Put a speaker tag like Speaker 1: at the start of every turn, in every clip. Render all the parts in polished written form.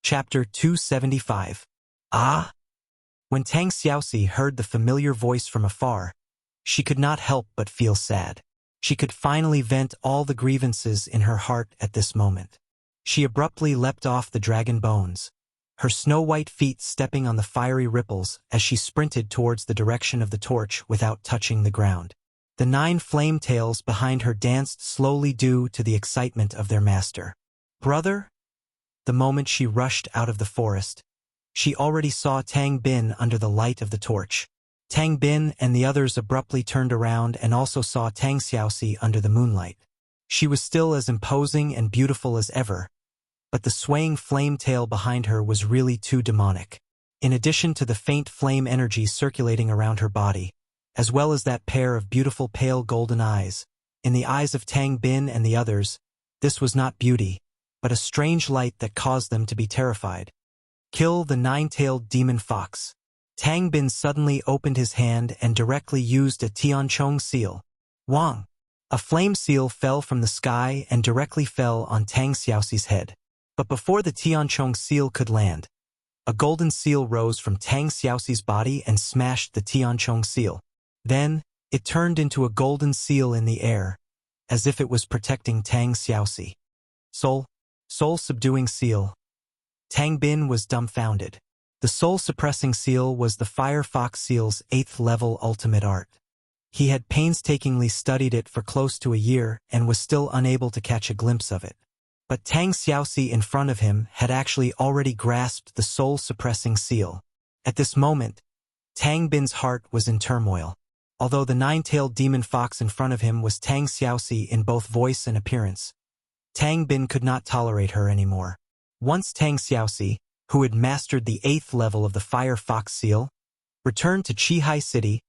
Speaker 1: Chapter 275. Ah! When Tang Xiaoxi heard the familiar voice from afar, she could not help but feel sad. She could finally vent all the grievances in her heart at this moment. She abruptly leapt off the dragon bones, her snow-white feet stepping on the fiery ripples as she sprinted towards the direction of the torch without touching the ground. The 9 flame tails behind her danced slowly due to the excitement of their master. Brother? The moment she rushed out of the forest, she already saw Tang Bin under the light of the torch. Tang Bin and the others abruptly turned around and also saw Tang Xiaoxi under the moonlight. She was still as imposing and beautiful as ever, but the swaying flame tail behind her was really too demonic. In addition to the faint flame energy circulating around her body, as well as that pair of beautiful pale golden eyes, in the eyes of Tang Bin and the others, this was not beauty, but a strange light that caused them to be terrified. Kill the 9-tailed demon fox. Tang Bin suddenly opened his hand and directly used a Tianchong seal. Wang! A flame seal fell from the sky and directly fell on Tang Xiaoxi's head. But before the Tianchong seal could land, a golden seal rose from Tang Xiaoxi's body and smashed the Tianchong seal. Then, it turned into a golden seal in the air, as if it was protecting Tang Xiaoxi. Soul-subduing seal. Tang Bin was dumbfounded. The soul-suppressing seal was the Fire Fox Seal's 8th-level ultimate art. He had painstakingly studied it for close to a year and was still unable to catch a glimpse of it. But Tang Xiaoxi in front of him had actually already grasped the soul-suppressing seal. At this moment, Tang Bin's heart was in turmoil. Although the 9-tailed demon fox in front of him was Tang Xiaoxi in both voice and appearance, Tang Bin could not tolerate her anymore. Once Tang Xiaoxi, who had mastered the 8th level of the Fire Fox Seal, returned to Qihai City,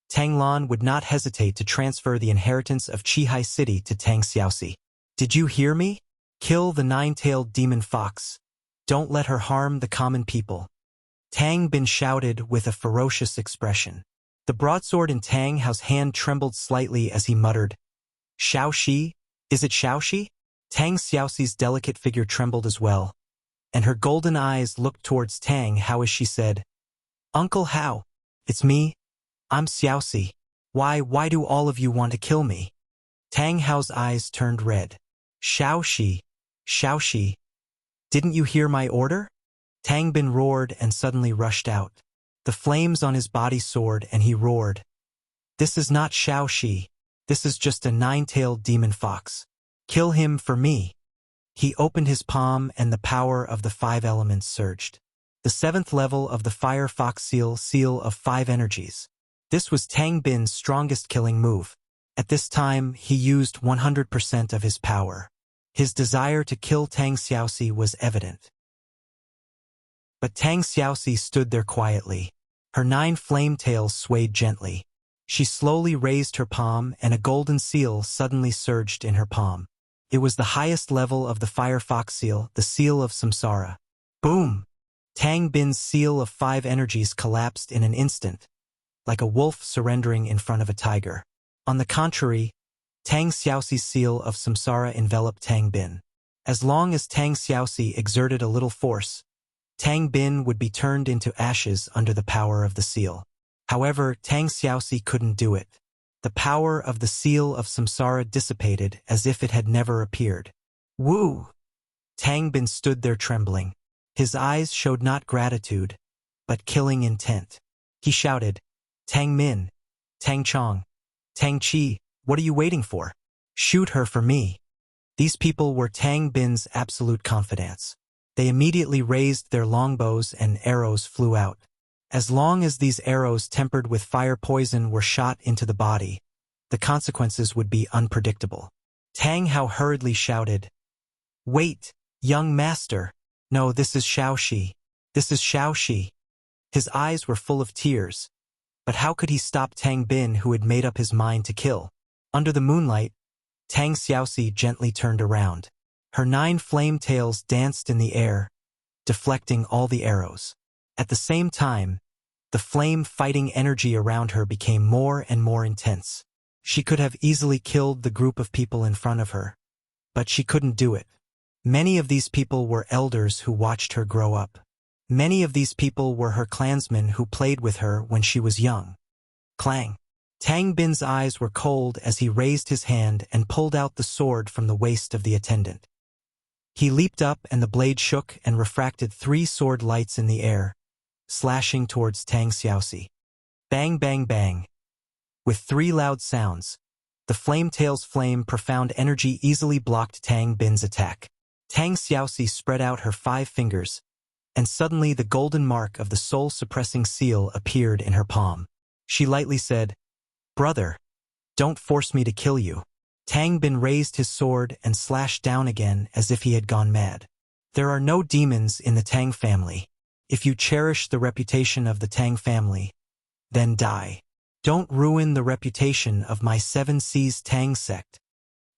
Speaker 1: Tang Lan would not hesitate to transfer the inheritance of Qihai City to Tang Xiaoxi. Did you hear me? Kill the 9-tailed demon fox. Don't let her harm the common people. Tang Bin shouted with a ferocious expression. The broadsword in Tang Hao's hand trembled slightly as he muttered, Xiaoxi? Is it Xiaoxi? Tang Xiaoxi's delicate figure trembled as well, and her golden eyes looked towards Tang Hao as she said, Uncle Hao, it's me. I'm Xiaoxi. Why do all of you want to kill me? Tang Hao's eyes turned red. Xiaoxi, didn't you hear my order? Tang Bin roared and suddenly rushed out. The flames on his body soared and he roared, This is not Xiaoxi. This is just a 9-tailed demon fox. Kill him for me. He opened his palm and the power of the 5 elements surged. The 7th level of the Fire Fox seal of 5 energies. This was Tang Bin's strongest killing move. At this time, he used 100% of his power. His desire to kill Tang Xiaoxi was evident. But Tang Xiaoxi stood there quietly. Her 9 flame tails swayed gently. She slowly raised her palm and a golden seal suddenly surged in her palm. It was the highest level of the Fire Fox Seal, the Seal of Samsara. Boom! Tang Bin's seal of 5 energies collapsed in an instant, like a wolf surrendering in front of a tiger. On the contrary, Tang Xiaoxi's seal of Samsara enveloped Tang Bin. As long as Tang Xiaoxi exerted a little force, Tang Bin would be turned into ashes under the power of the seal. However, Tang Xiaoxi couldn't do it. The power of the seal of Samsara dissipated as if it had never appeared. Woo! Tang Bin stood there trembling. His eyes showed not gratitude, but killing intent. He shouted, Tang Min, Tang Chong, Tang Chi, what are you waiting for? Shoot her for me. These people were Tang Bin's absolute confidants. They immediately raised their longbows and arrows flew out. As long as these arrows tempered with fire poison were shot into the body, the consequences would be unpredictable. Tang Hao hurriedly shouted, Wait, young master. No, this is Xiaoxi. This is Xiaoxi. His eyes were full of tears. But how could he stop Tang Bin who had made up his mind to kill? Under the moonlight, Tang Xiaoxi gently turned around. Her 9 flame tails danced in the air, deflecting all the arrows. At the same time, the flame-fighting energy around her became more and more intense. She could have easily killed the group of people in front of her, but she couldn't do it. Many of these people were elders who watched her grow up. Many of these people were her clansmen who played with her when she was young. Clang! Tang Bin's eyes were cold as he raised his hand and pulled out the sword from the waist of the attendant. He leaped up and the blade shook and refracted 3 sword lights in the air, slashing towards Tang Xiaoxi. Bang bang bang. With 3 loud sounds, the flame tail's profound energy easily blocked Tang Bin's attack. Tang Xiaoxi spread out her 5 fingers, and suddenly the golden mark of the soul-suppressing seal appeared in her palm. She lightly said, "Brother, don't force me to kill you." Tang Bin raised his sword and slashed down again as if he had gone mad. There are no demons in the Tang family. If you cherish the reputation of the Tang family, then die. Don't ruin the reputation of my 7 Seas Tang sect.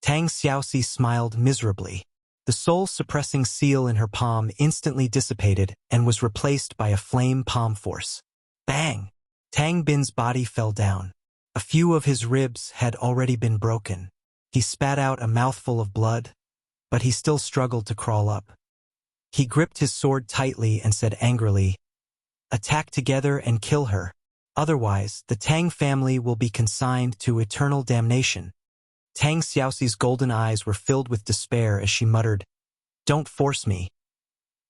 Speaker 1: Tang Xiaoxi smiled miserably. The soul-suppressing seal in her palm instantly dissipated and was replaced by a flame palm force. Bang! Tang Bin's body fell down. A few of his ribs had already been broken. He spat out a mouthful of blood, but he still struggled to crawl up. He gripped his sword tightly and said angrily, "Attack together and kill her. Otherwise, the Tang family will be consigned to eternal damnation." Tang Xiaoxi's golden eyes were filled with despair as she muttered, "Don't force me."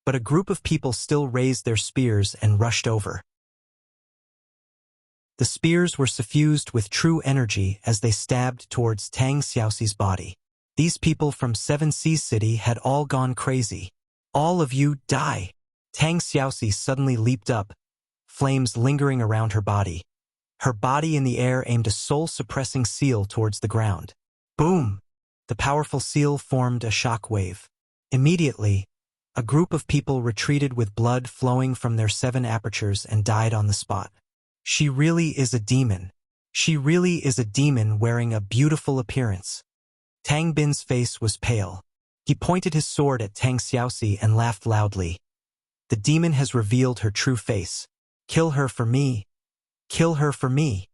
Speaker 1: But a group of people still raised their spears and rushed over. The spears were suffused with true energy as they stabbed towards Tang Xiaoxi's body. These people from 7 Seas City had all gone crazy. "All of you, die!" Tang Xiaoxi suddenly leaped up, flames lingering around her body. Her body in the air aimed a soul-suppressing seal towards the ground. Boom! The powerful seal formed a shock wave. Immediately, a group of people retreated with blood flowing from their 7 apertures and died on the spot. She really is a demon. She really is a demon wearing a beautiful appearance. Tang Bin's face was pale. He pointed his sword at Tang Xiaoxi and laughed loudly. "The demon has revealed her true face. Kill her for me. Kill her for me."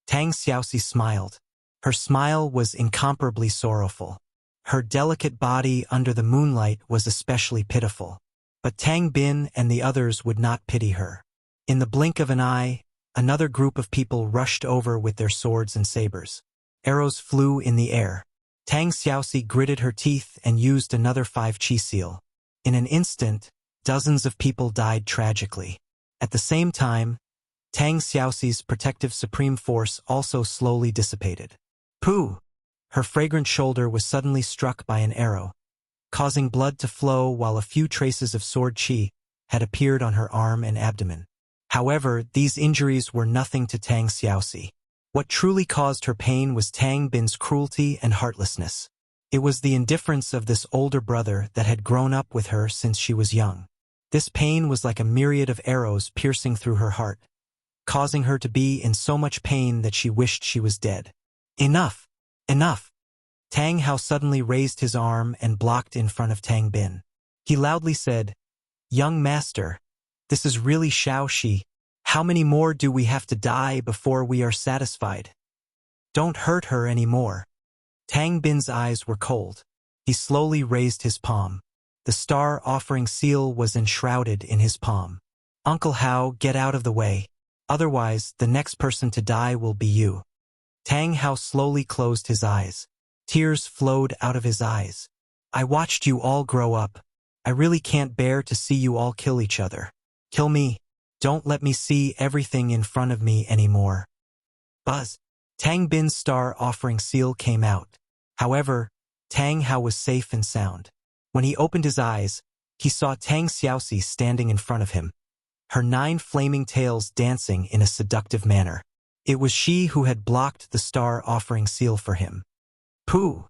Speaker 1: Tang Xiaoxi smiled. Her smile was incomparably sorrowful. Her delicate body under the moonlight was especially pitiful. But Tang Bin and the others would not pity her. In the blink of an eye, another group of people rushed over with their swords and sabers. Arrows flew in the air. Tang Xiaoxi gritted her teeth and used another 5 chi seal. In an instant, dozens of people died tragically. At the same time, Tang Xiaoxi's protective supreme force also slowly dissipated. Pooh! Her fragrant shoulder was suddenly struck by an arrow, causing blood to flow while a few traces of sword chi had appeared on her arm and abdomen. However, these injuries were nothing to Tang Xiaoxi. What truly caused her pain was Tang Bin's cruelty and heartlessness. It was the indifference of this older brother that had grown up with her since she was young. This pain was like a myriad of arrows piercing through her heart, causing her to be in so much pain that she wished she was dead. "Enough! Enough!" Tang Hao suddenly raised his arm and blocked in front of Tang Bin. He loudly said, "Young master, this is really Xiaoxi. How many more do we have to die before we are satisfied? Don't hurt her anymore." Tang Bin's eyes were cold. He slowly raised his palm. The star-offering seal was enshrouded in his palm. "Uncle Hao, get out of the way. Otherwise, the next person to die will be you." Tang Hao slowly closed his eyes. Tears flowed out of his eyes. "I watched you all grow up. I really can't bear to see you all kill each other. Kill me. Don't let me see everything in front of me anymore." Buzz! Tang Bin's star-offering seal came out. However, Tang Hao was safe and sound. When he opened his eyes, he saw Tang Xiaoxi standing in front of him, her 9 flaming tails dancing in a seductive manner. It was she who had blocked the star-offering seal for him. Pooh!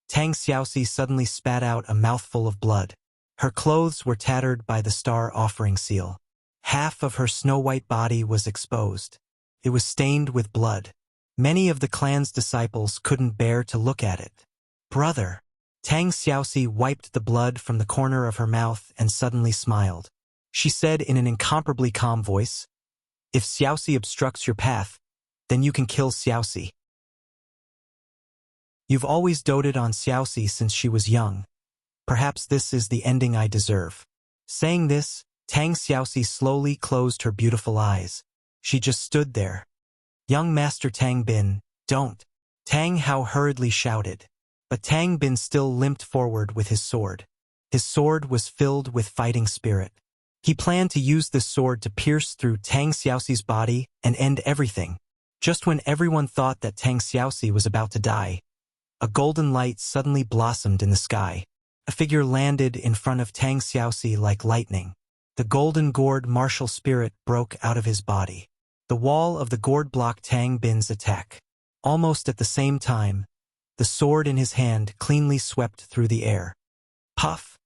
Speaker 1: Tang Xiaoxi suddenly spat out a mouthful of blood. Her clothes were tattered by the star-offering seal. Half of her snow-white body was exposed. It was stained with blood. Many of the clan's disciples couldn't bear to look at it. "Brother!" Tang Xiaoxi wiped the blood from the corner of her mouth and suddenly smiled. She said in an incomparably calm voice, "If Xiaoxi obstructs your path, then you can kill Xiaoxi. You've always doted on Xiaoxi since she was young. Perhaps this is the ending I deserve. Saying this, Tang Xiaoxi slowly closed her beautiful eyes. She just stood there. Young Master Tang Bin, don't. Tang Hao hurriedly shouted. But Tang Bin still limped forward with his sword. His sword was filled with fighting spirit. He planned to use this sword to pierce through Tang Xiaoxi's body and end everything. Just when everyone thought that Tang Xiaoxi was about to die, a golden light suddenly blossomed in the sky. A figure landed in front of Tang Xiaoxi like lightning. The golden gourd martial spirit broke out of his body. The wall of the gourd blocked Tang Bin's attack. Almost at the same time, the sword in his hand cleanly swept through the air. Puff!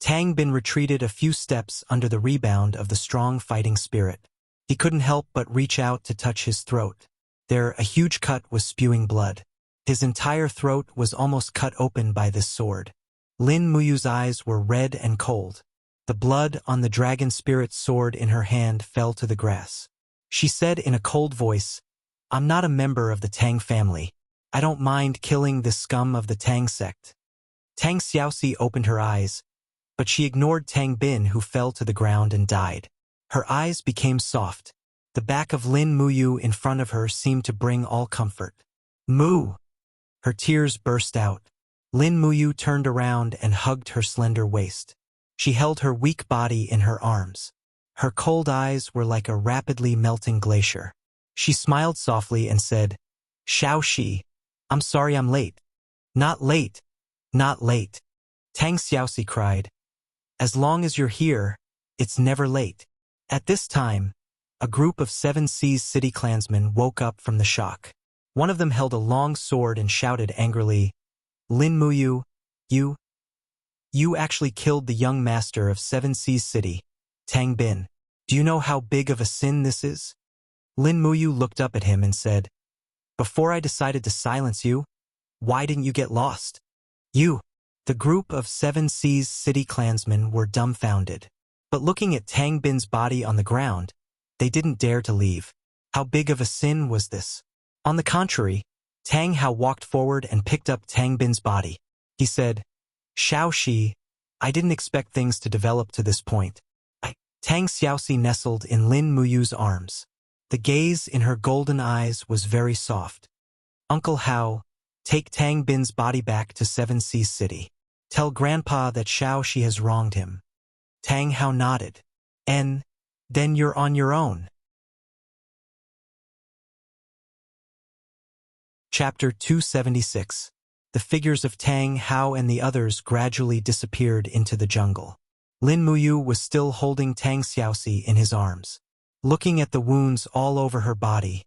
Speaker 1: Tang Bin retreated a few steps under the rebound of the strong fighting spirit. He couldn't help but reach out to touch his throat. There, a huge cut was spewing blood. His entire throat was almost cut open by this sword. Lin Muyu's eyes were red and cold. The blood on the dragon spirit's sword in her hand fell to the grass. She said in a cold voice, "I'm not a member of the Tang family. I don't mind killing the scum of the Tang sect." Tang Xiaoxi opened her eyes, but she ignored Tang Bin, who fell to the ground and died. Her eyes became soft. The back of Lin Muyu in front of her seemed to bring all comfort. Moo! Her tears burst out. Lin Muyu turned around and hugged her slender waist. She held her weak body in her arms. Her cold eyes were like a rapidly melting glacier. She smiled softly and said, "Xiao Shi, I'm sorry I'm late." "Not late, not late," Tang Xiaoxi cried. "As long as you're here, it's never late." At this time, a group of 7 Seas city clansmen woke up from the shock. One of them held a long sword and shouted angrily, "Lin Muyu, you actually killed the young master of 7 Seas City, Tang Bin. Do you know how big of a sin this is?" Lin Muyu looked up at him and said, "Before I decided to silence you, why didn't you get lost?" The group of 7 Seas City clansmen were dumbfounded. But looking at Tang Bin's body on the ground, they didn't dare to leave. How big of a sin was this? On the contrary, Tang Hao walked forward and picked up Tang Bin's body. He said, "Xiao Shi, I didn't expect things to develop to this point." Tang Xiaoxi nestled in Lin Muyu's arms. The gaze in her golden eyes was very soft. "Uncle Hao, take Tang Bin's body back to 7 Seas City. Tell Grandpa that Xiao Shi has wronged him." Tang Hao nodded. "And then you're on your own." Chapter 276. The figures of Tang Hao and the others gradually disappeared into the jungle. Lin Muyu was still holding Tang Xiaoxi in his arms. Looking at the wounds all over her body,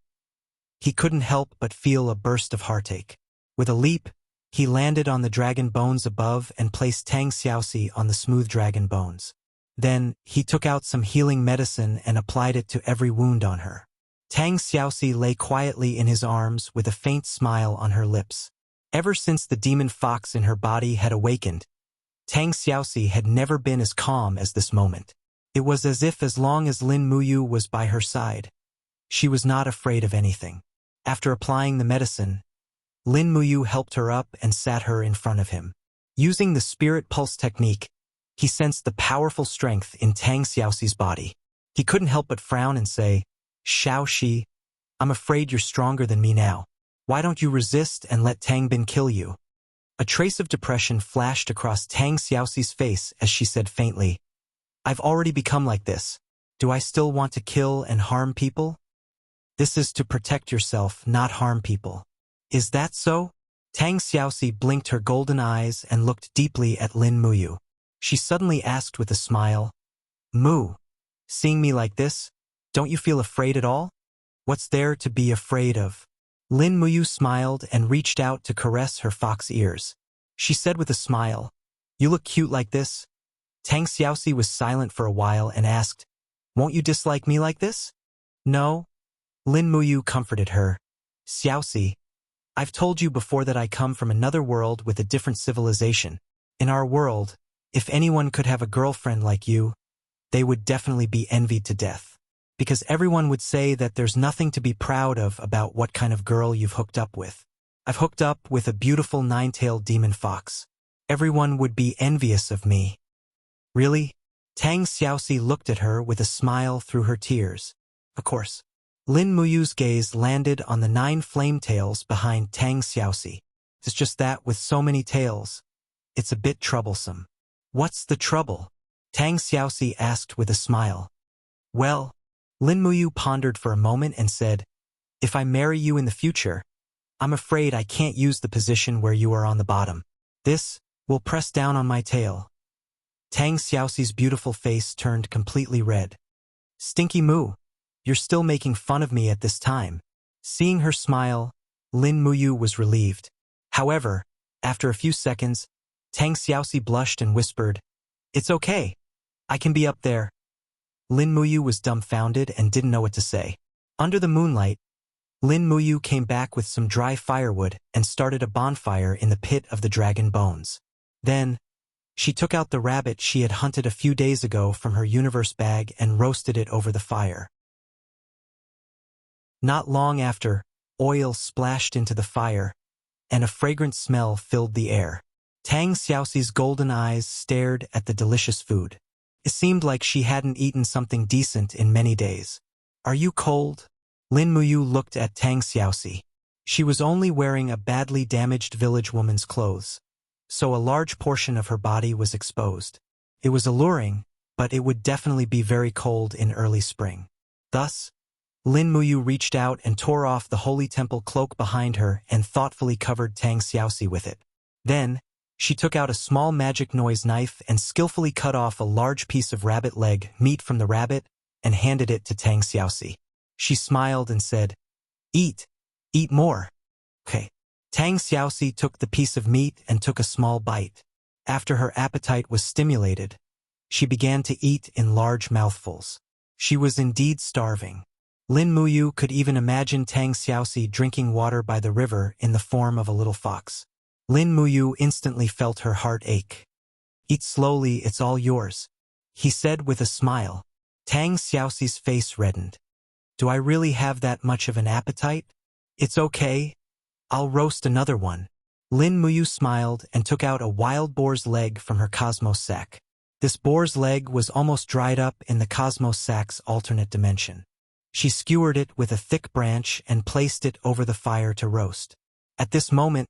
Speaker 1: he couldn't help but feel a burst of heartache. With a leap, he landed on the dragon bones above and placed Tang Xiaoxi on the smooth dragon bones. Then, he took out some healing medicine and applied it to every wound on her. Tang Xiaoxi lay quietly in his arms with a faint smile on her lips. Ever since the demon fox in her body had awakened, Tang Xiaoxi had never been as calm as this moment. It was as if as long as Lin Muyu was by her side, she was not afraid of anything. After applying the medicine, Lin Muyu helped her up and sat her in front of him. Using the spirit pulse technique, he sensed the powerful strength in Tang Xiaoxi's body. He couldn't help but frown and say, "Xiao Shi, I'm afraid you're stronger than me now. Why don't you resist and let Tang Bin kill you?" A trace of depression flashed across Tang Xiaoxi's face as she said faintly, "I've already become like this. Do I still want to kill and harm people?" "This is to protect yourself, not harm people." "Is that so?" Tang Xiaoxi blinked her golden eyes and looked deeply at Lin Muyu. She suddenly asked with a smile, "Mu, seeing me like this, don't you feel afraid at all? What's there to be afraid of?" Lin Muyu smiled and reached out to caress her fox ears. She said with a smile, "You look cute like this." Tang Xiaoxi was silent for a while and asked, "Won't you dislike me like this?" "No." Lin Muyu comforted her. "Xiaoxi, I've told you before that I come from another world with a different civilization. In our world, if anyone could have a girlfriend like you, they would definitely be envied to death. Because everyone would say that there's nothing to be proud of about what kind of girl you've hooked up with. I've hooked up with a beautiful 9-tailed demon fox. Everyone would be envious of me. Really? Tang Xiaoxi looked at her with a smile through her tears. Of course. Lin Muyu's gaze landed on the 9 flame tails behind Tang Xiaoxi. It's just that with so many tails, it's a bit troublesome. What's the trouble? Tang Xiaoxi asked with a smile. Well, Lin Muyu pondered for a moment and said, if I marry you in the future, I'm afraid I can't use the position where you are on the bottom. This will press down on my tail. Tang Xiaoxi's beautiful face turned completely red. Stinky Moo, you're still making fun of me at this time. Seeing her smile, Lin Muyu was relieved. However, after a few seconds, Tang Xiaoxi blushed and whispered, it's okay. I can be up there. Lin Muyu was dumbfounded and didn't know what to say. Under the moonlight, Lin Muyu came back with some dry firewood and started a bonfire in the pit of the dragon bones. Then, she took out the rabbit she had hunted a few days ago from her universe bag and roasted it over the fire. Not long after, oil splashed into the fire, and a fragrant smell filled the air. Tang Xiaoxi's golden eyes stared at the delicious food. It seemed like she hadn't eaten something decent in many days. Are you cold? Lin Muyu looked at Tang Xiaoxi. She was only wearing a badly damaged village woman's clothes, so a large portion of her body was exposed. It was alluring, but it would definitely be very cold in early spring. Thus, Lin Muyu reached out and tore off the holy temple cloak behind her and thoughtfully covered Tang Xiaoxi with it. Then, she took out a small magic noise knife and skillfully cut off a large piece of rabbit leg meat from the rabbit and handed it to Tang Xiaoxi. She smiled and said, eat more. Okay. Tang Xiaoxi took the piece of meat and took a small bite. After her appetite was stimulated, she began to eat in large mouthfuls. She was indeed starving. Lin Muyu could even imagine Tang Xiaoxi drinking water by the river in the form of a little fox. Lin Muyu instantly felt her heart ache. Eat slowly, it's all yours, he said with a smile. Tang Xiaoxi's face reddened. Do I really have that much of an appetite? It's okay. I'll roast another one. Lin Muyu smiled and took out a wild boar's leg from her cosmos sack. This boar's leg was almost dried up in the cosmos sack's alternate dimension. She skewered it with a thick branch and placed it over the fire to roast. At this moment,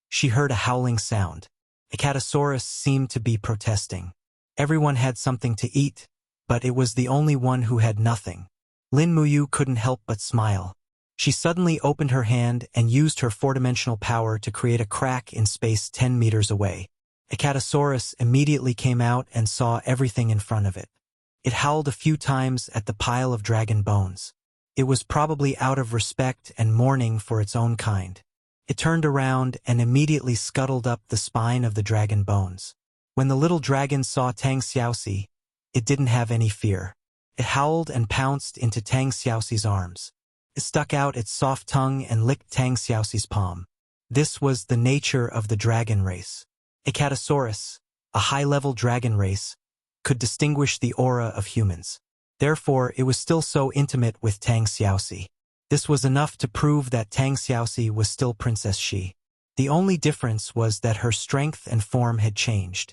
Speaker 1: she heard a howling sound. A catasaurus seemed to be protesting. Everyone had something to eat, but it was the only one who had nothing. Lin Muyu couldn't help but smile. She suddenly opened her hand and used her four-dimensional power to create a crack in space 10 meters away. A catasaurus immediately came out and saw everything in front of it. It howled a few times at the pile of dragon bones. It was probably out of respect and mourning for its own kind. It turned around and immediately scuttled up the spine of the dragon bones. When the little dragon saw Tang Xiaoxi, it didn't have any fear. It howled and pounced into Tang Xiaoxi's arms. It stuck out its soft tongue and licked Tang Xiaoxi's palm. This was the nature of the dragon race. A catasaurus, a high-level dragon race, could distinguish the aura of humans. Therefore, it was still so intimate with Tang Xiaoxi. This was enough to prove that Tang Xiaoxi was still Princess Shi. The only difference was that her strength and form had changed.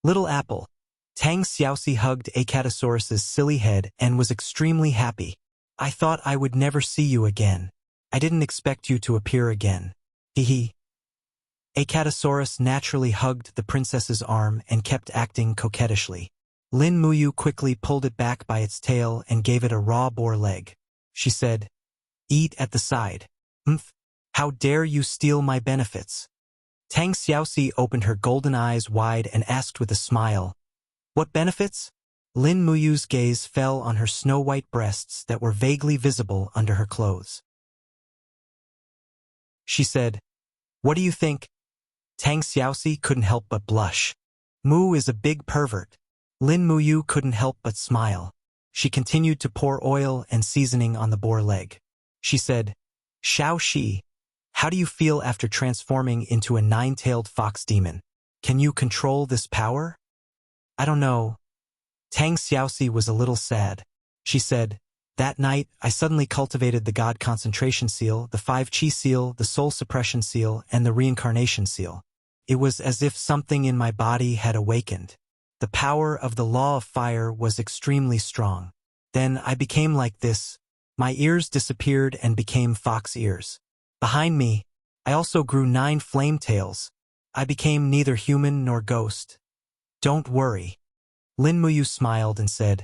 Speaker 1: Little Apple. Tang Xiaoxi hugged a catasaurus's silly head and was extremely happy. I thought I would never see you again. I didn't expect you to appear again. Hehe. A catasaurus naturally hugged the princess's arm and kept acting coquettishly. Lin Muyu quickly pulled it back by its tail and gave it a raw boar leg. She said, eat at the side. Mph, how dare you steal my benefits? Tang Xiaoxi opened her golden eyes wide and asked with a smile, what benefits? Lin Muyu's gaze fell on her snow-white breasts that were vaguely visible under her clothes. She said, what do you think? Tang Xiaoxi couldn't help but blush. Mu is a big pervert. Lin Muyu couldn't help but smile. She continued to pour oil and seasoning on the boar leg. She said, Xiao Shi, how do you feel after transforming into a 9-tailed fox demon? Can you control this power? I don't know. Tang Xiaoxi was a little sad. She said, that night, I suddenly cultivated the God Concentration Seal, the 5 Qi Seal, the Soul Suppression Seal, and the Reincarnation Seal. It was as if something in my body had awakened. The power of the law of fire was extremely strong. Then I became like this. My ears disappeared and became fox ears. Behind me, I also grew 9 flame tails. I became neither human nor ghost. Don't worry. Lin Muyu smiled and said,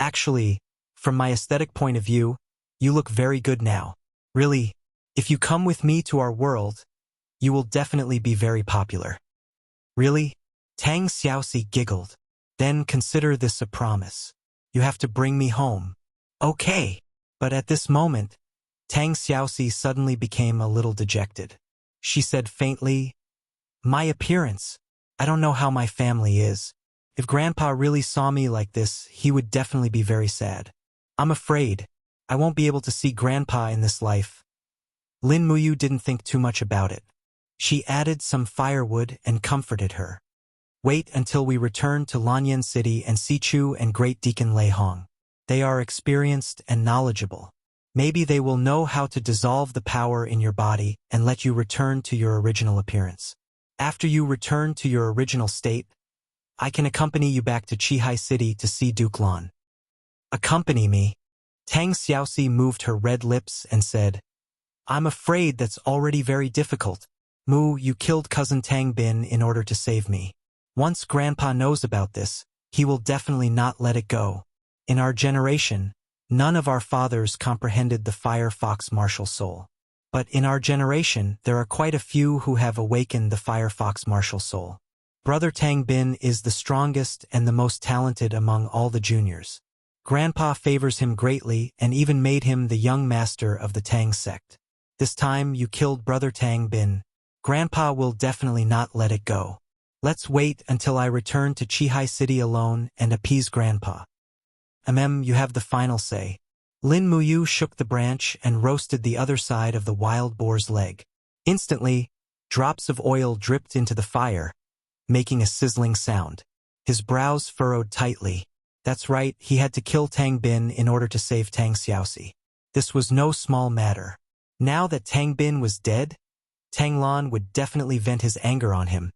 Speaker 1: actually, from my aesthetic point of view, you look very good now. Really, if you come with me to our world, you will definitely be very popular. Really? Tang Xiaoxi giggled. Then consider this a promise. You have to bring me home. Okay. But at this moment, Tang Xiaoxi suddenly became a little dejected. She said faintly, my appearance. I don't know how my family is. If Grandpa really saw me like this, he would definitely be very sad. I'm afraid I won't be able to see Grandpa in this life. Lin Muyu didn't think too much about it. She added some firewood and comforted her. Wait until we return to Lanyan City and see Chu and Great Deacon Lei Hong. They are experienced and knowledgeable. Maybe they will know how to dissolve the power in your body and let you return to your original appearance. After you return to your original state, I can accompany you back to Qihai City to see Duke Lan. Accompany me? Tang Xiaoxi moved her red lips and said, I'm afraid that's already very difficult. Mu, you killed cousin Tang Bin in order to save me. Once Grandpa knows about this, he will definitely not let it go. In our generation, none of our fathers comprehended the fire fox martial soul. But in our generation, there are quite a few who have awakened the fire fox martial soul. Brother Tang Bin is the strongest and the most talented among all the juniors. Grandpa favors him greatly and even made him the young master of the Tang sect. This time you killed Brother Tang Bin. Grandpa will definitely not let it go. Let's wait until I return to Qihai City alone and appease Grandpa. You have the final say. Lin Muyu shook the branch and roasted the other side of the wild boar's leg. Instantly, drops of oil dripped into the fire, making a sizzling sound. His brows furrowed tightly. That's right, he had to kill Tang Bin in order to save Tang Xiaoxi. This was no small matter. Now that Tang Bin was dead, Tang Lan would definitely vent his anger on him,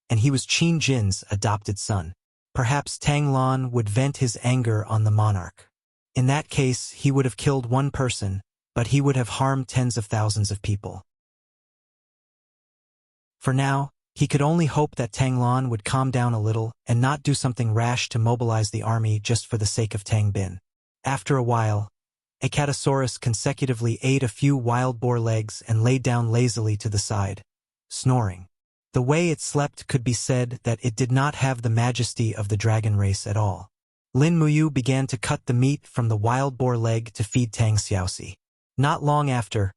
Speaker 1: and he was Qin Jin's adopted son. Perhaps Tang Lan would vent his anger on the monarch. In that case, he would have killed one person, but he would have harmed tens of thousands of people. For now, he could only hope that Tang Lan would calm down a little and not do something rash to mobilize the army just for the sake of Tang Bin. After a while, Acatosaurus consecutively ate a few wild boar legs and lay down lazily to the side, snoring. The way it slept could be said that it did not have the majesty of the dragon race at all. Lin Muyu began to cut the meat from the wild boar leg to feed Tang Xiaoxi. Not long after,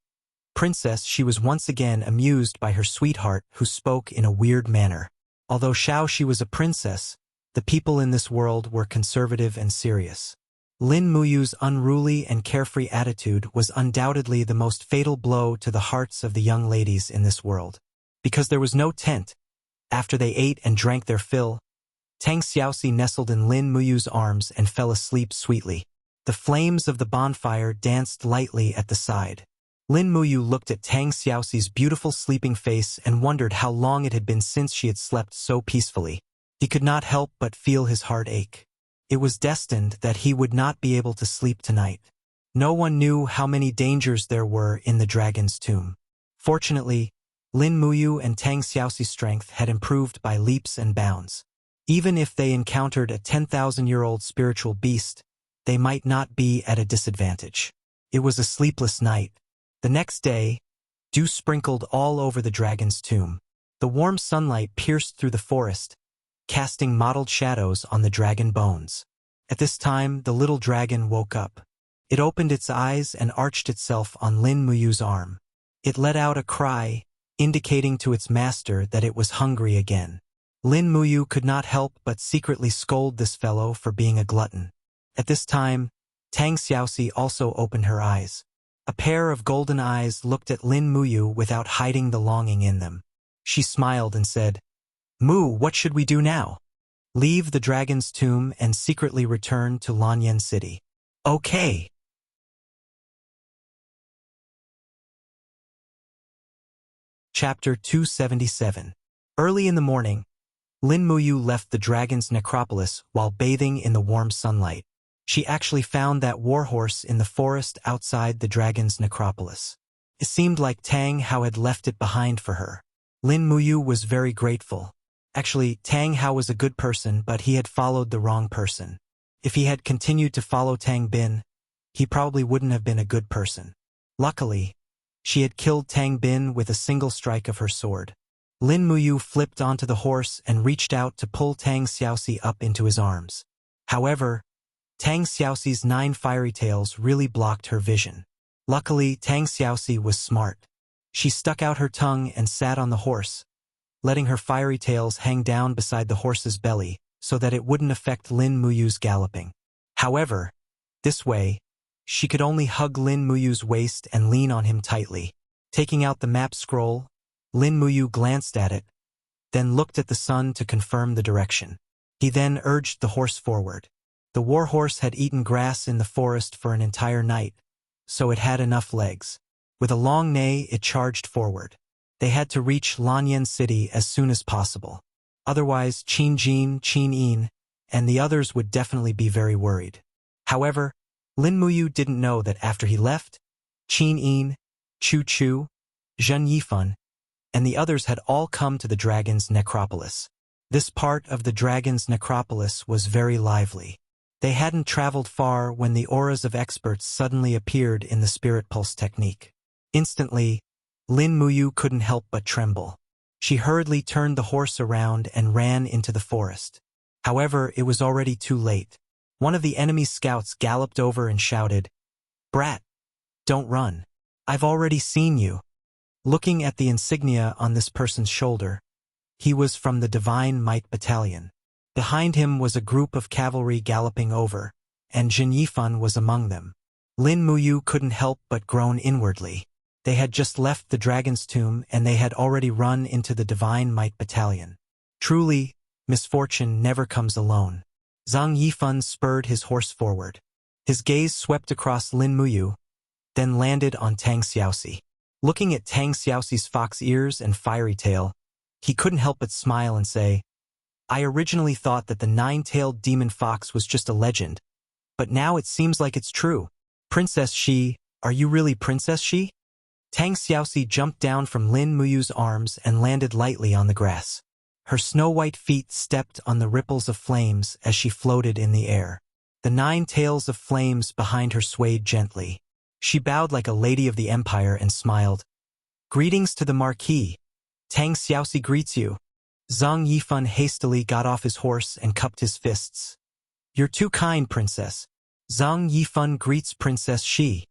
Speaker 1: she was once again amused by her sweetheart who spoke in a weird manner. Although she was a princess, the people in this world were conservative and serious. Lin Muyu's unruly and carefree attitude was undoubtedly the most fatal blow to the hearts of the young ladies in this world. Because there was no tent, after they ate and drank their fill, Tang Xiaoxi nestled in Lin Muyu's arms and fell asleep sweetly. The flames of the bonfire danced lightly at the side. Lin Muyu looked at Tang Xiaoxi's beautiful sleeping face and wondered how long it had been since she had slept so peacefully. He could not help but feel his heart ache. It was destined that he would not be able to sleep tonight. No one knew how many dangers there were in the dragon's tomb. Fortunately, Lin Muyu and Tang Xiaoxi's strength had improved by leaps and bounds. Even if they encountered a 10,000-year-old spiritual beast, they might not be at a disadvantage. It was a sleepless night. The next day, dew sprinkled all over the dragon's tomb. The warm sunlight pierced through the forest, casting mottled shadows on the dragon bones. At this time, the little dragon woke up. It opened its eyes and arched itself on Lin Muyu's arm. It let out a cry, indicating to its master that it was hungry again. Lin Muyu could not help but secretly scold this fellow for being a glutton. At this time, Tang Xiaoxi also opened her eyes. A pair of golden eyes looked at Lin Muyu without hiding the longing in them. She smiled and said, Mu, what should we do now? Leave the dragon's tomb and secretly return to Lanyan City. Okay. Chapter 277. Early in the morning, Lin Muyu left the dragon's necropolis while bathing in the warm sunlight. She actually found that warhorse in the forest outside the dragon's necropolis. It seemed like Tang Hao had left it behind for her. Lin Muyu was very grateful. Actually, Tang Hao was a good person, but he had followed the wrong person. If he had continued to follow Tang Bin, he probably wouldn't have been a good person. Luckily, she had killed Tang Bin with a single strike of her sword. Lin Muyu flipped onto the horse and reached out to pull Tang Xiaoxi up into his arms. However, Tang Xiaoxi's 9 fiery tails really blocked her vision. Luckily, Tang Xiaoxi was smart. She stuck out her tongue and sat on the horse, letting her fiery tails hang down beside the horse's belly so that it wouldn't affect Lin Muyu's galloping. However, this way, she could only hug Lin Muyu's waist and lean on him tightly. Taking out the map scroll, Lin Muyu glanced at it, then looked at the sun to confirm the direction. He then urged the horse forward. The warhorse had eaten grass in the forest for an entire night, so it had enough legs. With a long neigh, it charged forward. They had to reach Lanyan City as soon as possible. Otherwise, Qin Jin, Qin Yin, and the others would definitely be very worried. However, Lin Muyu didn't know that after he left, Qin Yin, Chu Chu, Zhen Yifan, and the others had all come to the dragon's necropolis. This part of the dragon's necropolis was very lively. They hadn't traveled far when the auras of experts suddenly appeared in the spirit pulse technique. Instantly, Lin Muyu couldn't help but tremble. She hurriedly turned the horse around and ran into the forest. However, it was already too late. One of the enemy's scouts galloped over and shouted, "Brat, don't run. I've already seen you." Looking at the insignia on this person's shoulder, he was from the Divine Might Battalion. Behind him was a group of cavalry galloping over, and Jin Yifan was among them. Lin Muyu couldn't help but groan inwardly. They had just left the dragon's tomb and they had already run into the Divine Might Battalion. Truly, misfortune never comes alone. Zhang Yifan spurred his horse forward. His gaze swept across Lin Muyu, then landed on Tang Xiaoxi. Looking at Tang Xiaoxi's fox ears and fiery tail, he couldn't help but smile and say, "I originally thought that the 9-tailed demon fox was just a legend, but now it seems like it's true. Princess Shi, are you really Princess Shi?" Tang Xiaoxi jumped down from Lin Muyu's arms and landed lightly on the grass. Her snow-white feet stepped on the ripples of flames as she floated in the air. The 9 tails of flames behind her swayed gently. She bowed like a lady of the empire and smiled. "Greetings to the Marquis. Tang Xiaoxi greets you." Zhang Yifan hastily got off his horse and cupped his fists. "You're too kind, Princess." Zhang Yifan greets Princess Shi.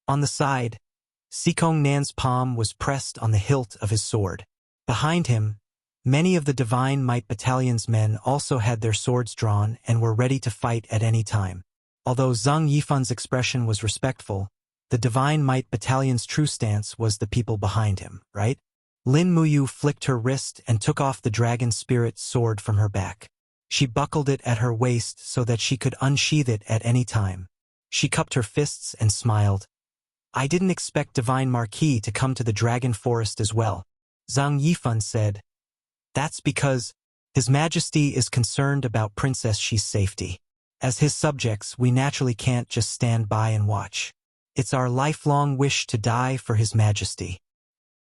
Speaker 1: On the side, Sikong Nan's palm was pressed on the hilt of his sword. Behind him, many of the Divine Might Battalion's men also had their swords drawn and were ready to fight at any time. Although Zhang Yifan's expression was respectful, the Divine Might Battalion's true stance was the people behind him, right? Lin Muyu flicked her wrist and took off the dragon spirit sword from her back. She buckled it at her waist so that she could unsheath it at any time. She cupped her fists and smiled. "I didn't expect Divine Marquis to come to the Dragon Forest as well," Zhang Yifan said. "That's because His Majesty is concerned about Princess Shi's safety. As his subjects, we naturally can't just stand by and watch. It's our lifelong wish to die for His Majesty."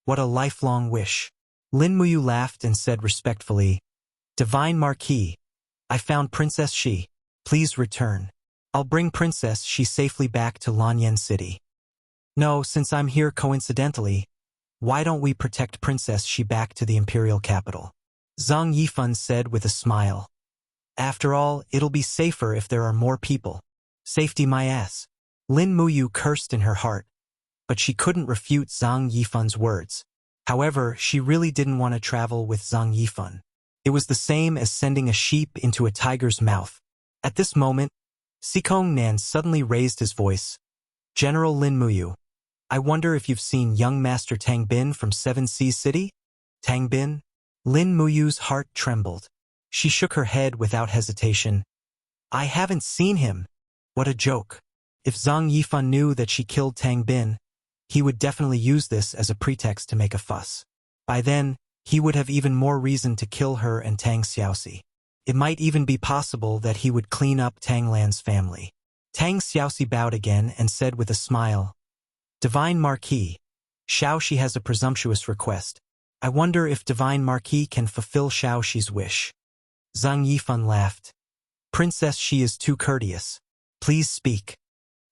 Speaker 1: "What a lifelong wish." Lin Muyu laughed and said respectfully, "Divine Marquis, I found Princess Shi. Please return. I'll bring Princess Shi safely back to Lanyan City." "No, since I'm here coincidentally, why don't we protect Princess Shi back to the imperial capital?" Zhang Yifan said with a smile. "After all, it'll be safer if there are more people. Safety my ass." Lin Muyu cursed in her heart, but she couldn't refute Zhang Yifan's words. However, she really didn't want to travel with Zhang Yifan. It was the same as sending a sheep into a tiger's mouth. At this moment, Sikong Nan suddenly raised his voice. "General Lin Muyu, I wonder if you've seen young Master Tang Bin from Seven Seas City?" "Tang Bin?" Lin Muyu's heart trembled. She shook her head without hesitation. "I haven't seen him." What a joke. If Zhang Yifan knew that she killed Tang Bin, he would definitely use this as a pretext to make a fuss. By then, he would have even more reason to kill her and Tang Xiaoxi. It might even be possible that he would clean up Tang Lan's family. Tang Xiaoxi bowed again and said with a smile, "Divine Marquis, Xiaoxi has a presumptuous request. I wonder if Divine Marquis can fulfill Xiaoxi's wish." Zhang Yifan laughed. "Princess, she is too courteous. Please speak."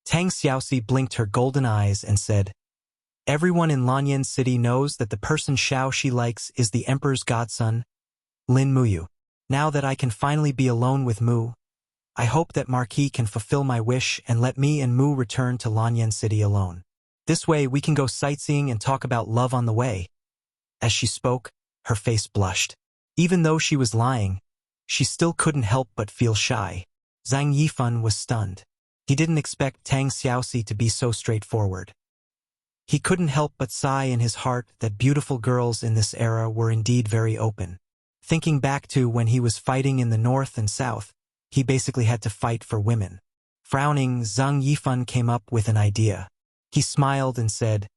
Speaker 1: Tang Xiaoxi blinked her golden eyes and said, "Everyone in Lanyan City knows that the person Xiaoxi likes is the Emperor's godson, Lin Muyu. Now that I can finally be alone with Mu, I hope that Marquis can fulfill my wish and let me and Mu return to Lanyan City alone. This way we can go sightseeing and talk about love on the way." As she spoke, her face blushed. Even though she was lying, she still couldn't help but feel shy. Zhang Yifan was stunned. He didn't expect Tang Xiaoxi to be so straightforward. He couldn't help but sigh in his heart that beautiful girls in this era were indeed very open. Thinking back to when he was fighting in the north and south, he basically had to fight for women. Frowning, Zhang Yifan came up with an idea. He smiled and said,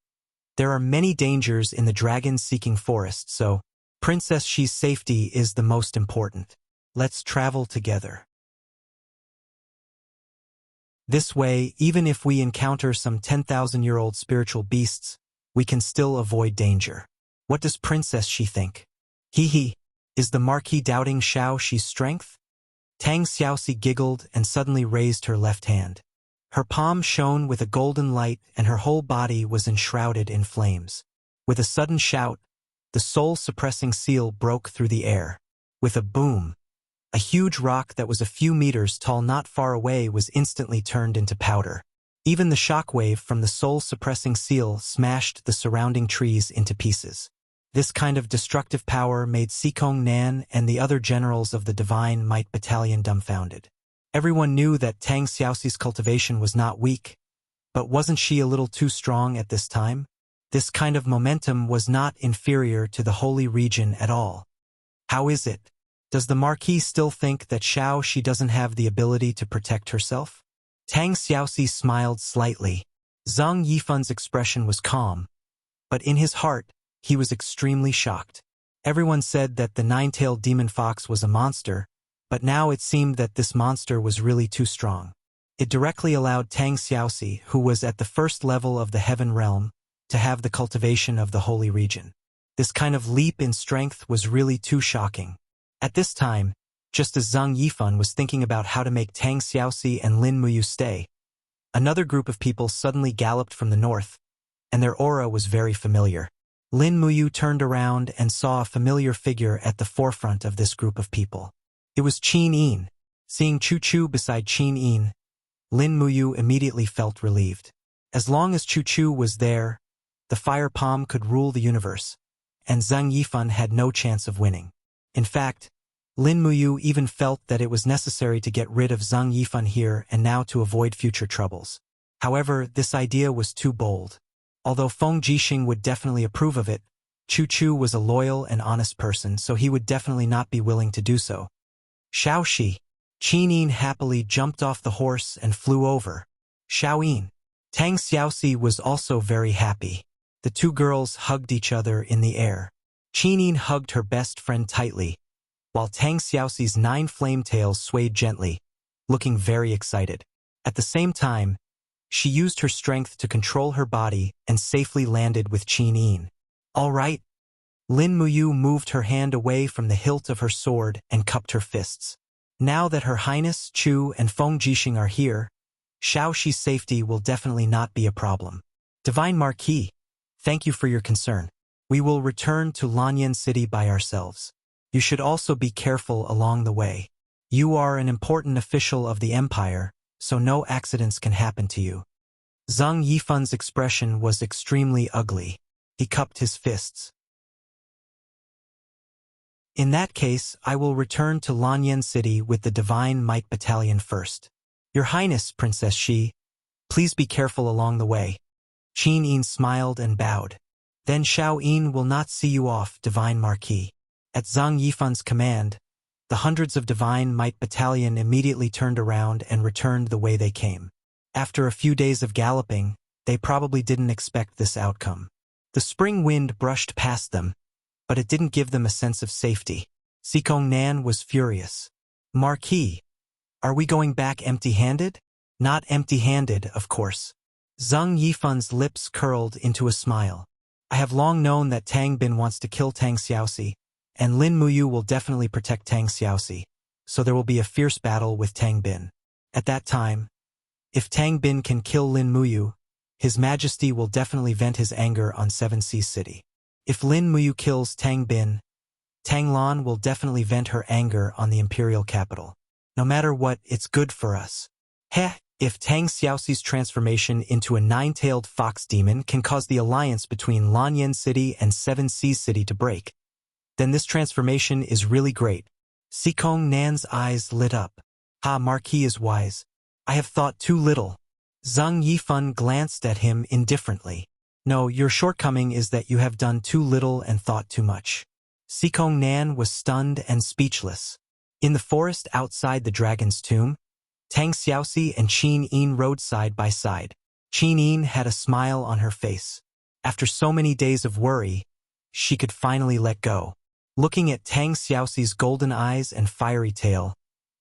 Speaker 1: "There are many dangers in the dragon-seeking forest, so Princess Xi's safety is the most important. Let's travel together. This way, even if we encounter some 10,000-year-old spiritual beasts, we can still avoid danger. What does Princess Xi think?" "Hee. Is the Marquis doubting Xiaoxi's strength?" Tang Xiaoxi giggled and suddenly raised her left hand. Her palm shone with a golden light and her whole body was enshrouded in flames. With a sudden shout, the soul-suppressing seal broke through the air. With a boom, a huge rock that was a few meters tall not far away was instantly turned into powder. Even the shockwave from the soul-suppressing seal smashed the surrounding trees into pieces. This kind of destructive power made Sikong Nan and the other generals of the Divine Might Battalion dumbfounded. Everyone knew that Tang Xiaoxi's cultivation was not weak, but wasn't she a little too strong at this time? This kind of momentum was not inferior to the holy region at all. How is it? Does the Marquis still think that Xiaoxi doesn't have the ability to protect herself? Tang Xiaoxi smiled slightly. Zhang Yifan's expression was calm, but in his heart, he was extremely shocked. Everyone said that the nine-tailed demon fox was a monster, but now it seemed that this monster was really too strong. It directly allowed Tang Xiaoxi, who was at the first level of the heaven realm, to have the cultivation of the holy region. This kind of leap in strength was really too shocking. At this time, just as Zhang Yifan was thinking about how to make Tang Xiaoxi and Lin Muyu stay, another group of people suddenly galloped from the north, and their aura was very familiar. Lin Muyu turned around and saw a familiar figure at the forefront of this group of people. It was Qin Yin. Seeing Chu Chu beside Qin Yin, Lin Muyu immediately felt relieved. As long as Chu Chu was there, the fire palm could rule the universe, and Zhang Yifan had no chance of winning. In fact, Lin Muyu even felt that it was necessary to get rid of Zhang Yifan here and now to avoid future troubles. However, this idea was too bold. Although Feng Jixing would definitely approve of it, Chu Chu was a loyal and honest person, so he would definitely not be willing to do so. Xiaoxi. Qin Yin happily jumped off the horse and flew over. Xiaoyin. Tang Xiaoxi was also very happy. The two girls hugged each other in the air. Qin Yin hugged her best friend tightly, while Tang Xiaoxi's 9 flame tails swayed gently, looking very excited. At the same time, she used her strength to control her body and safely landed with Qin Yin. "All right." Lin Muyu moved her hand away from the hilt of her sword and cupped her fists. Now that Her Highness, Chu, and Feng Jixing are here, Xiaoxi's safety will definitely not be a problem. Divine Marquis, thank you for your concern. We will return to Lanyan City by ourselves. You should also be careful along the way. You are an important official of the Empire, so no accidents can happen to you. Zhang Yifan's expression was extremely ugly. He cupped his fists. In that case, I will return to Lanyan City with the Divine Might Battalion first. Your Highness, Princess Xi, please be careful along the way. Qin Yin smiled and bowed. Then Xiao Yin will not see you off, Divine Marquis. At Zhang Yifan's command, the hundreds of Divine Might Battalion immediately turned around and returned the way they came. After a few days of galloping, they probably didn't expect this outcome. The spring wind brushed past them, but it didn't give them a sense of safety. Sikong Nan was furious. Marquis, are we going back empty-handed? Not empty-handed, of course. Zhang Yifan's lips curled into a smile. I have long known that Tang Bin wants to kill Tang Xiaoxi, and Lin Muyu will definitely protect Tang Xiaoxi, so there will be a fierce battle with Tang Bin. At that time, if Tang Bin can kill Lin Muyu, His Majesty will definitely vent his anger on Seven Seas City. If Lin Muyu kills Tang Bin, Tang Lan will definitely vent her anger on the imperial capital. No matter what, it's good for us. Heh, if Tang Xiaoxi's transformation into a nine-tailed fox demon can cause the alliance between Lanyan City and Seven Seas City to break, then this transformation is really great. Sikong Nan's eyes lit up. Ha, Marquis is wise. I have thought too little. Zhang Yifan glanced at him indifferently. No, your shortcoming is that you have done too little and thought too much. Sikong Nan was stunned and speechless. In the forest outside the dragon's tomb, Tang Xiaoxi and Qin Yin rode side by side. Qin Yin had a smile on her face. After so many days of worry, she could finally let go. Looking at Tang Xiaoxi's golden eyes and fiery tail,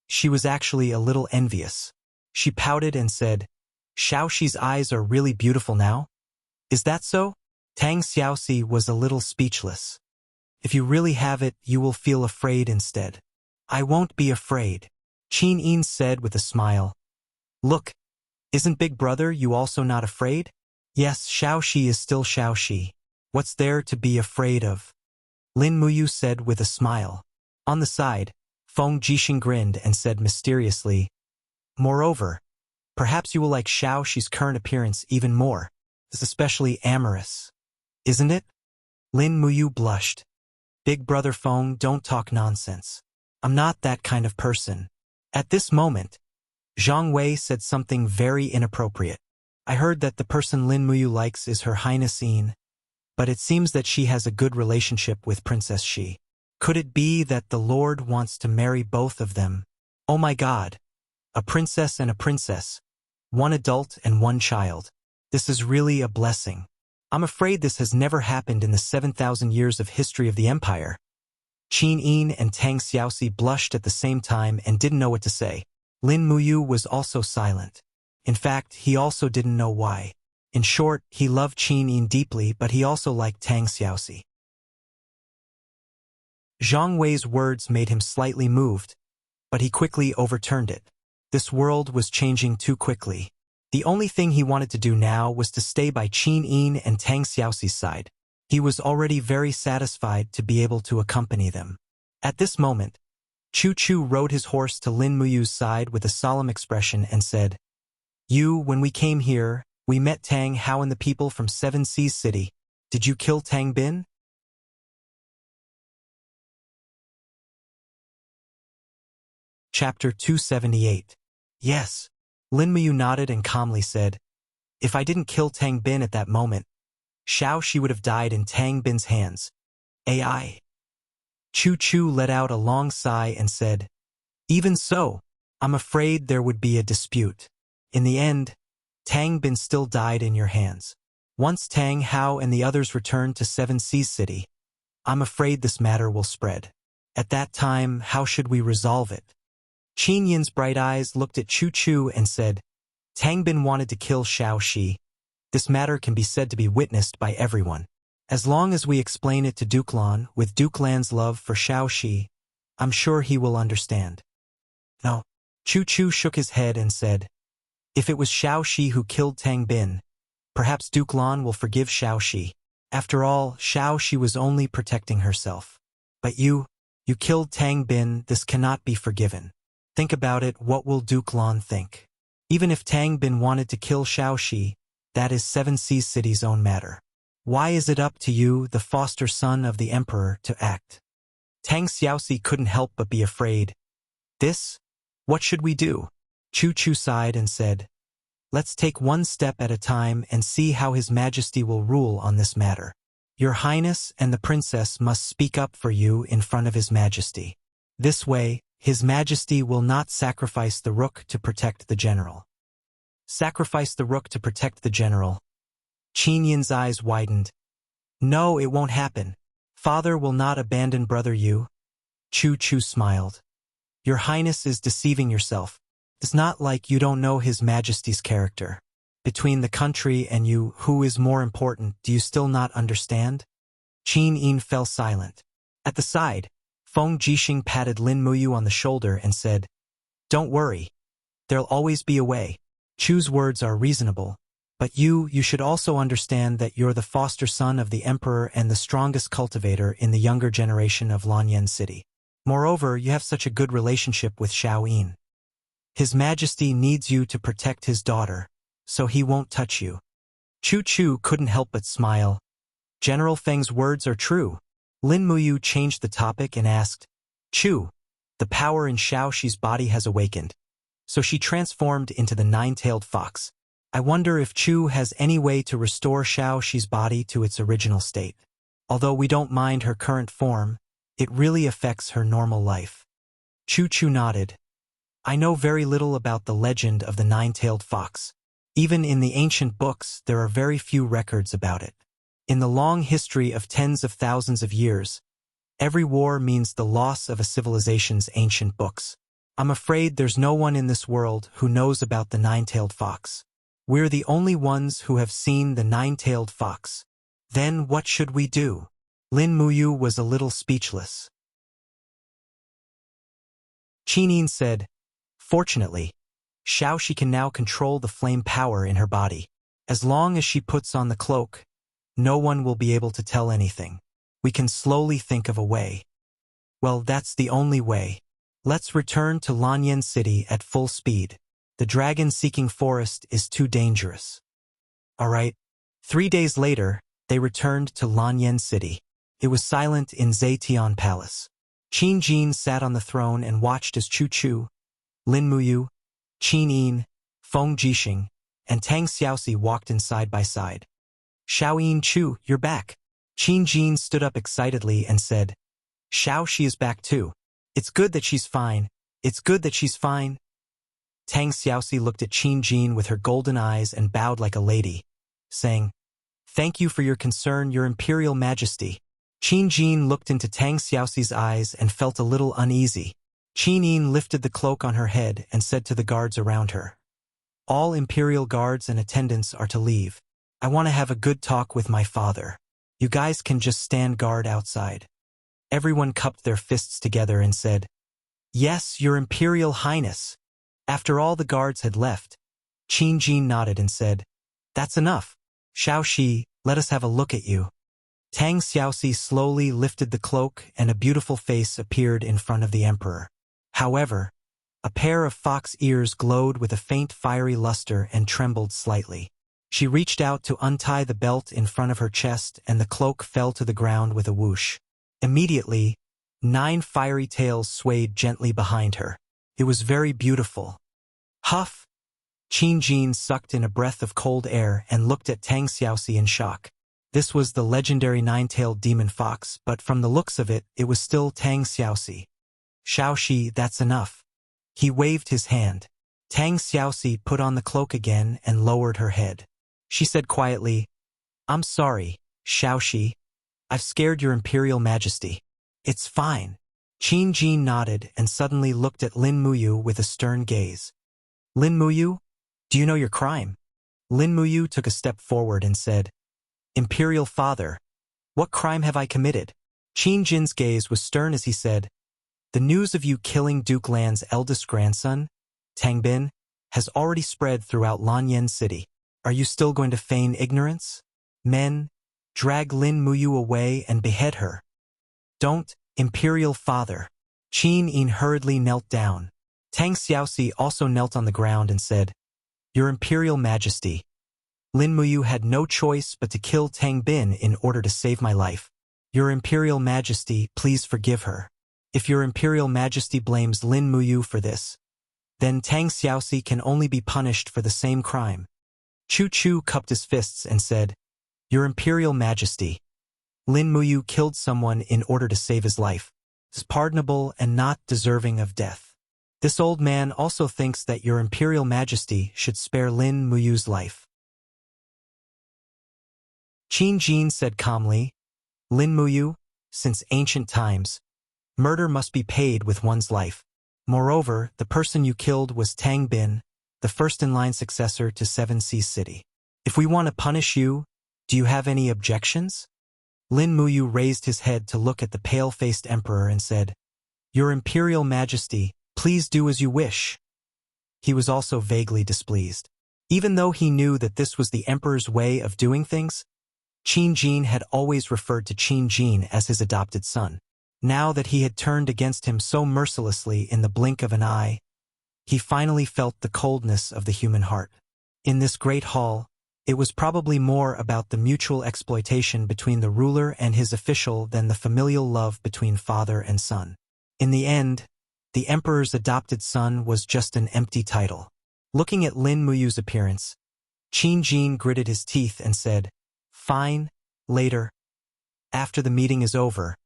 Speaker 1: she was actually a little envious. She pouted and said, Xiaoxi's eyes are really beautiful now? Is that so? Tang Xiaoxi was a little speechless. If you really have it, you will feel afraid instead. I won't be afraid, Qin Yin said with a smile. Look, isn't Big Brother you also not afraid? Yes, Xiaoxi is still Xiaoxi. What's there to be afraid of? Lin Muyu said with a smile. On the side, Feng Jixing grinned and said mysteriously, Moreover, perhaps you will like Xiaoxi's current appearance even more. It's especially amorous. Isn't it? Lin Muyu blushed. Big Brother Feng, don't talk nonsense. I'm not that kind of person. At this moment, Zhang Wei said something very inappropriate. I heard that the person Lin Muyu likes is Her Highness Yin, but it seems that she has a good relationship with Princess Shi. Could it be that the Lord wants to marry both of them? Oh my God! A princess and a princess. One adult and one child. This is really a blessing. I'm afraid this has never happened in the 7,000 years of history of the empire. Qin Yin and Tang Xiaoxi blushed at the same time and didn't know what to say. Lin Muyu was also silent. In fact, he also didn't know why. In short, he loved Qin Yin deeply, but he also liked Tang Xiaoxi. Zhang Wei's words made him slightly moved, but he quickly overturned it. This world was changing too quickly. The only thing he wanted to do now was to stay by Qin Yin and Tang Xiaoxi's side. He was already very satisfied to be able to accompany them. At this moment, Chu Chu rode his horse to Lin Muyu's side with a solemn expression and said, When we came here, we met Tang Hao and the people from Seven Seas City. Did you kill Tang Bin? Chapter 278. Yes. Lin Muyu nodded and calmly said, If I didn't kill Tang Bin at that moment, Xiaoxi would have died in Tang Bin's hands. AI. Chu Chu let out a long sigh and said, Even so, I'm afraid there would be a dispute. In the end, Tang Bin still died in your hands. Once Tang Hao and the others return to Seven Seas City, I'm afraid this matter will spread. At that time, how should we resolve it? Qin Yin's bright eyes looked at Chu Chu and said, Tang Bin wanted to kill Xiaoxi. This matter can be said to be witnessed by everyone. As long as we explain it to Duke Lan with Duke Lan's love for Xiaoxi, I'm sure he will understand. No. Chu Chu shook his head and said, If it was Xiaoxi who killed Tang Bin, perhaps Duke Lan will forgive Xiaoxi. After all, Xiaoxi was only protecting herself. But you killed Tang Bin, this cannot be forgiven. Think about it, what will Duke Lan think? Even if Tang Bin wanted to kill Xiaoxi, that is Seven Seas City's own matter. Why is it up to you, the foster son of the emperor, to act? Tang Xiaoxi couldn't help but be afraid. What should we do? Chu Chu sighed and said, Let's take one step at a time and see how His Majesty will rule on this matter. Your Highness and the princess must speak up for you in front of His Majesty. This way, His Majesty will not sacrifice the rook to protect the general. Sacrifice the rook to protect the general. Qin Yin's eyes widened. No, it won't happen. Father will not abandon brother Yu. Chu Chu smiled. Your Highness is deceiving yourself. It's not like you don't know His Majesty's character. Between the country and you, who is more important, do you still not understand? Qin Yin fell silent. At the side, Feng Jixing patted Lin Muyu on the shoulder and said, Don't worry. There'll always be a way. Chu's words are reasonable. But you should also understand that you're the foster son of the emperor and the strongest cultivator in the younger generation of Lanyan City. Moreover, you have such a good relationship with Xiao Yin. His Majesty needs you to protect his daughter, so he won't touch you. Chu Chu couldn't help but smile. General Feng's words are true. Lin Muyu changed the topic and asked, Chu, the power in Xiao Shi's body has awakened. So she transformed into the nine-tailed fox. I wonder if Chu has any way to restore Xiao Shi's body to its original state. Although we don't mind her current form, it really affects her normal life. Chu Chu nodded. I know very little about the legend of the nine-tailed fox. Even in the ancient books, there are very few records about it. In the long history of tens of thousands of years, every war means the loss of a civilization's ancient books. I'm afraid there's no one in this world who knows about the nine-tailed fox. We're the only ones who have seen the nine-tailed fox. Then what should we do? Lin Muyu was a little speechless. Qin Yin said, Fortunately, Xiao Shi can now control the flame power in her body. As long as she puts on the cloak, no one will be able to tell anything. We can slowly think of a way. Well, that's the only way. Let's return to Lanyan City at full speed. The dragon-seeking forest is too dangerous. All right. 3 days later, they returned to Lanyan City. It was silent in Zetian Palace. Qin Jin sat on the throne and watched as Chu Chu, Lin Muyu, Qin Yin, Feng Jixing, and Tang Xiaoxi walked in side by side. Xiao Yin Chu, you're back. Qin Jin stood up excitedly and said, Xiao Shi is back too. It's good that she's fine. It's good that she's fine. Tang Xiaoxi looked at Qin Jin with her golden eyes and bowed like a lady, saying, Thank you for your concern, Your Imperial Majesty. Qin Jin looked into Tang Xiaoxi's eyes and felt a little uneasy. Qin Yin lifted the cloak on her head and said to the guards around her, All Imperial guards and attendants are to leave. I want to have a good talk with my father. You guys can just stand guard outside. Everyone cupped their fists together and said, Yes, Your Imperial Highness. After all the guards had left, Qin Jin nodded and said, That's enough. Xiao Shi, let us have a look at you. Tang Xiaoxi slowly lifted the cloak and a beautiful face appeared in front of the emperor. However, a pair of fox ears glowed with a faint fiery luster and trembled slightly. She reached out to untie the belt in front of her chest and the cloak fell to the ground with a whoosh. Immediately, 9 fiery tails swayed gently behind her. It was very beautiful. Huff! Qin Jin sucked in a breath of cold air and looked at Tang Xiaoxi in shock. This was the legendary nine-tailed demon fox, but from the looks of it, it was still Tang Xiaoxi. Xiao Shi, that's enough. He waved his hand. Tang Xiaoxi put on the cloak again and lowered her head. She said quietly, I'm sorry, Xiao Shi. I've scared Your Imperial Majesty. It's fine. Qin Jin nodded and suddenly looked at Lin Muyu with a stern gaze. Lin Muyu, do you know your crime? Lin Muyu took a step forward and said, Imperial Father, what crime have I committed? Qin Jin's gaze was stern as he said, The news of you killing Duke Lan's eldest grandson, Tang Bin, has already spread throughout Lanyan City. Are you still going to feign ignorance? Men, drag Lin Muyu away and behead her. Don't, Imperial Father. Qin Yin hurriedly knelt down. Tang Xiaoxi also knelt on the ground and said, Your Imperial Majesty, Lin Muyu had no choice but to kill Tang Bin in order to save my life. Your Imperial Majesty, please forgive her. If Your Imperial Majesty blames Lin Muyu for this, then Tang Xiaoxi can only be punished for the same crime. Chu Chu cupped his fists and said, Your Imperial Majesty, Lin Muyu killed someone in order to save his life. It's pardonable and not deserving of death. This old man also thinks that Your Imperial Majesty should spare Lin Muyu's life. Qin Jin said calmly, Lin Muyu, since ancient times, murder must be paid with one's life. Moreover, the person you killed was Tang Bin, the first-in-line successor to Seven Seas City. If we want to punish you, do you have any objections? Lin Muyu raised his head to look at the pale-faced emperor and said, Your Imperial Majesty, please do as you wish. He was also vaguely displeased. Even though he knew that this was the emperor's way of doing things, Qin Jin had always referred to Qin Jin as his adopted son. Now that he had turned against him so mercilessly in the blink of an eye, he finally felt the coldness of the human heart. In this great hall, it was probably more about the mutual exploitation between the ruler and his official than the familial love between father and son. In the end, the emperor's adopted son was just an empty title. Looking at Lin Muyu's appearance, Qin Jin gritted his teeth and said, Fine, later. After the meeting is over,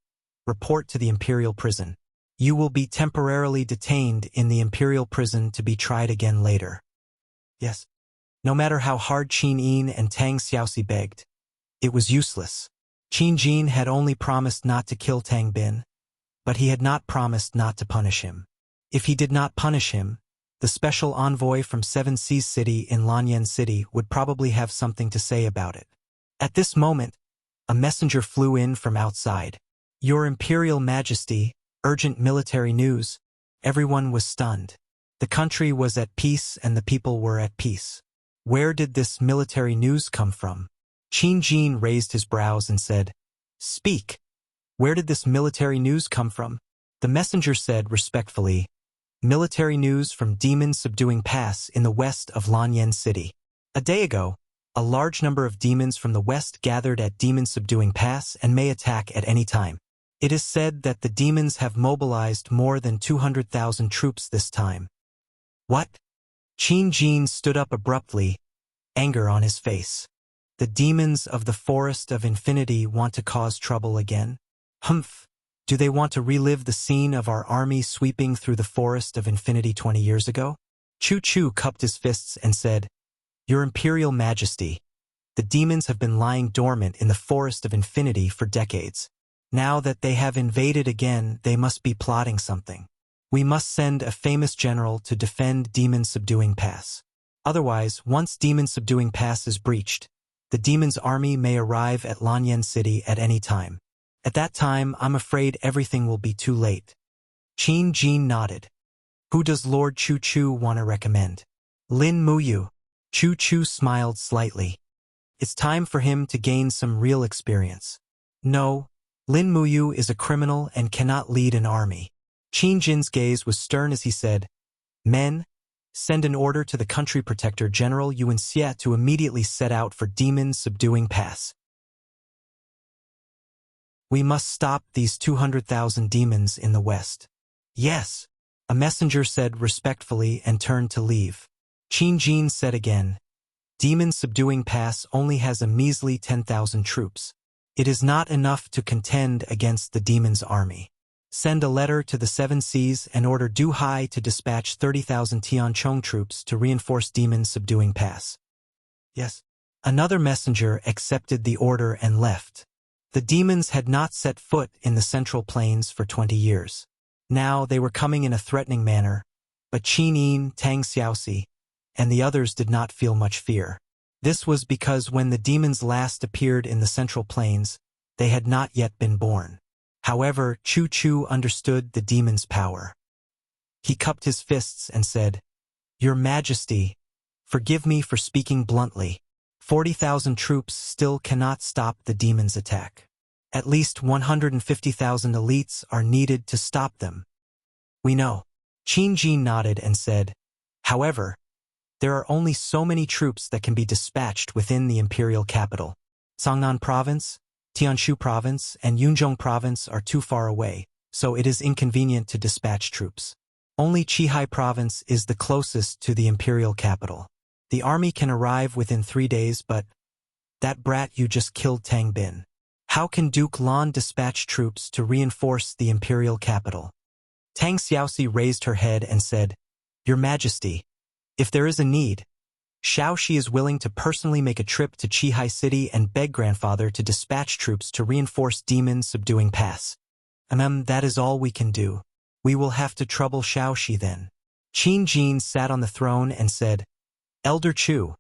Speaker 1: report to the imperial prison. You will be temporarily detained in the imperial prison to be tried again later. Yes. No matter how hard Qin Yin and Tang Xiaoxi begged, it was useless. Qin Jin had only promised not to kill Tang Bin, but he had not promised not to punish him. If he did not punish him, the special envoy from Seven Seas City in Lanyan City would probably have something to say about it. At this moment, a messenger flew in from outside. Your Imperial Majesty, urgent military news. Everyone was stunned. The country was at peace and the people were at peace. Where did this military news come from? Qin Jin raised his brows and said, Speak. Where did this military news come from? The messenger said respectfully, Military news from Demon Subduing Pass in the west of Lanyan City. A day ago, a large number of demons from the west gathered at Demon Subduing Pass and may attack at any time. It is said that the demons have mobilized more than 200,000 troops this time. What? Qin Jin stood up abruptly, anger on his face. The demons of the Forest of Infinity want to cause trouble again? Humph! Do they want to relive the scene of our army sweeping through the Forest of Infinity 20 years ago? Chu Chu cupped his fists and said, Your Imperial Majesty, the demons have been lying dormant in the Forest of Infinity for decades. Now that they have invaded again, they must be plotting something. We must send a famous general to defend Demon Subduing Pass. Otherwise, once Demon Subduing Pass is breached, the demon's army may arrive at Lanyan City at any time. At that time, I'm afraid everything will be too late. Qin Jin nodded. Who does Lord Chu Chu want to recommend? Lin Muyu. Chu Chu smiled slightly. It's time for him to gain some real experience. No, Lin Muyu is a criminal and cannot lead an army. Qin Jin's gaze was stern as he said, Men, send an order to the country protector General Yuan Xie to immediately set out for Demon Subduing Pass. We must stop these 200,000 demons in the west. Yes, a messenger said respectfully and turned to leave. Qin Jin said again, Demon Subduing Pass only has a measly 10,000 troops. It is not enough to contend against the demon's army. Send a letter to the Seven Seas and order Du Hai to dispatch 30,000 Tianchong troops to reinforce Demon Subduing Pass. Yes. Another messenger accepted the order and left. The demons had not set foot in the Central Plains for 20 years. Now they were coming in a threatening manner, but Qin Yin, Tang Xiaoxi, and the others did not feel much fear. This was because when the demons last appeared in the Central Plains, they had not yet been born. However, Chu Chu understood the demon's power. He cupped his fists and said, Your Majesty, forgive me for speaking bluntly. 40,000 troops still cannot stop the demon's attack. At least 150,000 elites are needed to stop them. We know. Qin Jin nodded and said, However, there are only so many troops that can be dispatched within the imperial capital. Songnan Province, Tianshu Province, and Yunzhong Province are too far away, so it is inconvenient to dispatch troops. Only Qihai Province is the closest to the imperial capital. The army can arrive within 3 days, but that brat you just killed Tang Bin. How can Duke Lan dispatch troops to reinforce the imperial capital? Tang Xiaoxi raised her head and said, Your Majesty, if there is a need, Xiaoxi is willing to personally make a trip to Qihai City and beg grandfather to dispatch troops to reinforce demons subduing pass. That is all we can do. We will have to trouble Xiaoxi then. Qin Jin sat on the throne and said, Elder Chu,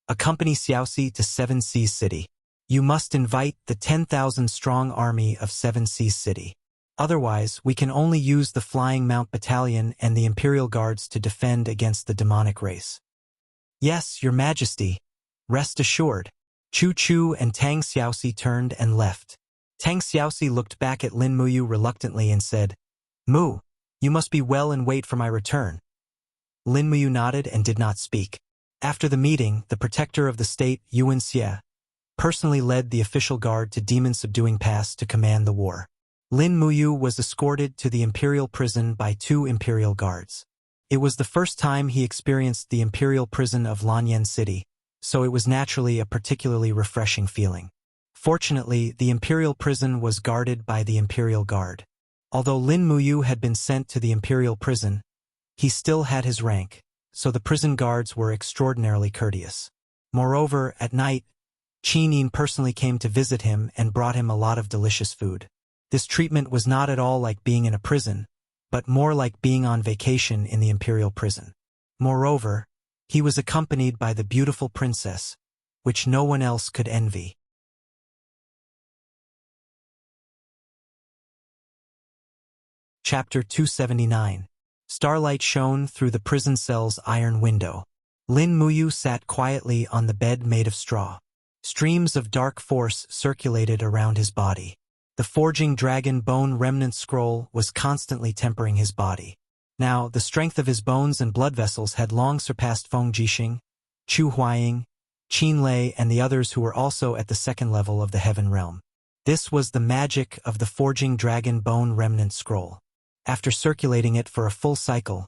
Speaker 1: accompany Xiaoxi to Seven Seas City. You must invite the 10,000-strong army of Seven Seas City. Otherwise, we can only use the Flying Mount Battalion and the Imperial Guards to defend against the demonic race. Yes, Your Majesty. Rest assured. Chu Chu and Tang Xiaoxi turned and left. Tang Xiaoxi looked back at Lin Muyu reluctantly and said, Mu, you must be well and wait for my return. Lin Muyu nodded and did not speak. After the meeting, the protector of the state, Yuan Xie, personally led the official guard to Demon Subduing Pass to command the war. Lin Muyu was escorted to the imperial prison by 2 imperial guards. It was the first time he experienced the imperial prison of Lanyan City, so it was naturally a particularly refreshing feeling. Fortunately, the imperial prison was guarded by the imperial guard. Although Lin Muyu had been sent to the imperial prison, he still had his rank, so the prison guards were extraordinarily courteous. Moreover, at night, Qin Yin personally came to visit him and brought him a lot of delicious food. This treatment was not at all like being in a prison, but more like being on vacation in the imperial prison. Moreover, he was accompanied by the beautiful princess, which no one else could envy. Chapter 279. Starlight shone through the prison cell's iron window. Lin Muyu sat quietly on the bed made of straw. Streams of dark force circulated around his body. The forging dragon bone remnant scroll was constantly tempering his body. Now, the strength of his bones and blood vessels had long surpassed Feng Jixing, Chu Huaying, Qin Lei, and the others who were also at the second level of the heaven realm. This was the magic of the forging dragon bone remnant scroll. After circulating it for a full cycle,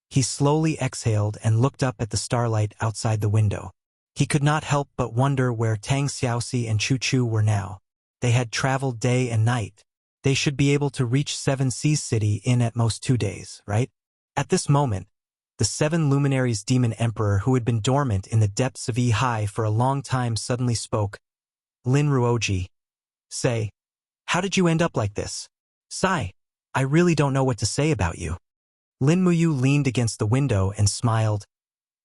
Speaker 1: he slowly exhaled and looked up at the starlight outside the window. He could not help but wonder where Tang Xiaoxi and Chu Chu were now. They had traveled day and night. They should be able to reach Seven Seas City in at most 2 days, right? At this moment, the 7 luminaries demon emperor who had been dormant in the depths of Yihai for a long time suddenly spoke. Lin Ruoji. Say, how did you end up like this? Sai, I really don't know what to say about you. Lin Muyu leaned against the window and smiled.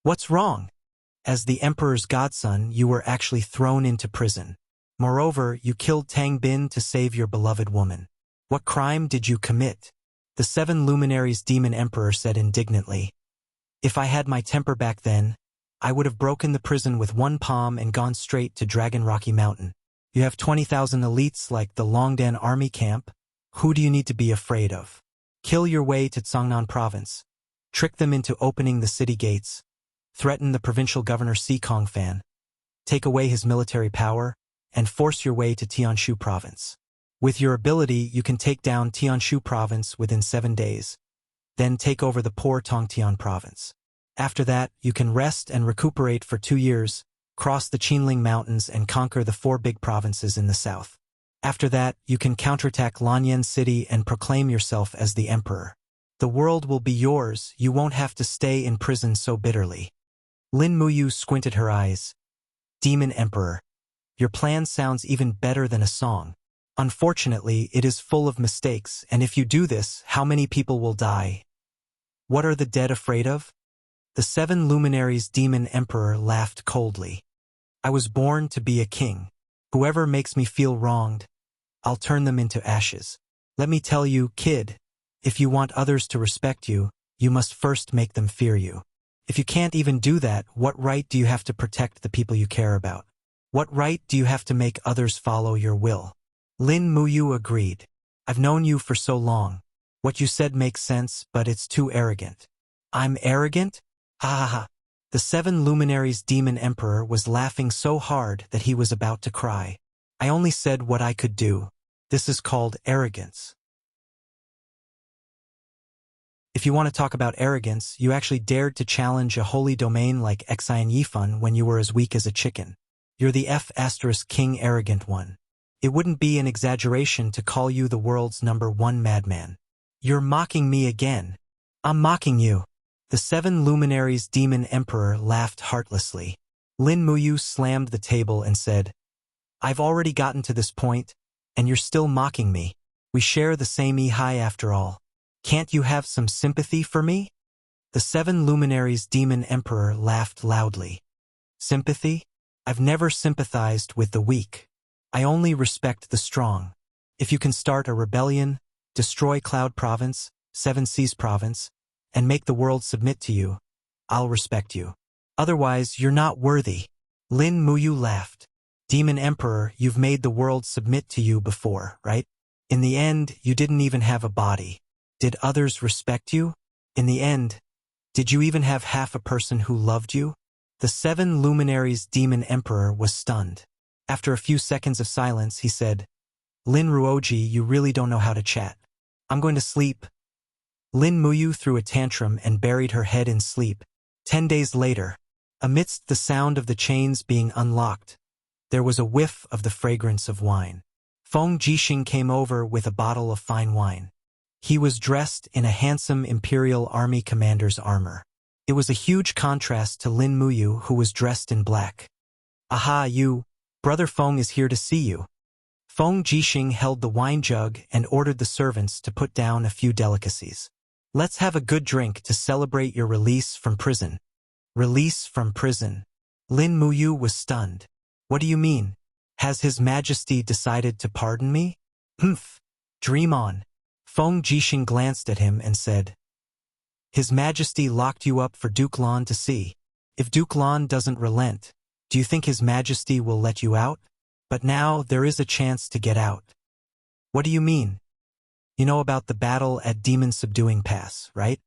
Speaker 1: What's wrong? As the emperor's godson, you were actually thrown into prison. Moreover, you killed Tang Bin to save your beloved woman. What crime did you commit? The 7 luminaries demon emperor said indignantly. If I had my temper back then, I would have broken the prison with one palm and gone straight to Dragon Rocky Mountain. You have 20,000 elites like the Longdan army camp. Who do you need to be afraid of? Kill your way to Cangnan province. Trick them into opening the city gates. Threaten the provincial governor Si Kongfan. Take away his military power, and force your way to Tianshu province. With your ability, you can take down Tianshu province within 7 days, then take over the poor Tongtian province. After that, you can rest and recuperate for 2 years, cross the Qinling Mountains and conquer the 4 big provinces in the south. After that, you can counterattack Lanyan City and proclaim yourself as the emperor. The world will be yours, you won't have to stay in prison so bitterly. Lin Muyu squinted her eyes. Demon Emperor. Your plan sounds even better than a song. Unfortunately, it is full of mistakes, and if you do this, how many people will die? What are the dead afraid of? The 7 luminaries demon emperor laughed coldly. I was born to be a king. Whoever makes me feel wronged, I'll turn them into ashes. Let me tell you, kid, if you want others to respect you, you must first make them fear you. If you can't even do that, what right do you have to protect the people you care about? What right do you have to make others follow your will? Lin Muyu agreed. I've known you for so long. What you said makes sense, but it's too arrogant. I'm arrogant? Ha ha ha. The 7 luminaries demon emperor was laughing so hard that he was about to cry. I only said what I could do. This is called arrogance. If you want to talk about arrogance, you actually dared to challenge a holy domain like Xian Yifan when you were as weak as a chicken. You're the King arrogant one. It wouldn't be an exaggeration to call you the world's #1 madman. You're mocking me again. I'm mocking you. The 7 luminaries demon emperor laughed heartlessly. Lin Muyu slammed the table and said, "I've already gotten to this point, and you're still mocking me. We share the same Ehai after all. Can't you have some sympathy for me?" The 7 luminaries demon emperor laughed loudly. "Sympathy? I've never sympathized with the weak. I only respect the strong. If you can start a rebellion, destroy Cloud Province, 7 Seas Province, and make the world submit to you, I'll respect you. Otherwise, you're not worthy." Lin Muyu laughed. "Demon Emperor, you've made the world submit to you before, right? In the end, you didn't even have a body. Did others respect you? In the end, did you even have half a person who loved you?" The 7 luminaries demon emperor was stunned. After a few seconds of silence, he said, "Lin Ruoji, you really don't know how to chat. I'm going to sleep." Lin Muyu threw a tantrum and buried her head in sleep. 10 days later, amidst the sound of the chains being unlocked, there was a whiff of the fragrance of wine. Feng Jixing came over with a bottle of fine wine. He was dressed in a handsome Imperial Army commander's armor. It was a huge contrast to Lin Muyu, who was dressed in black. "Aha, you, Brother Feng is here to see you." Feng Jixing held the wine jug and ordered the servants to put down a few delicacies. "Let's have a good drink to celebrate your release from prison." Release from prison? Lin Muyu was stunned. "What do you mean? Has His Majesty decided to pardon me?" "Humph. Dream on." Feng Jixing glanced at him and said, "His Majesty locked you up for Duke Lan to see. If Duke Lan doesn't relent, do you think His Majesty will let you out? But now there is a chance to get out." "What do you mean?" "You know about the battle at Demon Subduing Pass, right?"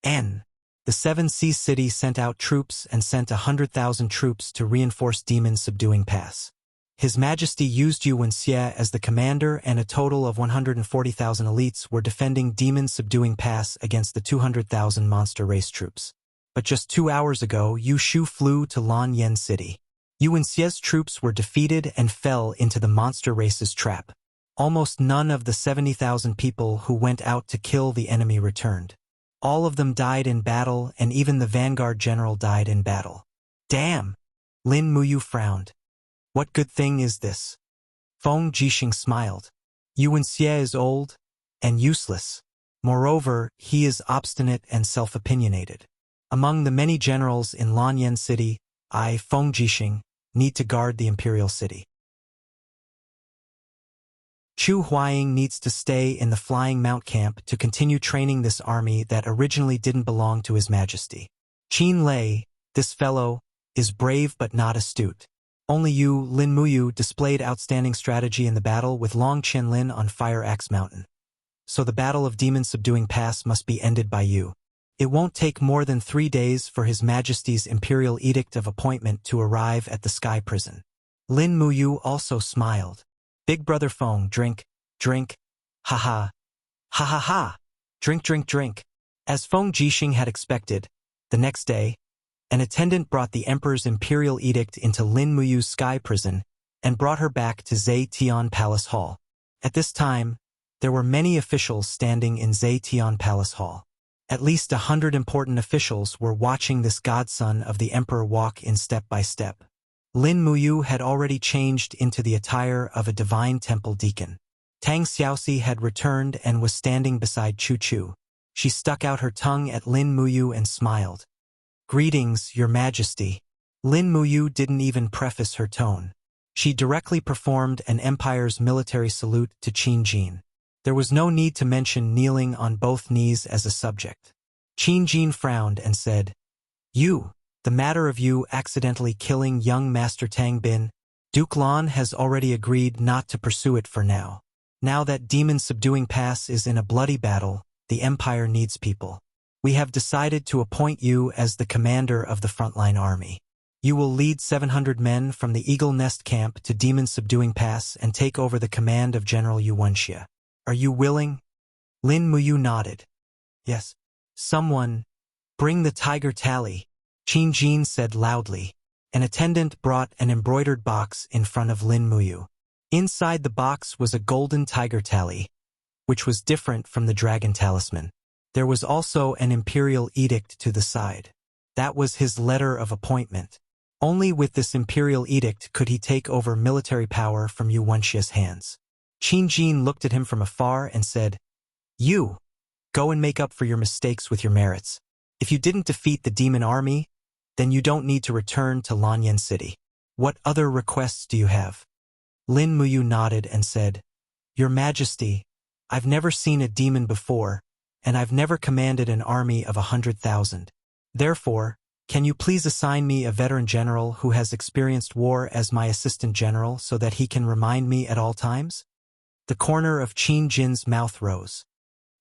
Speaker 1: The 7 Seas City sent out troops and sent 100,000 troops to reinforce Demon Subduing Pass. His Majesty used you Wuxia as the commander, and a total of 140,000 elites were defending Demon Subduing Pass against the 200,000 monster race troops. But just 2 hours ago, Yu Shu flew to Lan Yen City. Yu Wuxia's troops were defeated and fell into the monster race's trap. Almost none of the 70,000 people who went out to kill the enemy returned. All of them died in battle, and even the vanguard general died in battle. "Damn!" Lin Muyu frowned. "What good thing is this?" Feng Jixing smiled. "Yu Wuxia is old and useless. Moreover, he is obstinate and self-opinionated. Among the many generals in Lanyan City, I, Feng Jixing, need to guard the imperial city. Chu Huaying needs to stay in the Flying Mount camp to continue training this army that originally didn't belong to His Majesty. Qin Lei, this fellow, is brave but not astute. Only you, Lin Muyu, displayed outstanding strategy in the battle with Long Qianlin on Fire Axe Mountain. So the Battle of Demon Subduing Pass must be ended by you. It won't take more than 3 days for His Majesty's Imperial Edict of Appointment to arrive at the Sky Prison." Lin Muyu also smiled. "Big Brother Feng, drink, drink, ha ha, drink, drink, drink." As Feng Jixing had expected, the next day, an attendant brought the Emperor's Imperial Edict into Lin Muyu's Sky Prison and brought her back to Zetian Palace Hall. At this time, there were many officials standing in Zetian Palace Hall. At least 100 important officials were watching this godson of the Emperor walk in step by step. Lin Muyu had already changed into the attire of a divine temple deacon. Tang Xiaoxi had returned and was standing beside Chu Chu. She stuck out her tongue at Lin Muyu and smiled. "Greetings, Your Majesty." Lin Muyu didn't even preface her tone. She directly performed an empire's military salute to Qin Jin. There was no need to mention kneeling on both knees as a subject. Qin Jin frowned and said, "You, the matter of you accidentally killing young Master Tang Bin, Duke Lan has already agreed not to pursue it for now. Now that Demon Subduing Pass is in a bloody battle, the Empire needs people. We have decided to appoint you as the commander of the frontline army. You will lead 700 men from the Eagle Nest camp to Demon Subduing Pass and take over the command of General Yu Wuxia. Are you willing?" Lin Muyu nodded. "Yes." "Someone, bring the tiger tally," Qin Jin said loudly. An attendant brought an embroidered box in front of Lin Muyu. Inside the box was a golden tiger tally, which was different from the dragon talisman. There was also an imperial edict to the side. That was his letter of appointment. Only with this imperial edict could he take over military power from Wuxia's hands. Qin Jin looked at him from afar and said, "You, go and make up for your mistakes with your merits. If you didn't defeat the demon army, then you don't need to return to Lanyan City. What other requests do you have?" Lin Muyu nodded and said, "Your Majesty, I've never seen a demon before, and I've never commanded an army of 100,000. Therefore, can you please assign me a veteran general who has experienced war as my assistant general so that he can remind me at all times?" The corner of Qin Jin's mouth rose.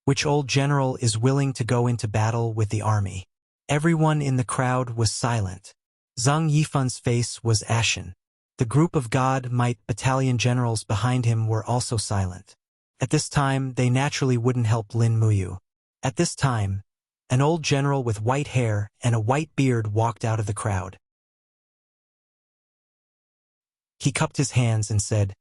Speaker 1: Which old general is willing to go into battle with the army? Everyone in the crowd was silent. Zhang Yifan's face was ashen. The group of God-Might battalion generals behind him were also silent. At this time, they naturally wouldn't help Lin Muyu. At this time, an old general with white hair and a white beard walked out of the crowd. He cupped his hands and said,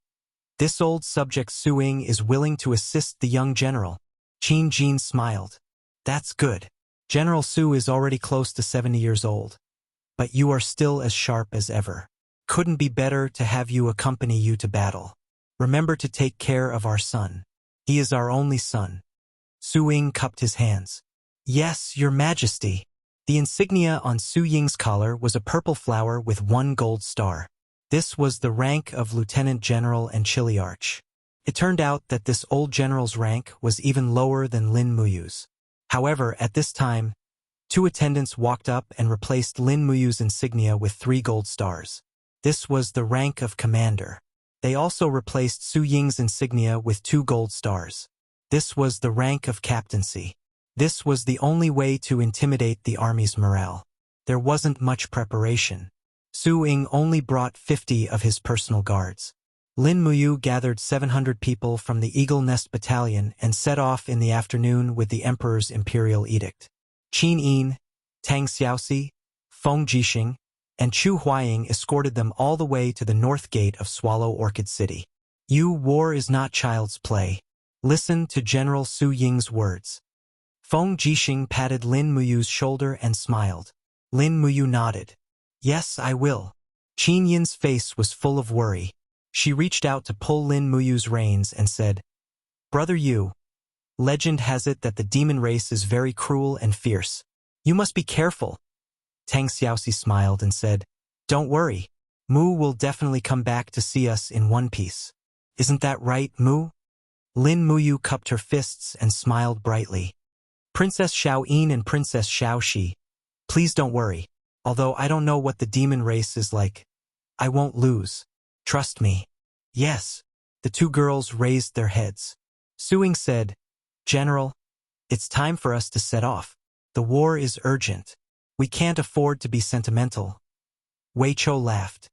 Speaker 1: "This old subject Su Ying is willing to assist the young general." Qin Jin smiled. "That's good. General Su is already close to 70 years old. But you are still as sharp as ever. Couldn't be better to have you accompany you to battle. Remember to take care of our son. He is our only son." Su Ying cupped his hands. "Yes, Your Majesty." The insignia on Su Ying's collar was a purple flower with 1 gold star. This was the rank of Lieutenant General and Chiliarch. It turned out that this old general's rank was even lower than Lin Muyu's. However, at this time, 2 attendants walked up and replaced Lin Muyu's insignia with 3 gold stars. This was the rank of commander. They also replaced Su Ying's insignia with 2 gold stars. This was the rank of captaincy. This was the only way to intimidate the army's morale. There wasn't much preparation. Su Ying only brought 50 of his personal guards. Lin Muyu gathered 700 people from the Eagle Nest Battalion and set off in the afternoon with the Emperor's imperial edict. Qin Yin, Tang Xiaoxi, Feng Jixing, and Chu Huaying escorted them all the way to the north gate of Swallow Orchid City. War is not child's play. Listen to General Su Ying's words." Feng Jixing patted Lin Muyu's shoulder and smiled. Lin Muyu nodded. "Yes, I will." Qin Yin's face was full of worry. She reached out to pull Lin Muyu's reins and said, "Brother Yu, legend has it that the demon race is very cruel and fierce. You must be careful." Tang Xiaoxi smiled and said, "Don't worry. Mu will definitely come back to see us in one piece. Isn't that right, Mu?" Lin Muyu cupped her fists and smiled brightly. "Princess Xiao Yin and Princess Xiao Shi, please don't worry. Although I don't know what the demon race is like, I won't lose. Trust me." "Yes." The 2 girls raised their heads. Su Ying said, "General, it's time for us to set off. The war is urgent. We can't afford to be sentimental." Wei Chou laughed.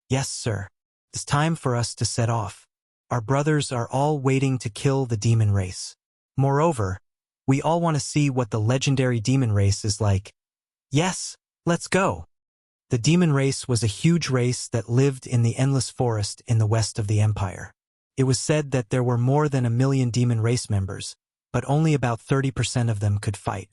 Speaker 1: "Yes, sir. It's time for us to set off. Our brothers are all waiting to kill the demon race. Moreover, we all want to see what the legendary demon race is like. Yes, let's go." The demon race was a huge race that lived in the endless forest in the west of the empire. It was said that there were more than 1 million demon race members, but only about 30% of them could fight.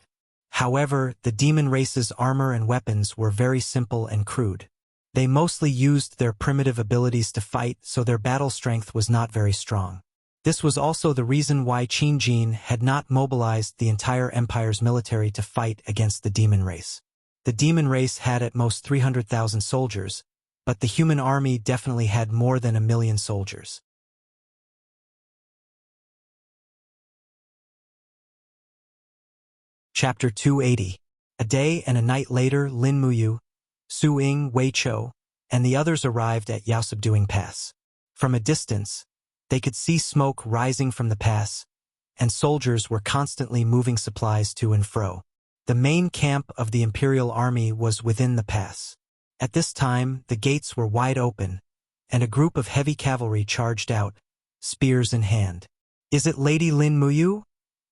Speaker 1: However, the demon race's armor and weapons were very simple and crude. They mostly used their primitive abilities to fight, so their battle strength was not very strong. This was also the reason why Qin Jin had not mobilized the entire empire's military to fight against the demon race. The demon race had at most 300,000 soldiers, but the human army definitely had more than 1 million soldiers. Chapter 280. A day and a night later, Lin Muyu, Su Ying, Wei Chou, and the others arrived at Yao Subduing Pass. From a distance, they could see smoke rising from the pass, and soldiers were constantly moving supplies to and fro. The main camp of the Imperial Army was within the pass. At this time, the gates were wide open, and a group of heavy cavalry charged out, spears in hand. "Is it Lady Lin Muyu?"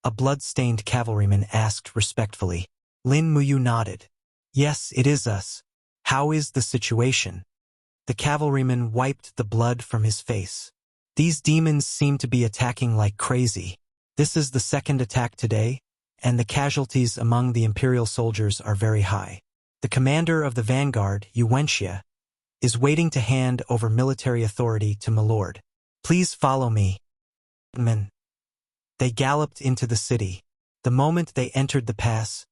Speaker 1: a blood-stained cavalryman asked respectfully. Lin Muyu nodded. "Yes, it is us. How is the situation?" The cavalryman wiped the blood from his face. "These demons seem to be attacking like crazy. This is the second attack today, and the casualties among the imperial soldiers are very high. The commander of the vanguard, Wuxia, is waiting to hand over military authority to my lord. Please follow me. Men. They galloped into the city. The moment they entered the pass,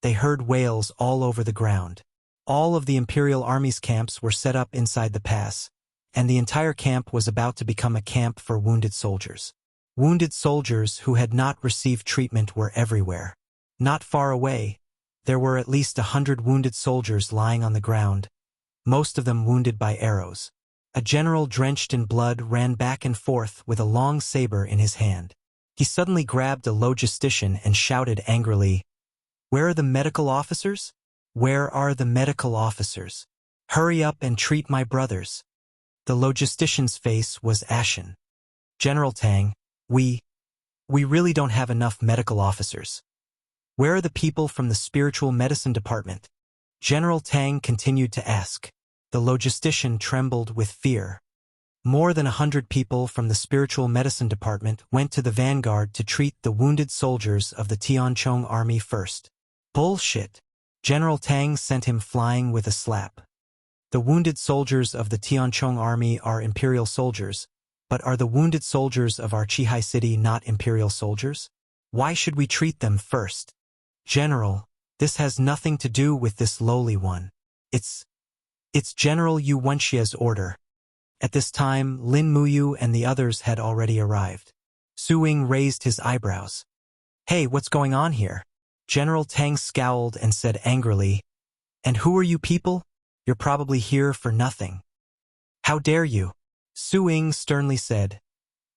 Speaker 1: they heard wails all over the ground. All of the imperial army's camps were set up inside the pass, and the entire camp was about to become a camp for wounded soldiers. Wounded soldiers who had not received treatment were everywhere. Not far away, there were at least 100 wounded soldiers lying on the ground, most of them wounded by arrows. A general drenched in blood ran back and forth with a long saber in his hand. He suddenly grabbed a logistician and shouted angrily, "Where are the medical officers? Where are the medical officers? Hurry up and treat my brothers." The logistician's face was ashen. "General Tang, we really don't have enough medical officers. Where are the people from the spiritual medicine department?" General Tang continued to ask. The logistician trembled with fear. More than 100 people from the spiritual medicine department went to the vanguard to treat the wounded soldiers of the Tianchong army first. Bullshit. General Tang sent him flying with a slap. The wounded soldiers of the Tianchong army are imperial soldiers, but are the wounded soldiers of our Qihai city not imperial soldiers? Why should we treat them first? General, this has nothing to do with this lowly one. It's General Wuxia's order. At this time, Lin Muyu and the others had already arrived. Su Ying raised his eyebrows. "Hey, what's going on here?" General Tang scowled and said angrily, "And who are you people? You're probably here for nothing." "How dare you?" Su Ying sternly said.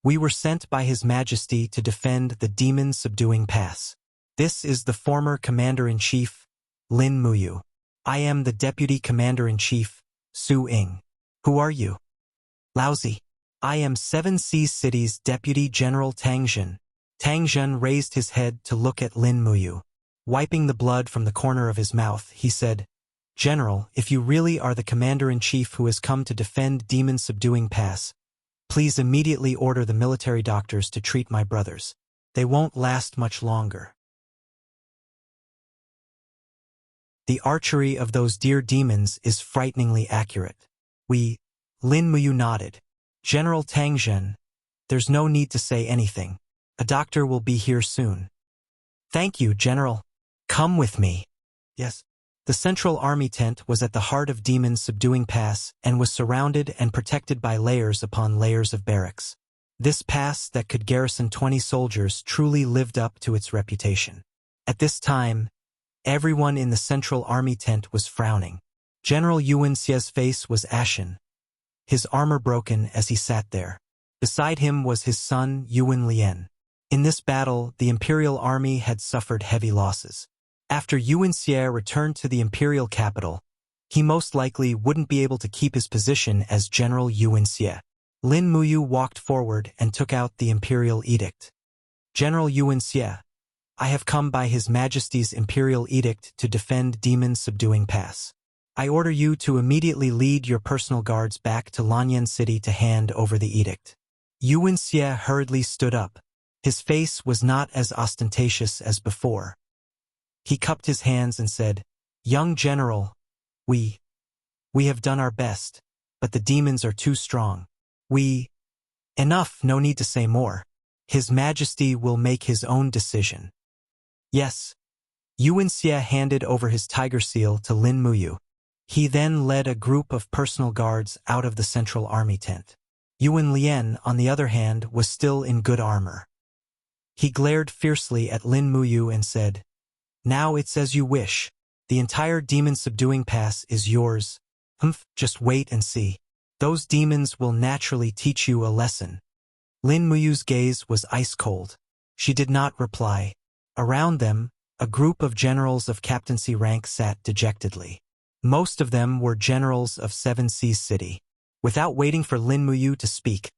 Speaker 1: "We were sent by His Majesty to defend the demon-subduing pass. This is the former Commander-in-Chief, Lin Muyu. I am the Deputy Commander-in-Chief, Su Ying. Who are you?" "Lousy. I am 7 Seas City's Deputy General Tang Zhen." Tang Zhen raised his head to look at Lin Muyu. Wiping the blood from the corner of his mouth, he said, "General, if you really are the Commander-in-Chief who has come to defend demon-subduing pass, please immediately order the military doctors to treat my brothers. They won't last much longer." The archery of those dear demons is frighteningly accurate. Lin Muyu nodded. "General Tang Zhen, there's no need to say anything. A doctor will be here soon." "Thank you, General. Come with me." "Yes." The central army tent was at the heart of demon-subduing pass and was surrounded and protected by layers upon layers of barracks. This pass that could garrison 20 soldiers truly lived up to its reputation. At this time, everyone in the central army tent was frowning. General Wuxia's face was ashen, his armor broken as he sat there. Beside him was his son, Yuan Lian. In this battle, the imperial army had suffered heavy losses. After Wuxia returned to the imperial capital, he most likely wouldn't be able to keep his position as General Wuxia. Lin Muyu walked forward and took out the imperial edict. "General Wuxia, I have come by His Majesty's imperial edict to defend demon-subduing pass. I order you to immediately lead your personal guards back to Lanyan City to hand over the edict." Wuxia hurriedly stood up. His face was not as ostentatious as before. He cupped his hands and said, "Young General, we have done our best, but the demons are too strong. Enough, no need to say more. His Majesty will make his own decision." "Yes." Wuxia handed over his tiger seal to Lin Muyu. He then led a group of personal guards out of the central army tent. Yuan Lian, on the other hand, was still in good armor. He glared fiercely at Lin Muyu and said, "Now it's as you wish. The entire demon-subduing pass is yours. Just wait and see. Those demons will naturally teach you a lesson." Lin Muyu's gaze was ice-cold. She did not reply. Around them, a group of generals of captaincy rank sat dejectedly. Most of them were generals of 7 Seas City. Without waiting for Lin Muyu to speak,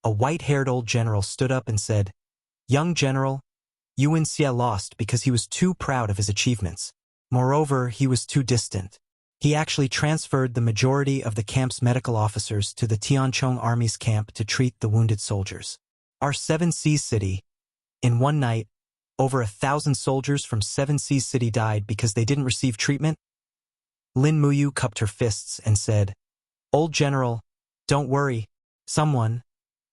Speaker 1: a white-haired old general stood up and said, "Young General, Wuxia lost because he was too proud of his achievements. Moreover, he was too distant. He actually transferred the majority of the camp's medical officers to the Tianchong Army's camp to treat the wounded soldiers. Our 7 Seas City, in one night, Over 1,000 soldiers from Seven Seas City died because they didn't receive treatment? Lin Muyu cupped her fists and said, Old General, don't worry. Someone,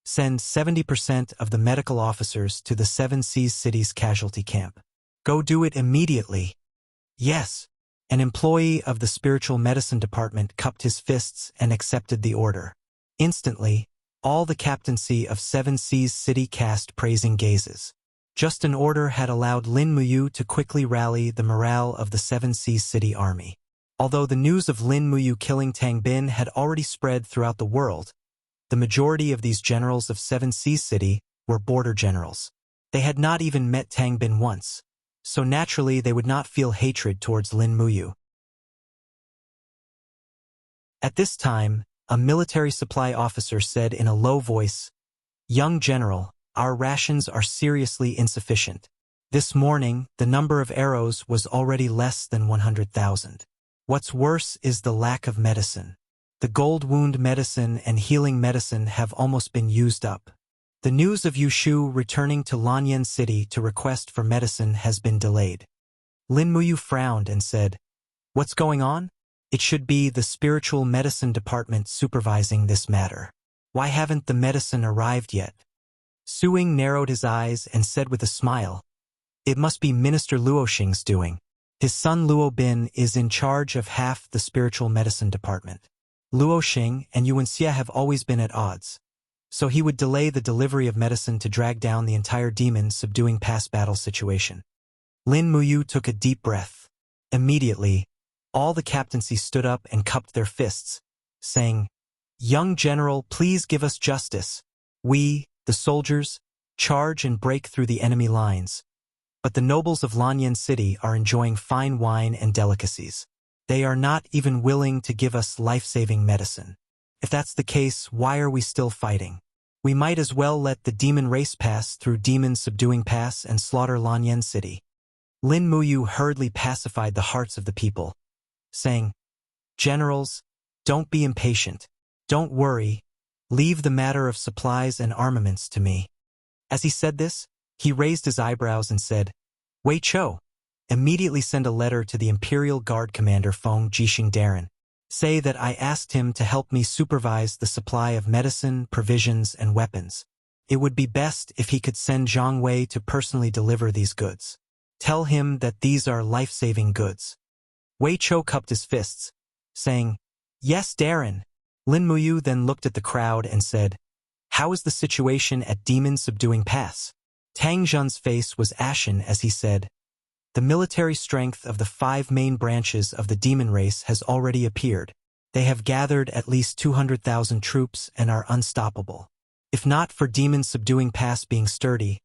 Speaker 1: send 70% of the medical officers to the Seven Seas City's casualty camp. Go do it immediately. Yes. An employee of the spiritual medicine department cupped his fists and accepted the order. Instantly, all the captaincy of Seven Seas City cast praising gazes. Just an order had allowed Lin Muyu to quickly rally the morale of the Seven Seas City army. Although the news of Lin Muyu killing Tang Bin had already spread throughout the world, the majority of these generals of Seven Seas City were border generals. They had not even met Tang Bin once, so naturally they would not feel hatred towards Lin Muyu. At this time, a military supply officer said in a low voice, Young General, our rations are seriously insufficient. This morning, the number of arrows was already less than 100,000. What's worse is the lack of medicine. The gold wound medicine and healing medicine have almost been used up. The news of Yushu returning to Lanyan City to request for medicine has been delayed. Lin Muyu frowned and said, What's going on? It should be the spiritual medicine department supervising this matter. Why haven't the medicine arrived yet? Suing narrowed his eyes and said with a smile, It must be Minister Luoxing's doing. His son Luo Bin is in charge of half the spiritual medicine department. Luoxing and Wuxia have always been at odds, so he would delay the delivery of medicine to drag down the entire demon subduing past battle situation. Lin Muyu took a deep breath. Immediately, all the captaincy stood up and cupped their fists, saying, Young General, please give us justice. We, the soldiers, charge and break through the enemy lines. But the nobles of Lanyan City are enjoying fine wine and delicacies. They are not even willing to give us life-saving medicine. If that's the case, why are we still fighting? We might as well let the demon race pass through demon subduing pass and slaughter Lanyan City. Lin Muyu hurriedly pacified the hearts of the people, saying, Generals, don't be impatient. Don't worry. Leave the matter of supplies and armaments to me. As he said this, he raised his eyebrows and said, Wei Chou, immediately send a letter to the Imperial Guard Commander Feng Jixing Darren. Say that I asked him to help me supervise the supply of medicine, provisions, and weapons. It would be best if he could send Zhang Wei to personally deliver these goods. Tell him that these are life-saving goods. Wei Chou cupped his fists, saying, Yes, Darren. Lin Muyu then looked at the crowd and said, How is the situation at Demon Subduing Pass? Tang Zhen's face was ashen as he said, The military strength of the 5 main branches of the demon race has already appeared. They have gathered at least 200,000 troops and are unstoppable. If not for Demon Subduing Pass being sturdy,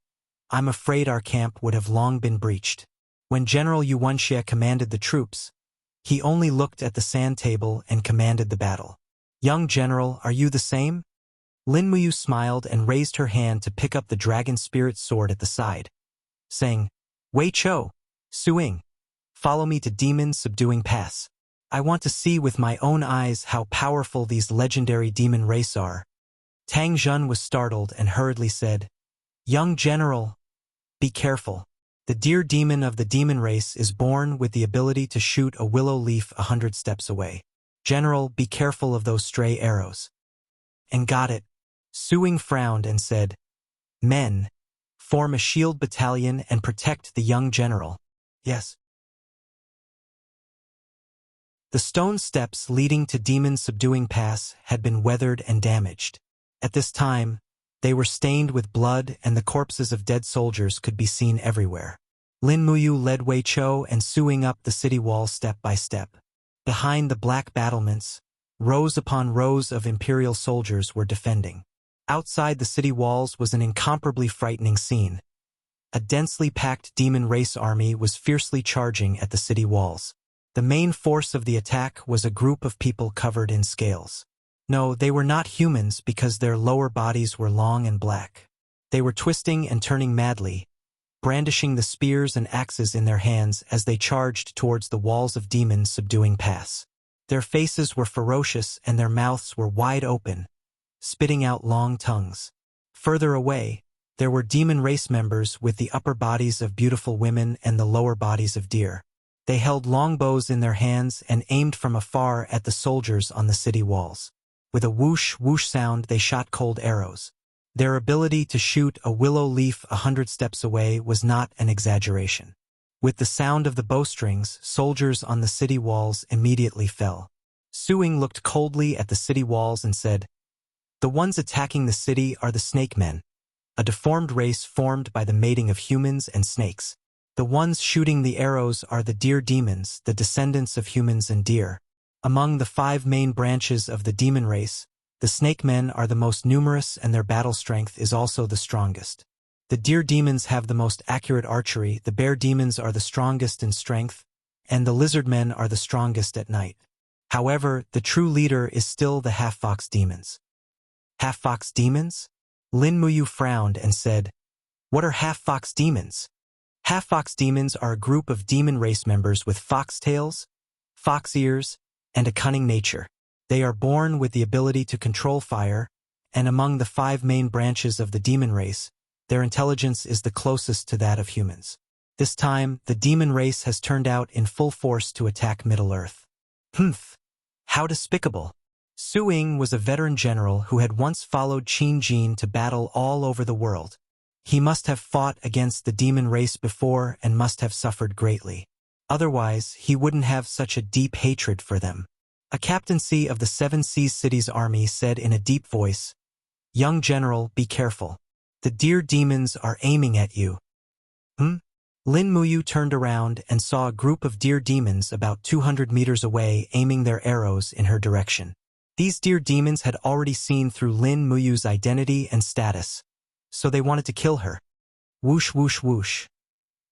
Speaker 1: I'm afraid our camp would have long been breached. When General Wuxia commanded the troops, he only looked at the sand table and commanded the battle. Young General, are you the same? Lin Muyu smiled and raised her hand to pick up the dragon spirit sword at the side, saying, Wei Chou, Suing, follow me to Demon Subduing Pass. I want to see with my own eyes how powerful these legendary demon race are. Tang Zhen was startled and hurriedly said, Young General, be careful. The deer demon of the demon race is born with the ability to shoot a willow leaf 100 steps away. General, be careful of those stray arrows. And got it. Suing frowned and said, Men, form a shield battalion and protect the young general. Yes. The stone steps leading to Demon Subduing Pass had been weathered and damaged. At this time, they were stained with blood and the corpses of dead soldiers could be seen everywhere. Lin Muyu led Wei Chou and Suing up the city wall step by step. Behind the black battlements, rows upon rows of imperial soldiers were defending. Outside the city walls was an incomparably frightening scene. A densely packed demon race army was fiercely charging at the city walls. The main force of the attack was a group of people covered in scales. No, they were not humans because their lower bodies were long and black. They were twisting and turning madly, brandishing the spears and axes in their hands as they charged towards the walls of Demon Subduing Pass. Their faces were ferocious and their mouths were wide open, spitting out long tongues. Further away, There were demon race members with the upper bodies of beautiful women and the lower bodies of deer. They held long bows in their hands and aimed from afar at the soldiers on the city walls. With a whoosh, whoosh sound, they shot cold arrows. Their ability to shoot a willow leaf 100 steps away was not an exaggeration. With the sound of the bowstrings, soldiers on the city walls immediately fell. Suing looked coldly at the city walls and said, "The ones attacking the city are the snake men, a deformed race formed by the mating of humans and snakes. The ones shooting the arrows are the deer demons, the descendants of humans and deer. Among the 5 main branches of the demon race, the snake men are the most numerous and their battle strength is also the strongest. The deer demons have the most accurate archery, the bear demons are the strongest in strength, and the lizard men are the strongest at night. However, the true leader is still the half-fox demons." "Half-fox demons?" Lin Muyu frowned and said, "What are half-fox demons?" Half-fox demons are a group of demon race members with fox tails, fox ears, and a cunning nature. They are born with the ability to control fire, and among the 5 main branches of the demon race, their intelligence is the closest to that of humans. This time, the demon race has turned out in full force to attack Middle-earth. Humph! How despicable! Suing was a veteran general who had once followed Qin Jin to battle all over the world. He must have fought against the demon race before and must have suffered greatly. Otherwise, he wouldn't have such a deep hatred for them. A captaincy of the 7 Seas Cities army said in a deep voice, "Young general, be careful. The deer demons are aiming at you." Lin Muyu turned around and saw a group of deer demons about 200 meters away aiming their arrows in her direction. These deer demons had already seen through Lin Muyu's identity and status, so they wanted to kill her. Whoosh, whoosh, whoosh.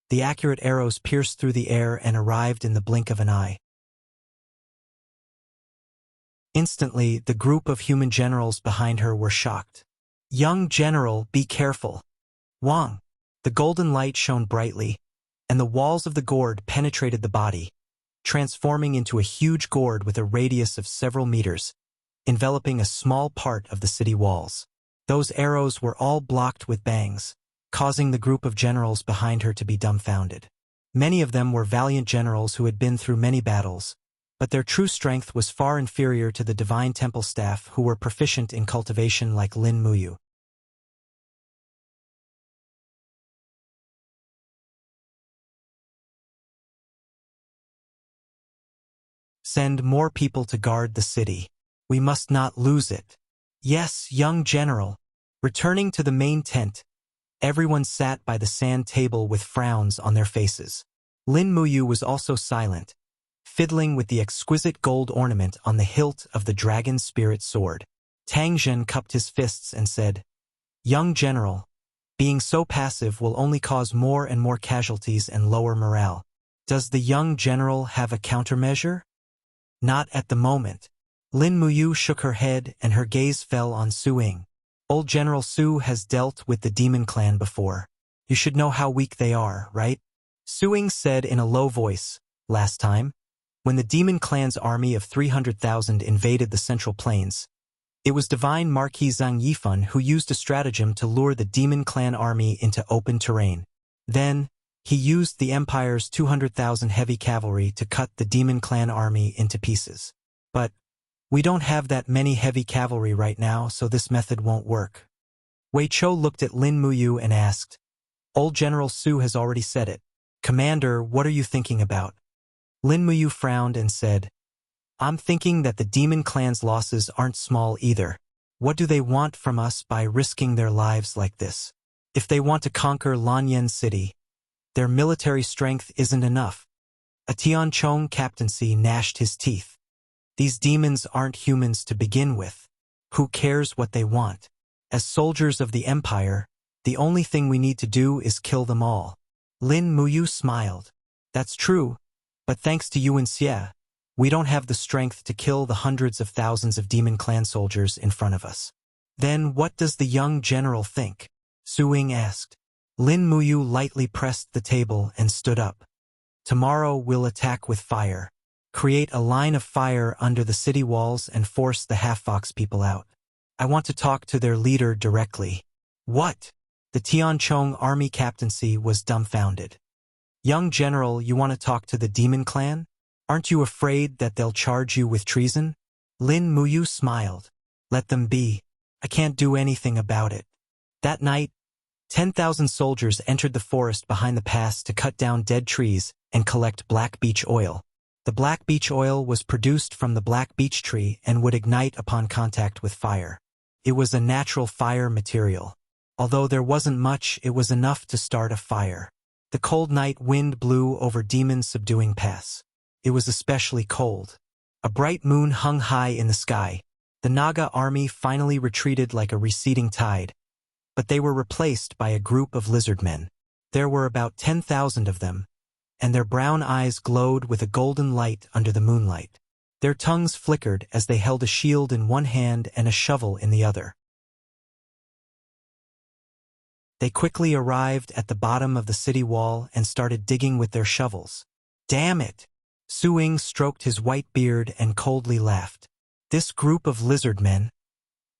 Speaker 1: The accurate arrows pierced through the air and arrived in the blink of an eye. Instantly, the group of human generals behind her were shocked. "Young general, be careful." Wang! The golden light shone brightly, and the walls of the gourd penetrated the body, transforming into a huge gourd with a radius of several meters, enveloping a small part of the city walls. Those arrows were all blocked with bangs, causing the group of generals behind her to be dumbfounded. Many of them were valiant generals who had been through many battles, but their true strength was far inferior to the divine temple staff who were proficient in cultivation like Lin Muyu. "Send more people to guard the city. We must not lose it." "Yes, young general." Returning to the main tent, everyone sat by the sand table with frowns on their faces. Lin Muyu was also silent, fiddling with the exquisite gold ornament on the hilt of the dragon spirit sword. Tang Zhen cupped his fists and said, "Young general, being so passive will only cause more and more casualties and lower morale. Does the young general have a countermeasure?" "Not at the moment." Lin Muyu shook her head and her gaze fell on Suing. "Old General Su has dealt with the demon clan before. You should know how weak they are, right?" Suing said in a low voice, "Last time, when the demon clan's army of 300,000 invaded the Central Plains, it was divine Marquis Zhang Yifan who used a stratagem to lure the demon clan army into open terrain. Then, he used the Empire's 200,000 heavy cavalry to cut the demon clan army into pieces. But we don't have that many heavy cavalry right now, so this method won't work." Wei Chou looked at Lin Muyu and asked, "Old General Su has already said it. Commander, what are you thinking about?" Lin Muyu frowned and said, "I'm thinking that the demon clan's losses aren't small either. What do they want from us by risking their lives like this? If they want to conquer Lanyan City, their military strength isn't enough." A Tianchong captaincy gnashed his teeth. "These demons aren't humans to begin with. Who cares what they want? As soldiers of the Empire, the only thing we need to do is kill them all." Lin Muyu smiled. "That's true, but thanks to you and Xie, we don't have the strength to kill the hundreds of thousands of demon clan soldiers in front of us." "Then what does the young general think?" Suing asked. Lin Muyu lightly pressed the table and stood up. "Tomorrow we'll attack with fire. Create a line of fire under the city walls and force the half-fox people out. I want to talk to their leader directly." "What?" The Tianchong army captaincy was dumbfounded. Young general, you want to talk to the demon clan? Aren't you afraid that they'll charge you with treason? Lin Muyu smiled. Let them be. I can't do anything about it. That night, 10,000 soldiers entered the forest behind the pass to cut down dead trees and collect black beech oil. The black beech oil was produced from the black beech tree and would ignite upon contact with fire. It was a natural fire material. Although there wasn't much, it was enough to start a fire. The cold night wind blew over demon-subduing pass. It was especially cold. A bright moon hung high in the sky. The Naga army finally retreated like a receding tide, but they were replaced by a group of lizardmen. There were about 10,000 of them, and their brown eyes glowed with a golden light under the moonlight. Their tongues flickered as they held a shield in one hand and a shovel in the other. They quickly arrived at the bottom of the city wall and started digging with their shovels. Damn it! Su Ying stroked his white beard and coldly laughed. This group of lizard men?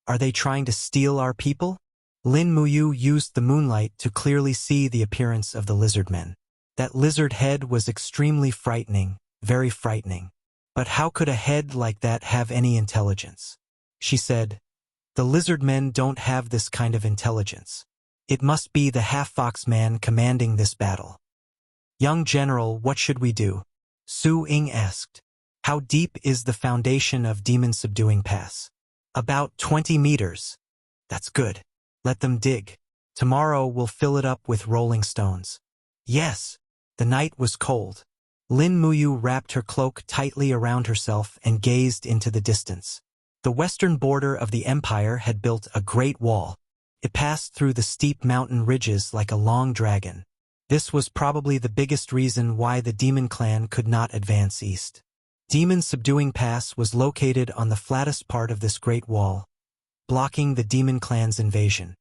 Speaker 1: Are they trying to steal our people? Lin Muyu used the moonlight to clearly see the appearance of the lizard men. That lizard head was extremely frightening, very frightening. But how could a head like that have any intelligence? She said, the lizard men don't have this kind of intelligence. It must be the half-fox man commanding this battle. Young general, what should we do? Su Ying asked. How deep is the foundation of demon-subduing pass? About 20 meters. That's good. Let them dig. Tomorrow we'll fill it up with rolling stones. Yes. The night was cold. Lin Muyu wrapped her cloak tightly around herself and gazed into the distance. The western border of the empire had built a great wall. It passed through the steep mountain ridges like a long dragon. This was probably the biggest reason why the demon clan could not advance east. Demon-subduing pass was located on the flattest part of this great wall, blocking the demon clan's invasion.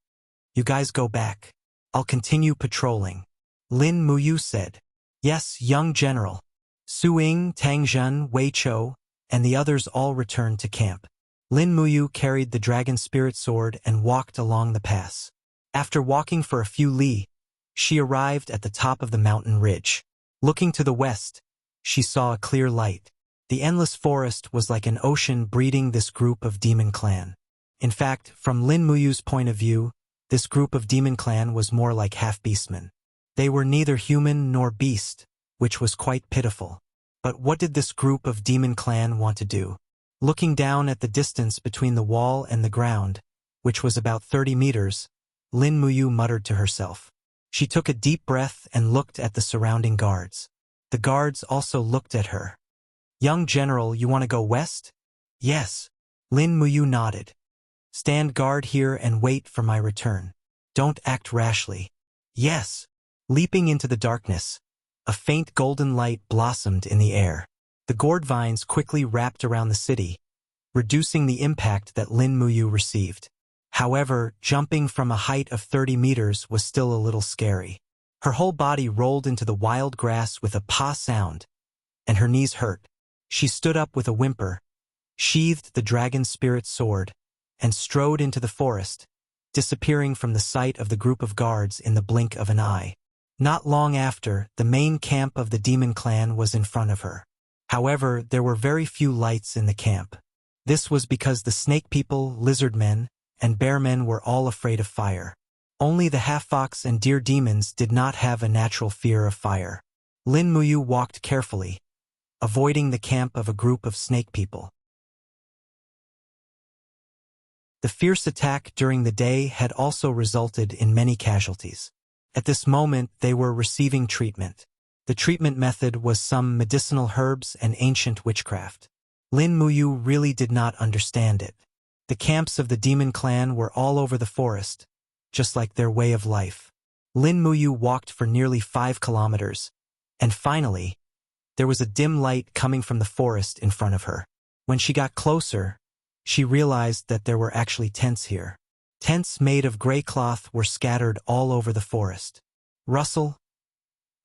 Speaker 1: You guys go back. I'll continue patrolling. Lin Muyu said. Yes, young general. Su Ying, Tang Zhen, Wei Chou, and the others all returned to camp. Lin Muyu carried the dragon spirit sword and walked along the pass. After walking for a few li, she arrived at the top of the mountain ridge. Looking to the west, she saw a clear light. The endless forest was like an ocean breeding this group of demon clan. In fact, from Lin Muyu's point of view, this group of demon clan was more like half-beastmen. They were neither human nor beast, which was quite pitiful. But what did this group of demon clan want to do? Looking down at the distance between the wall and the ground, which was about 30 meters, Lin Muyu muttered to herself. She took a deep breath and looked at the surrounding guards. The guards also looked at her. Young general, you want to go west? Yes. Lin Muyu nodded. Stand guard here and wait for my return. Don't act rashly. Yes. Leaping into the darkness, a faint golden light blossomed in the air. The gourd vines quickly wrapped around the city, reducing the impact that Lin Muyu received. However, jumping from a height of 30 meters was still a little scary. Her whole body rolled into the wild grass with a pa sound, and her knees hurt. She stood up with a whimper, sheathed the dragon spirit sword, and strode into the forest, disappearing from the sight of the group of guards in the blink of an eye. Not long after, the main camp of the demon clan was in front of her. However, there were very few lights in the camp. This was because the snake people, lizard men, and bear men were all afraid of fire. Only the half-fox and deer demons did not have a natural fear of fire. Lin Muyu walked carefully, avoiding the camp of a group of snake people. The fierce attack during the day had also resulted in many casualties. At this moment, they were receiving treatment. The treatment method was some medicinal herbs and ancient witchcraft. Lin Muyu really did not understand it. The camps of the demon clan were all over the forest, just like their way of life. Lin Muyu walked for nearly 5 kilometers, and finally, there was a dim light coming from the forest in front of her. When she got closer, she realized that there were actually tents here. Tents made of gray cloth were scattered all over the forest.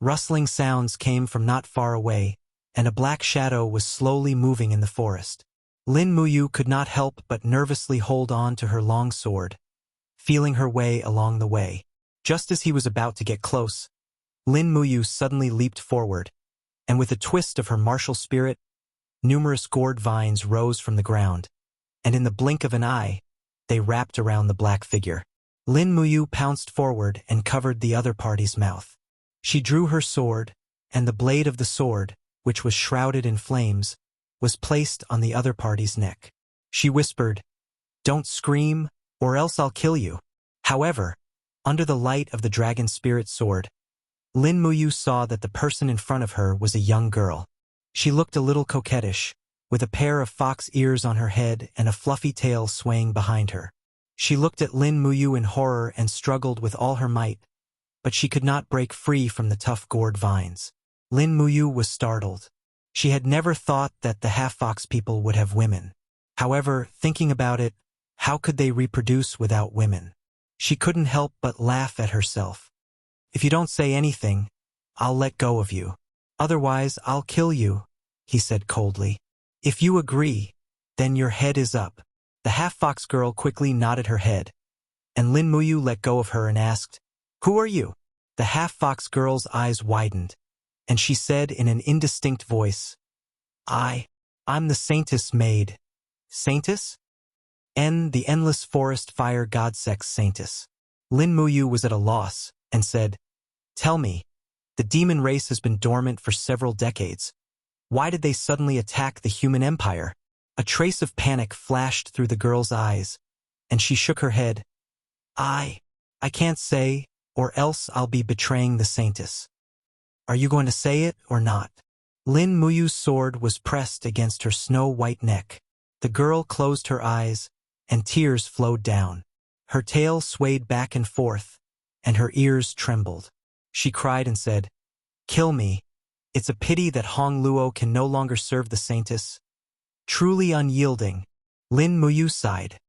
Speaker 1: Rustling sounds came from not far away, and a black shadow was slowly moving in the forest. Lin Muyu could not help but nervously hold on to her long sword, feeling her way along the way. Just as he was about to get close, Lin Muyu suddenly leaped forward, and with a twist of her martial spirit, numerous gourd vines rose from the ground, and in the blink of an eye, they wrapped around the black figure. Lin Muyu pounced forward and covered the other party's mouth. She drew her sword, and the blade of the sword, which was shrouded in flames, was placed on the other party's neck. She whispered, "Don't scream, or else I'll kill you." However, under the light of the dragon spirit sword, Lin Muyu saw that the person in front of her was a young girl. She looked a little coquettish, with a pair of fox ears on her head and a fluffy tail swaying behind her. She looked at Lin Muyu in horror and struggled with all her might, but she could not break free from the tough gourd vines. Lin Muyu was startled. She had never thought that the half-fox people would have women. However, thinking about it, how could they reproduce without women? She couldn't help but laugh at herself. "If you don't say anything, I'll let go of you. Otherwise, I'll kill you," he said coldly. "If you agree, then your head is up." The half-fox girl quickly nodded her head, and Lin Muyu let go of her and asked, "Who are you?" The half-fox girl's eyes widened, and she said in an indistinct voice, I'm the Saintess maid." "Saintess?" The endless forest fire god sex Saintess." Lin Muyu was at a loss, and said, "Tell me, the demon race has been dormant for several decades. Why did they suddenly attack the human empire?" A trace of panic flashed through the girl's eyes, and she shook her head. I can't say, or else I'll be betraying the Saintess." "Are you going to say it or not?" Lin Muyu's sword was pressed against her snow-white neck. The girl closed her eyes, and tears flowed down. Her tail swayed back and forth, and her ears trembled. She cried and said, "Kill me. It's a pity that Hong Luo can no longer serve the Saintess." Truly unyielding, Lin Muyu sighed.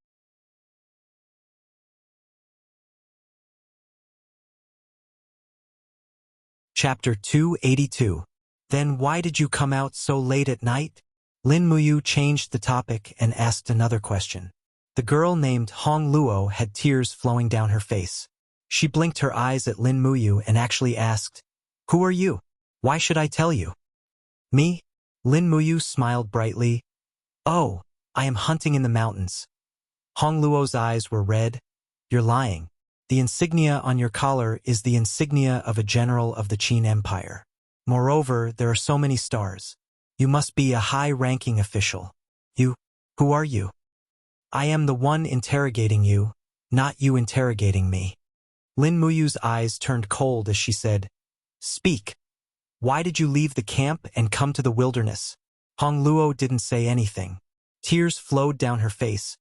Speaker 1: Chapter 282. Then why did you come out so late at night? Lin Muyu changed the topic and asked another question. The girl named Hong Luo had tears flowing down her face. She blinked her eyes at Lin Muyu and actually asked, "Who are you? Why should I tell you?" "Me?" Lin Muyu smiled brightly. "Oh, I am hunting in the mountains." Hong Luo's eyes were red. "You're lying. The insignia on your collar is the insignia of a general of the Qin Empire. Moreover, there are so many stars. You must be a high-ranking official. Who are you?" "I am the one interrogating you, not you interrogating me." Lin Muyu's eyes turned cold as she said, "Speak. Why did you leave the camp and come to the wilderness?" Hong Luo didn't say anything. Tears flowed down her face,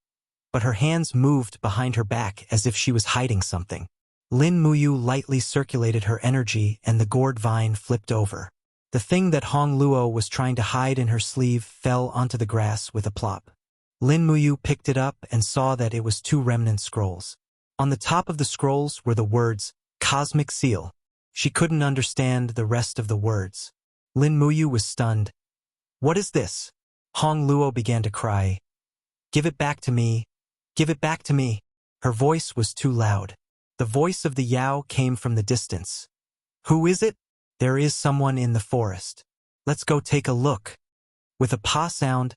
Speaker 1: but her hands moved behind her back as if she was hiding something. Lin Muyu lightly circulated her energy and the gourd vine flipped over. The thing that Hong Luo was trying to hide in her sleeve fell onto the grass with a plop. Lin Muyu picked it up and saw that it was 2 remnant scrolls. On the top of the scrolls were the words, "Cosmic Seal." She couldn't understand the rest of the words. Lin Muyu was stunned. "What is this?" Hong Luo began to cry. "Give it back to me. Give it back to me." Her voice was too loud. The voice of the Yao came from the distance. "Who is it?" "There is someone in the forest. Let's go take a look." With a pa sound,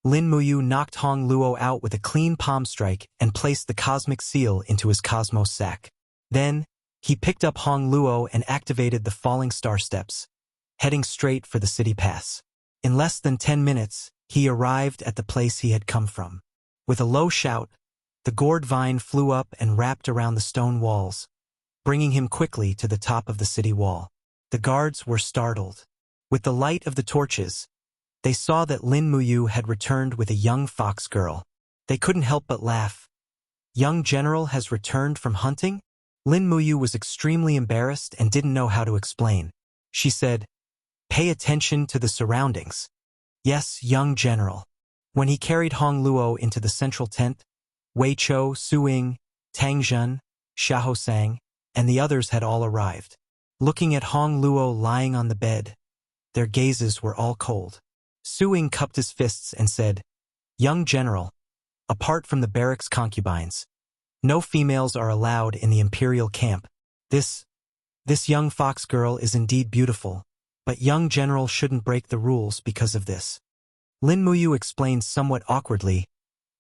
Speaker 1: Lin Muyu knocked Hong Luo out with a clean palm strike and placed the cosmic seal into his cosmos sack. Then, he picked up Hong Luo and activated the falling star steps, heading straight for the city pass. In less than 10 minutes, he arrived at the place he had come from. With a low shout, the gourd vine flew up and wrapped around the stone walls, bringing him quickly to the top of the city wall. The guards were startled. With the light of the torches, they saw that Lin Muyu had returned with a young fox girl. They couldn't help but laugh. "Young general has returned from hunting?" Lin Muyu was extremely embarrassed and didn't know how to explain. She said, "Pay attention to the surroundings." "Yes, young general." When he carried Hong Luo into the central tent, Wei Chou, Su Ying, Tang Zhen, Xiahou Sang, and the others had all arrived. Looking at Hong Luo lying on the bed, their gazes were all cold. Su Ying cupped his fists and said, "Young general, apart from the barracks concubines, no females are allowed in the imperial camp. This young fox girl is indeed beautiful, but young general shouldn't break the rules because of this. Lin Muyu explained somewhat awkwardly,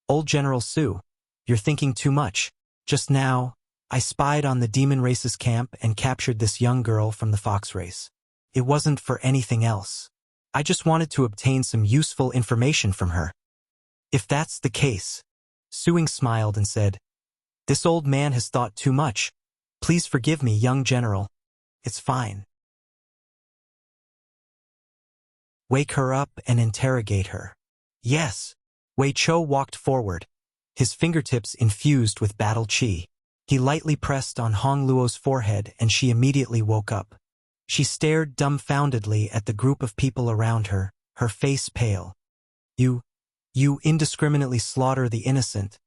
Speaker 1: Old General Su, you're thinking too much. Just now, I spied on the demon race's camp and captured this young girl from the fox race. It wasn't for anything else. I just wanted to obtain some useful information from her. If that's the case, Suing smiled and said, this old man has thought too much. Please forgive me, young general. It's fine. Wake her up and interrogate her. Yes. Wei Chou walked forward, his fingertips infused with battle qi. He lightly pressed on Hong Luo's forehead and she immediately woke up. She stared dumbfoundedly at the group of people around her, her face pale. You indiscriminately slaughter the innocent.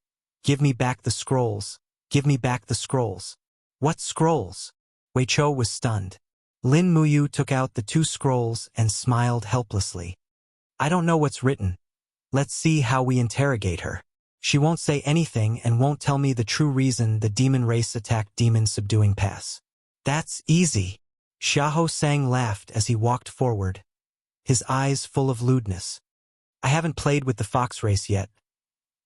Speaker 1: Give me back the scrolls. Give me back the scrolls. What scrolls? Wei Chou was stunned. Lin Muyu took out the 2 scrolls and smiled helplessly. I don't know what's written. Let's see how we interrogate her. She won't say anything and won't tell me the true reason the demon race attacked demon subduing pass. That's easy. Xiahou Sang laughed as he walked forward, his eyes full of lewdness. I haven't played with the fox race yet.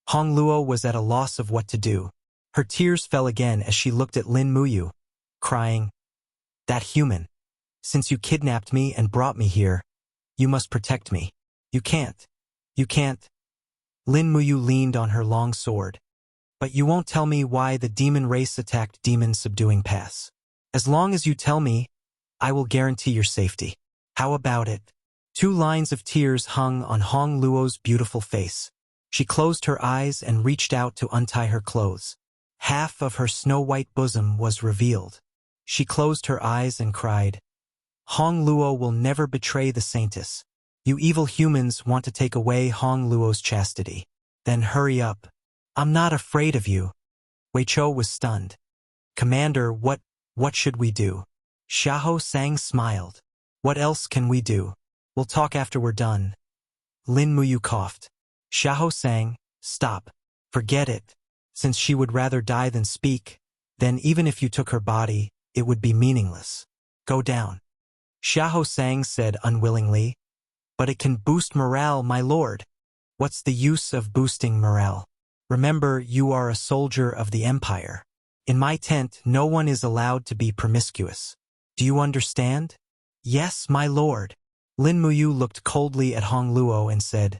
Speaker 1: Hong Luo was at a loss of what to do. Her tears fell again as she looked at Lin Muyu, crying, that human. Since you kidnapped me and brought me here, you must protect me. You can't. You can't. Lin Muyu leaned on her long sword. But you won't tell me why the demon race attacked demon subduing pass. As long as you tell me, I will guarantee your safety. How about it? 2 lines of tears hung on Hong Luo's beautiful face. She closed her eyes and reached out to untie her clothes. Half of her snow-white bosom was revealed. She closed her eyes and cried, Hong Luo will never betray the saintess. You evil humans want to take away Hong Luo's chastity. Then hurry up. I'm not afraid of you. Wei Chou was stunned. Commander, what should we do? Xiahou Sang smiled. What else can we do? We'll talk after we're done. Lin Muyu coughed. Xiahou Sang, stop. Forget it. Since she would rather die than speak, then even if you took her body, it would be meaningless. Go down. Xiahou Sang said unwillingly. But it can boost morale, my lord. What's the use of boosting morale? Remember, you are a soldier of the Empire. In my tent, no one is allowed to be promiscuous. Do you understand? Yes, my lord. Lin Muyu looked coldly at Hong Luo and said,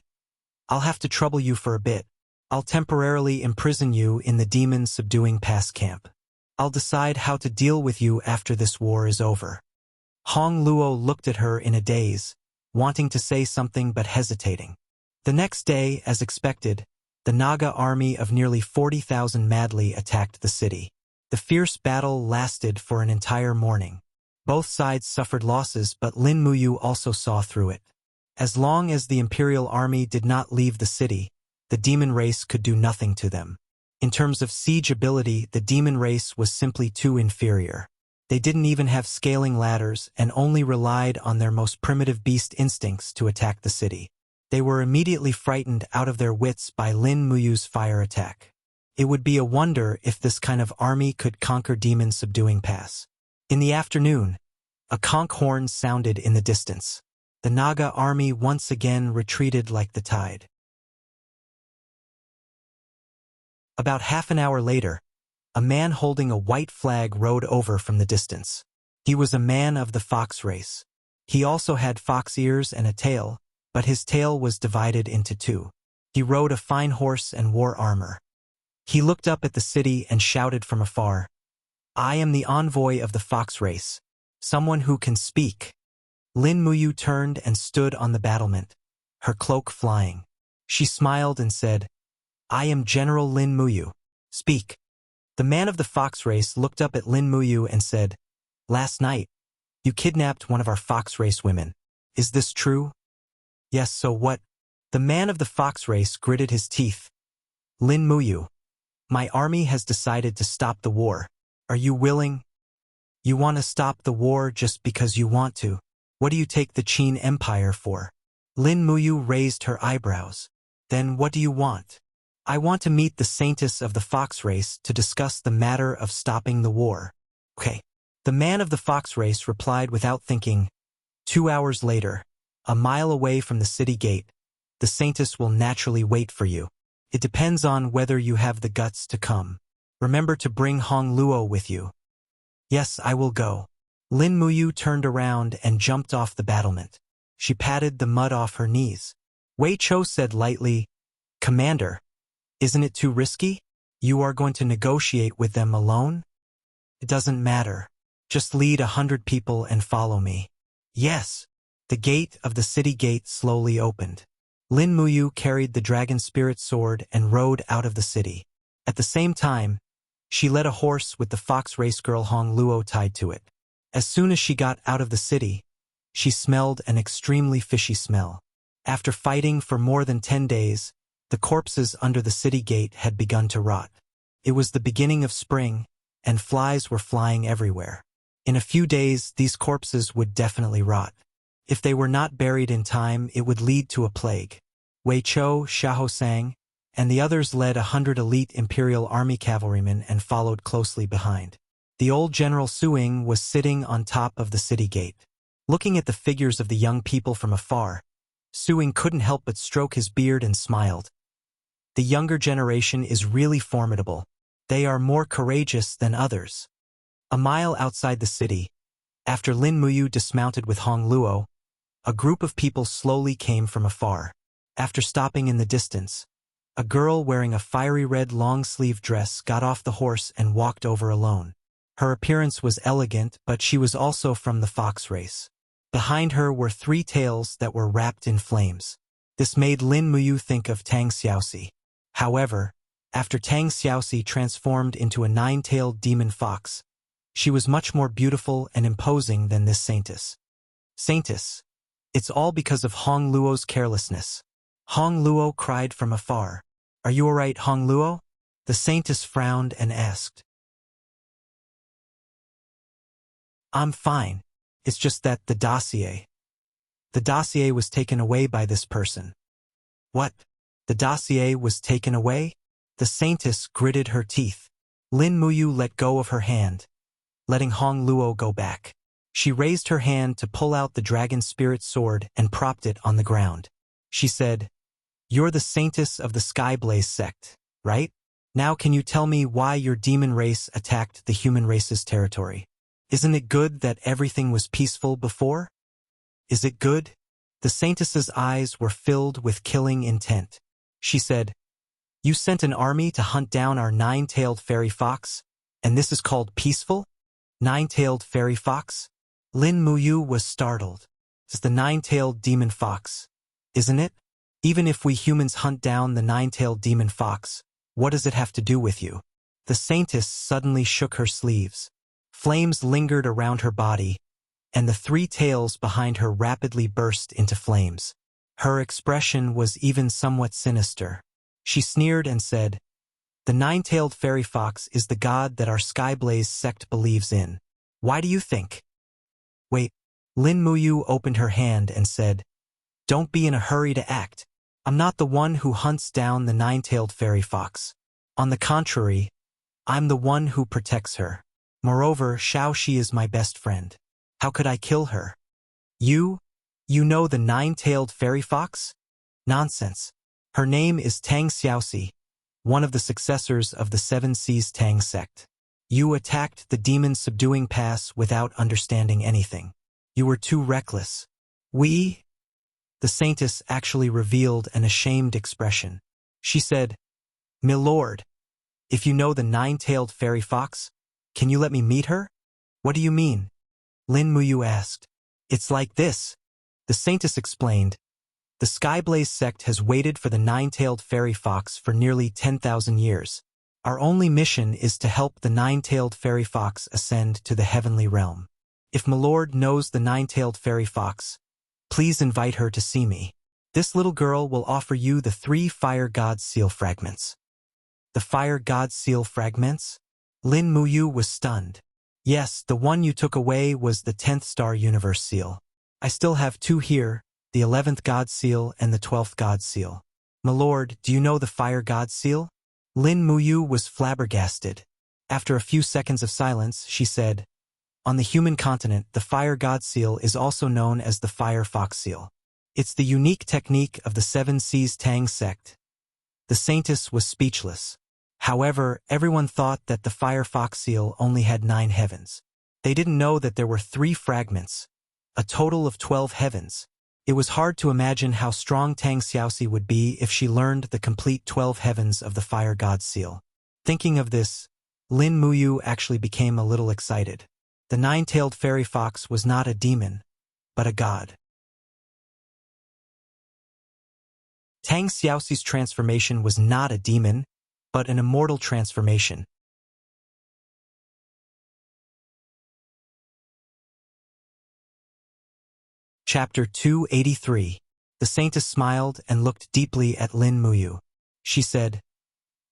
Speaker 1: I'll have to trouble you for a bit. I'll temporarily imprison you in the demon subduing pass camp. I'll decide how to deal with you after this war is over. Hong Luo looked at her in a daze, wanting to say something but hesitating. The next day, as expected, the Naga army of nearly 40,000 madly attacked the city. The fierce battle lasted for an entire morning. Both sides suffered losses, but Lin Muyu also saw through it. As long as the imperial army did not leave the city, the demon race could do nothing to them. In terms of siege ability, the demon race was simply too inferior. They didn't even have scaling ladders and only relied on their most primitive beast instincts to attack the city. They were immediately frightened out of their wits by Lin Muyu's fire attack. It would be a wonder if this kind of army could conquer demon subduing pass. In the afternoon, a conch horn sounded in the distance. The Naga army once again retreated like the tide. About half an hour later, a man holding a white flag rode over from the distance. He was a man of the fox race. He also had fox ears and a tail, but his tail was divided into 2. He rode a fine horse and wore armor. He looked up at the city and shouted from afar, I am the envoy of the fox race, someone who can speak. Lin Muyu turned and stood on the battlement, her cloak flying. She smiled and said, I am General Lin Muyu. Speak. The man of the fox race looked up at Lin Muyu and said, Last night, you kidnapped one of our fox race women. Is this true? Yes, so what? The man of the fox race gritted his teeth. Lin Muyu, my army has decided to stop the war. Are you willing? You want to stop the war just because you want to. What do you take the Qin Empire for? Lin Muyu raised her eyebrows. Then what do you want? I want to meet the saintess of the fox race to discuss the matter of stopping the war. Okay. The man of the fox race replied without thinking, 2 hours later, a mile away from the city gate, the saintess will naturally wait for you. It depends on whether you have the guts to come. Remember to bring Hong Luo with you. Yes, I will go. Lin Muyu turned around and jumped off the battlement. She patted the mud off her knees. Wei Chou said lightly, Commander, isn't it too risky? You are going to negotiate with them alone? It doesn't matter. Just lead 100 people and follow me. Yes. The gate of the city gate slowly opened. Lin Muyu carried the dragon spirit sword and rode out of the city. At the same time, she led a horse with the fox race girl Hong Luo tied to it. As soon as she got out of the city, she smelled an extremely fishy smell. After fighting for more than 10 days, the corpses under the city gate had begun to rot. It was the beginning of spring, and flies were flying everywhere. In a few days, these corpses would definitely rot. If they were not buried in time, it would lead to a plague. Wei Chou, Xiahou Sang, and the others led 100 elite Imperial Army cavalrymen and followed closely behind. The old General Suing was sitting on top of the city gate. Looking at the figures of the young people from afar, Suing couldn't help but stroke his beard and smiled. The younger generation is really formidable. They are more courageous than others. A mile outside the city, after Lin Muyu dismounted with Hong Luo, a group of people slowly came from afar. After stopping in the distance, a girl wearing a fiery red long-sleeve dress got off the horse and walked over alone. Her appearance was elegant, but she was also from the fox race. Behind her were 3 tails that were wrapped in flames. This made Lin Muyu think of Tang Xiaoxi. However, after Tang Xiaoxi transformed into a 9-tailed demon fox, she was much more beautiful and imposing than this saintess. Saintess, it's all because of Hong Luo's carelessness. Hong Luo cried from afar. Are you all right, Hong Luo? The saintess frowned and asked. I'm fine. It's just that the dossier was taken away by this person. What? The dossier was taken away? The saintess gritted her teeth. Lin Muyu let go of her hand, letting Hong Luo go back. She raised her hand to pull out the dragon spirit sword and propped it on the ground. She said, You're the saintess of the Skyblaze sect, right? Now can you tell me why your demon race attacked the human race's territory? Isn't it good that everything was peaceful before? Is it good? The saintess's eyes were filled with killing intent. She said, You sent an army to hunt down our 9-tailed fairy fox, and this is called peaceful? 9-tailed fairy fox? Lin Muyu was startled. It's the 9-tailed demon fox, isn't it? Even if we humans hunt down the 9-tailed demon fox, what does it have to do with you? The saintess suddenly shook her sleeves. Flames lingered around her body, and the 3 tails behind her rapidly burst into flames. Her expression was even somewhat sinister. She sneered and said, The 9-tailed fairy fox is the god that our Skyblaze sect believes in. Why do you think? Wait, Lin Muyu opened her hand and said, Don't be in a hurry to act. I'm not the one who hunts down the 9-tailed fairy fox. On the contrary, I'm the one who protects her. Moreover, Xiaoxi is my best friend. How could I kill her? You know the 9-tailed fairy fox? Nonsense. Her name is Tang Xiaoxi, one of the successors of the 7 Seas Tang sect. You attacked the demon subduing pass without understanding anything. You were too reckless. The saintess actually revealed an ashamed expression. She said, Milord, if you know the 9-tailed fairy fox, can you let me meet her? What do you mean? Lin Muyu asked. It's like this. The saintess explained. The Skyblaze sect has waited for the 9-tailed fairy fox for nearly 10,000 years. Our only mission is to help the 9-tailed fairy fox ascend to the heavenly realm. If Milord knows the 9-tailed fairy fox, please invite her to see me. This little girl will offer you the 3 Fire God Seal fragments. The Fire God Seal fragments? Lin Muyu was stunned. Yes, the one you took away was the 10th Star Universe Seal. I still have 2 here, the 11th God Seal and the 12th God Seal. Milord, do you know the Fire God Seal? Lin Muyu was flabbergasted. After a few seconds of silence, she said, On the human continent, the fire god seal is also known as the fire fox seal. It's the unique technique of the Seven Seas Tang sect. The saintess was speechless. However, everyone thought that the fire fox seal only had 9 heavens. They didn't know that there were 3 fragments, a total of 12 heavens. It was hard to imagine how strong Tang Xiaoxi would be if she learned the complete 12 heavens of the fire god seal. Thinking of this, Lin Muyu actually became a little excited. The 9-tailed fairy fox was not a demon, but a god. Tang Xiaoxi's transformation was not a demon, but an immortal transformation. Chapter 283. The saintess smiled and looked deeply at Lin Muyu. She said,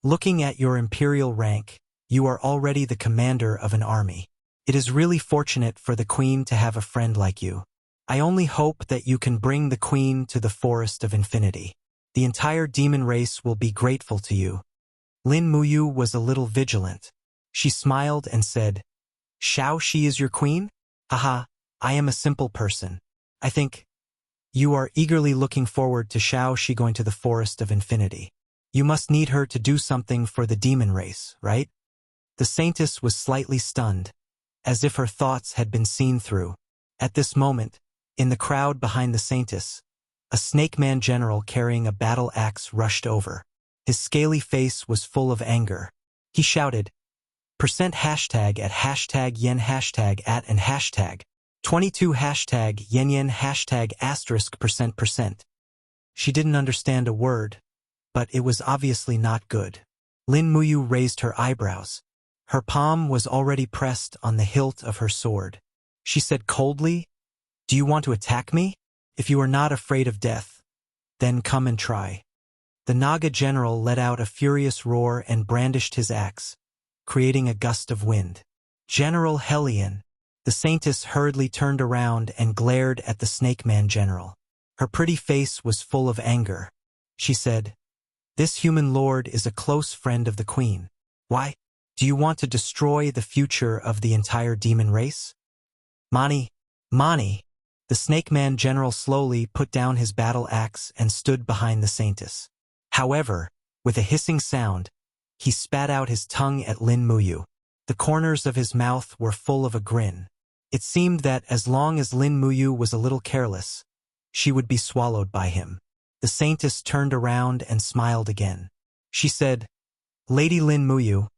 Speaker 1: "Looking at your imperial rank, you are already the commander of an army. It is really fortunate for the queen to have a friend like you. I only hope that you can bring the queen to the forest of infinity. The entire demon race will be grateful to you." Lin Muyu was a little vigilant. She smiled and said, "Shao Shi is your queen? Haha, I am a simple person. I think you are eagerly looking forward to Shao Shi going to the forest of infinity. You must need her to do something for the demon race, right?" The saintess was slightly stunned, as if her thoughts had been seen through. At this moment, in the crowd behind the saintess, a snake man general carrying a battle axe rushed over. His scaly face was full of anger. He shouted, %hashtag at hashtag yen hashtag at and hashtag 22 hashtag yen yen hashtag asterisk %%. She didn't understand a word, but it was obviously not good. Lin Muyu raised her eyebrows. Her palm was already pressed on the hilt of her sword. She said coldly, "Do you want to attack me? If you are not afraid of death, then come and try." The Naga general let out a furious roar and brandished his axe, creating a gust of wind. "General Hellion!" The saintess hurriedly turned around and glared at the snake man general. Her pretty face was full of anger. She said, "This human lord is a close friend of the queen. Why? Do you want to destroy the future of the entire demon race?" Mani! The snake man general slowly put down his battle axe and stood behind the saintess. However, with a hissing sound, he spat out his tongue at Lin Muyu. The corners of his mouth were full of a grin. It seemed that as long as Lin Muyu was a little careless, she would be swallowed by him. The saintess turned around and smiled again. She said, "Lady Lin Muyu,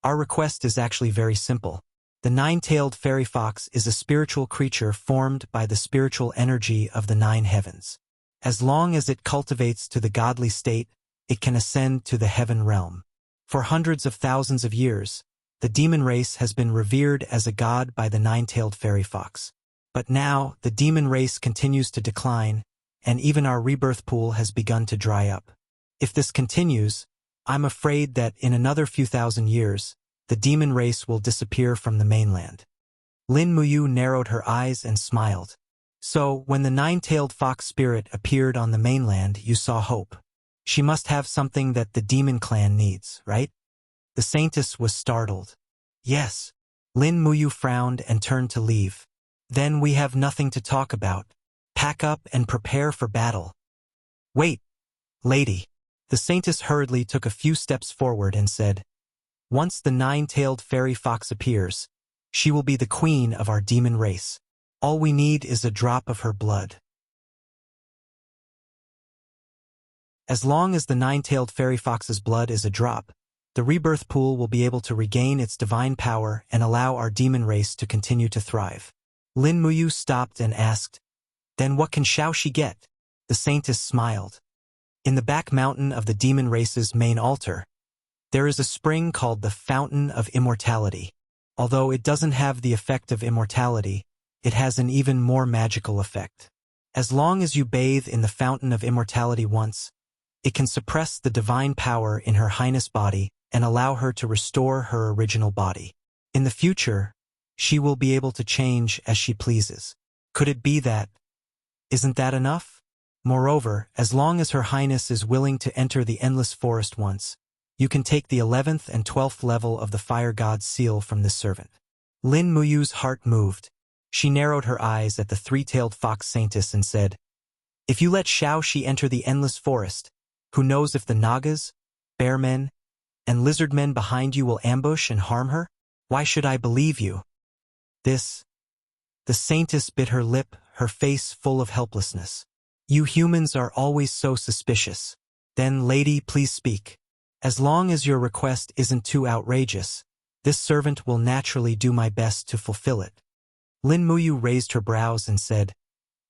Speaker 1: our request is actually very simple. The 9-tailed fairy fox is a spiritual creature formed by the spiritual energy of the 9 heavens. As long as it cultivates to the godly state, it can ascend to the heaven realm. For hundreds of thousands of years, the demon race has been revered as a god by the 9-tailed fairy fox. But now, the demon race continues to decline, and even our rebirth pool has begun to dry up. If this continues, I'm afraid that in another few thousand years, the demon race will disappear from the mainland." Lin Muyu narrowed her eyes and smiled. "So, when the 9-tailed fox spirit appeared on the mainland, you saw hope. She must have something that the demon clan needs, right?" The saintess was startled. "Yes." Lin Muyu frowned and turned to leave. "Then we have nothing to talk about. Pack up and prepare for battle." "Wait, lady." The saintess hurriedly took a few steps forward and said, "Once the 9-tailed fairy fox appears, she will be the queen of our demon race. All we need is a drop of her blood." As long as the 9-tailed fairy fox's blood is a drop, the rebirth pool will be able to regain its divine power and allow our demon race to continue to thrive. Lin Muyu stopped and asked, "Then what can Shao Shi get?" The saintess smiled. In the back mountain of the demon race's main altar, there is a spring called the Fountain of Immortality. Although it doesn't have the effect of immortality, it has an even more magical effect. As long as you bathe in the Fountain of Immortality once, it can suppress the divine power in Her Highness' body and allow her to restore her original body. In the future, she will be able to change as she pleases. Could it be that? Isn't that enough? Moreover, as long as Her Highness is willing to enter the Endless Forest once, you can take the 11th and 12th level of the Fire God's seal from this servant. Lin Muyu's heart moved. She narrowed her eyes at the three-tailed fox saintess and said, "If you let Xiaoxi enter the endless forest, who knows if the Nagas, bearmen, and lizardmen behind you will ambush and harm her? Why should I believe you?" This. The saintess bit her lip, her face full of helplessness. "You humans are always so suspicious. Then, lady, please speak. As long as your request isn't too outrageous, this servant will naturally do my best to fulfill it." Lin Muyu raised her brows and said,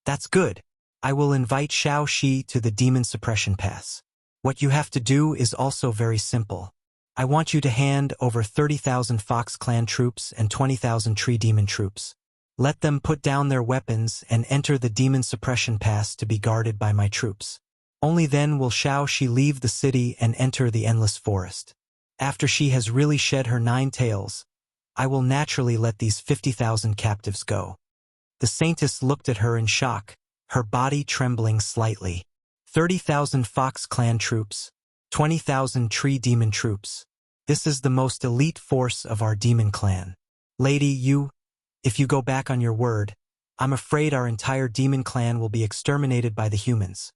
Speaker 1: "That's good. I will invite Xiaoxi to the Demon Suppression Pass. What you have to do is also very simple. I want you to hand over 30,000 Fox Clan troops and 20,000 Tree Demon troops. Let them put down their weapons and enter the Demon Suppression Pass to be guarded by my troops. Only then will Xiaoxi leave the city and enter the Endless Forest. After she has really shed her 9 tails, I will naturally let these 50,000 captives go." The saintess looked at her in shock, her body trembling slightly. 30,000 Fox Clan troops, 20,000 Tree Demon troops. This is the most elite force of our demon clan. Lady, if you go back on your word, I'm afraid our entire demon clan will be exterminated by the humans.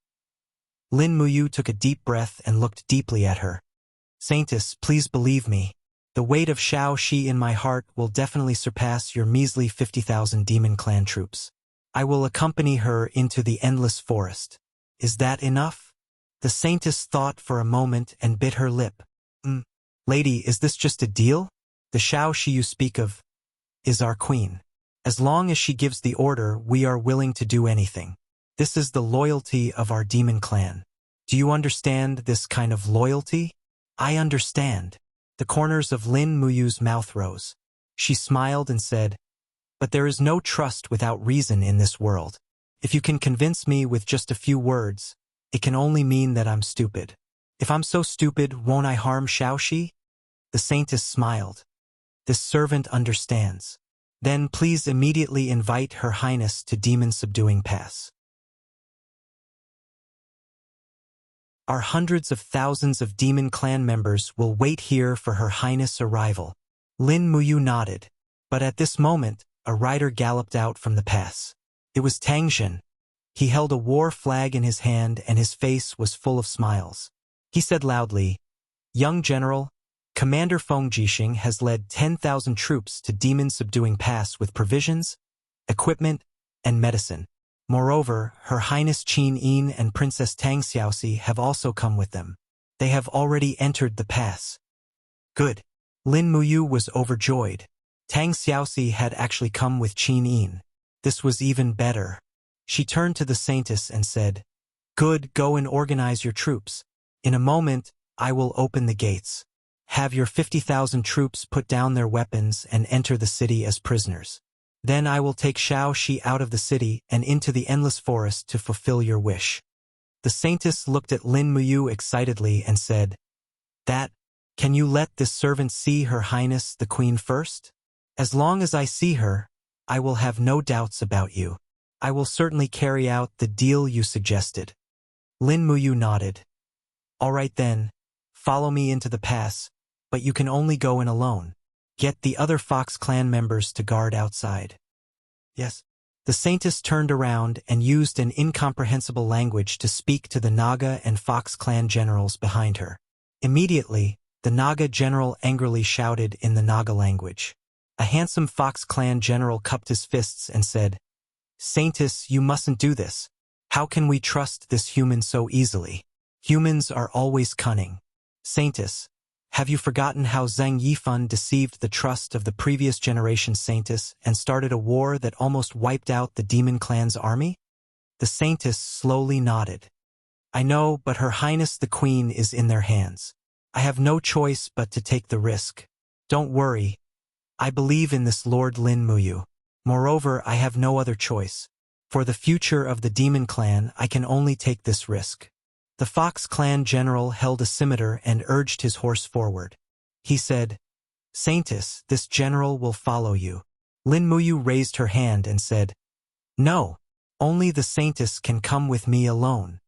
Speaker 1: Lin Muyu took a deep breath and looked deeply at her. "Saintess, please believe me. The weight of Xiaoxi in my heart will definitely surpass your measly 50,000 demon clan troops. I will accompany her into the endless forest. Is that enough?" The saintess thought for a moment and bit her lip. Lady, is this just a deal? The Xiaoxi you speak of is our queen. As long as she gives the order, we are willing to do anything. This is the loyalty of our demon clan. Do you understand this kind of loyalty?" "I understand." The corners of Lin Muyu's mouth rose. She smiled and said, "But there is no trust without reason in this world. If you can convince me with just a few words, it can only mean that I'm stupid. If I'm so stupid, won't I harm Xiaoxi?" The saintess smiled. "This servant understands. Then please immediately invite Her Highness to Demon Subduing Pass. Our hundreds of thousands of demon clan members will wait here for Her Highness' arrival." Lin Muyu nodded. But at this moment, a rider galloped out from the pass. It was Tangjin. He held a war flag in his hand and his face was full of smiles. He said loudly, "Young General, Commander Feng Jixing has led 10,000 troops to Demon Subduing Pass with provisions, equipment, and medicine. Moreover, Her Highness Qin Yin and Princess Tang Xiaoxi have also come with them. They have already entered the pass." "Good." Lin Muyu was overjoyed. Tang Xiaoxi had actually come with Qin Yin. This was even better. She turned to the saintess and said, "Good, go and organize your troops. In a moment, I will open the gates. Have your 50,000 troops put down their weapons and enter the city as prisoners. Then I will take Xiaoxi out of the city and into the endless forest to fulfill your wish." The saintess looked at Lin Muyu excitedly and said, Can you let this servant see Her Highness the Queen first? As long as I see her, I will have no doubts about you. I will certainly carry out the deal you suggested." Lin Muyu nodded. "All right then, follow me into the pass, but you can only go in alone. Get the other Fox Clan members to guard outside." "Yes." The saintess turned around and used an incomprehensible language to speak to the Naga and Fox Clan generals behind her. Immediately, the Naga general angrily shouted in the Naga language. A handsome Fox Clan general cupped his fists and said, "Saintess, you mustn't do this. How can we trust this human so easily? Humans are always cunning. Saintess, have you forgotten how Zheng Yifan deceived the trust of the previous generation saintess and started a war that almost wiped out the demon clan's army?" The saintess slowly nodded. "I know, but Her Highness the Queen is in their hands. I have no choice but to take the risk. Don't worry. I believe in this Lord Lin Muyu. Moreover, I have no other choice. For the future of the demon clan, I can only take this risk." The Fox Clan general held a scimitar and urged his horse forward. He said, "Saintess, this general will follow you." Lin Muyu raised her hand and said, "No, only the saintess can come with me alone."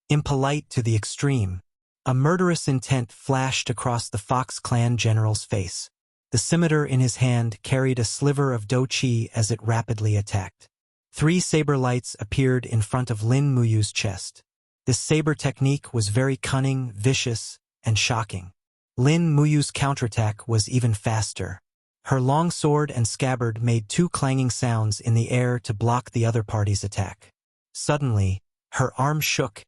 Speaker 1: Impolite to the extreme, a murderous intent flashed across the Fox Clan general's face. The scimitar in his hand carried a sliver of doqi as it rapidly attacked. 3 saber lights appeared in front of Lin Muyu's chest. This saber technique was very cunning, vicious, and shocking. Lin Muyu's counterattack was even faster. Her long sword and scabbard made 2 clanging sounds in the air to block the other party's attack. Suddenly, her arm shook,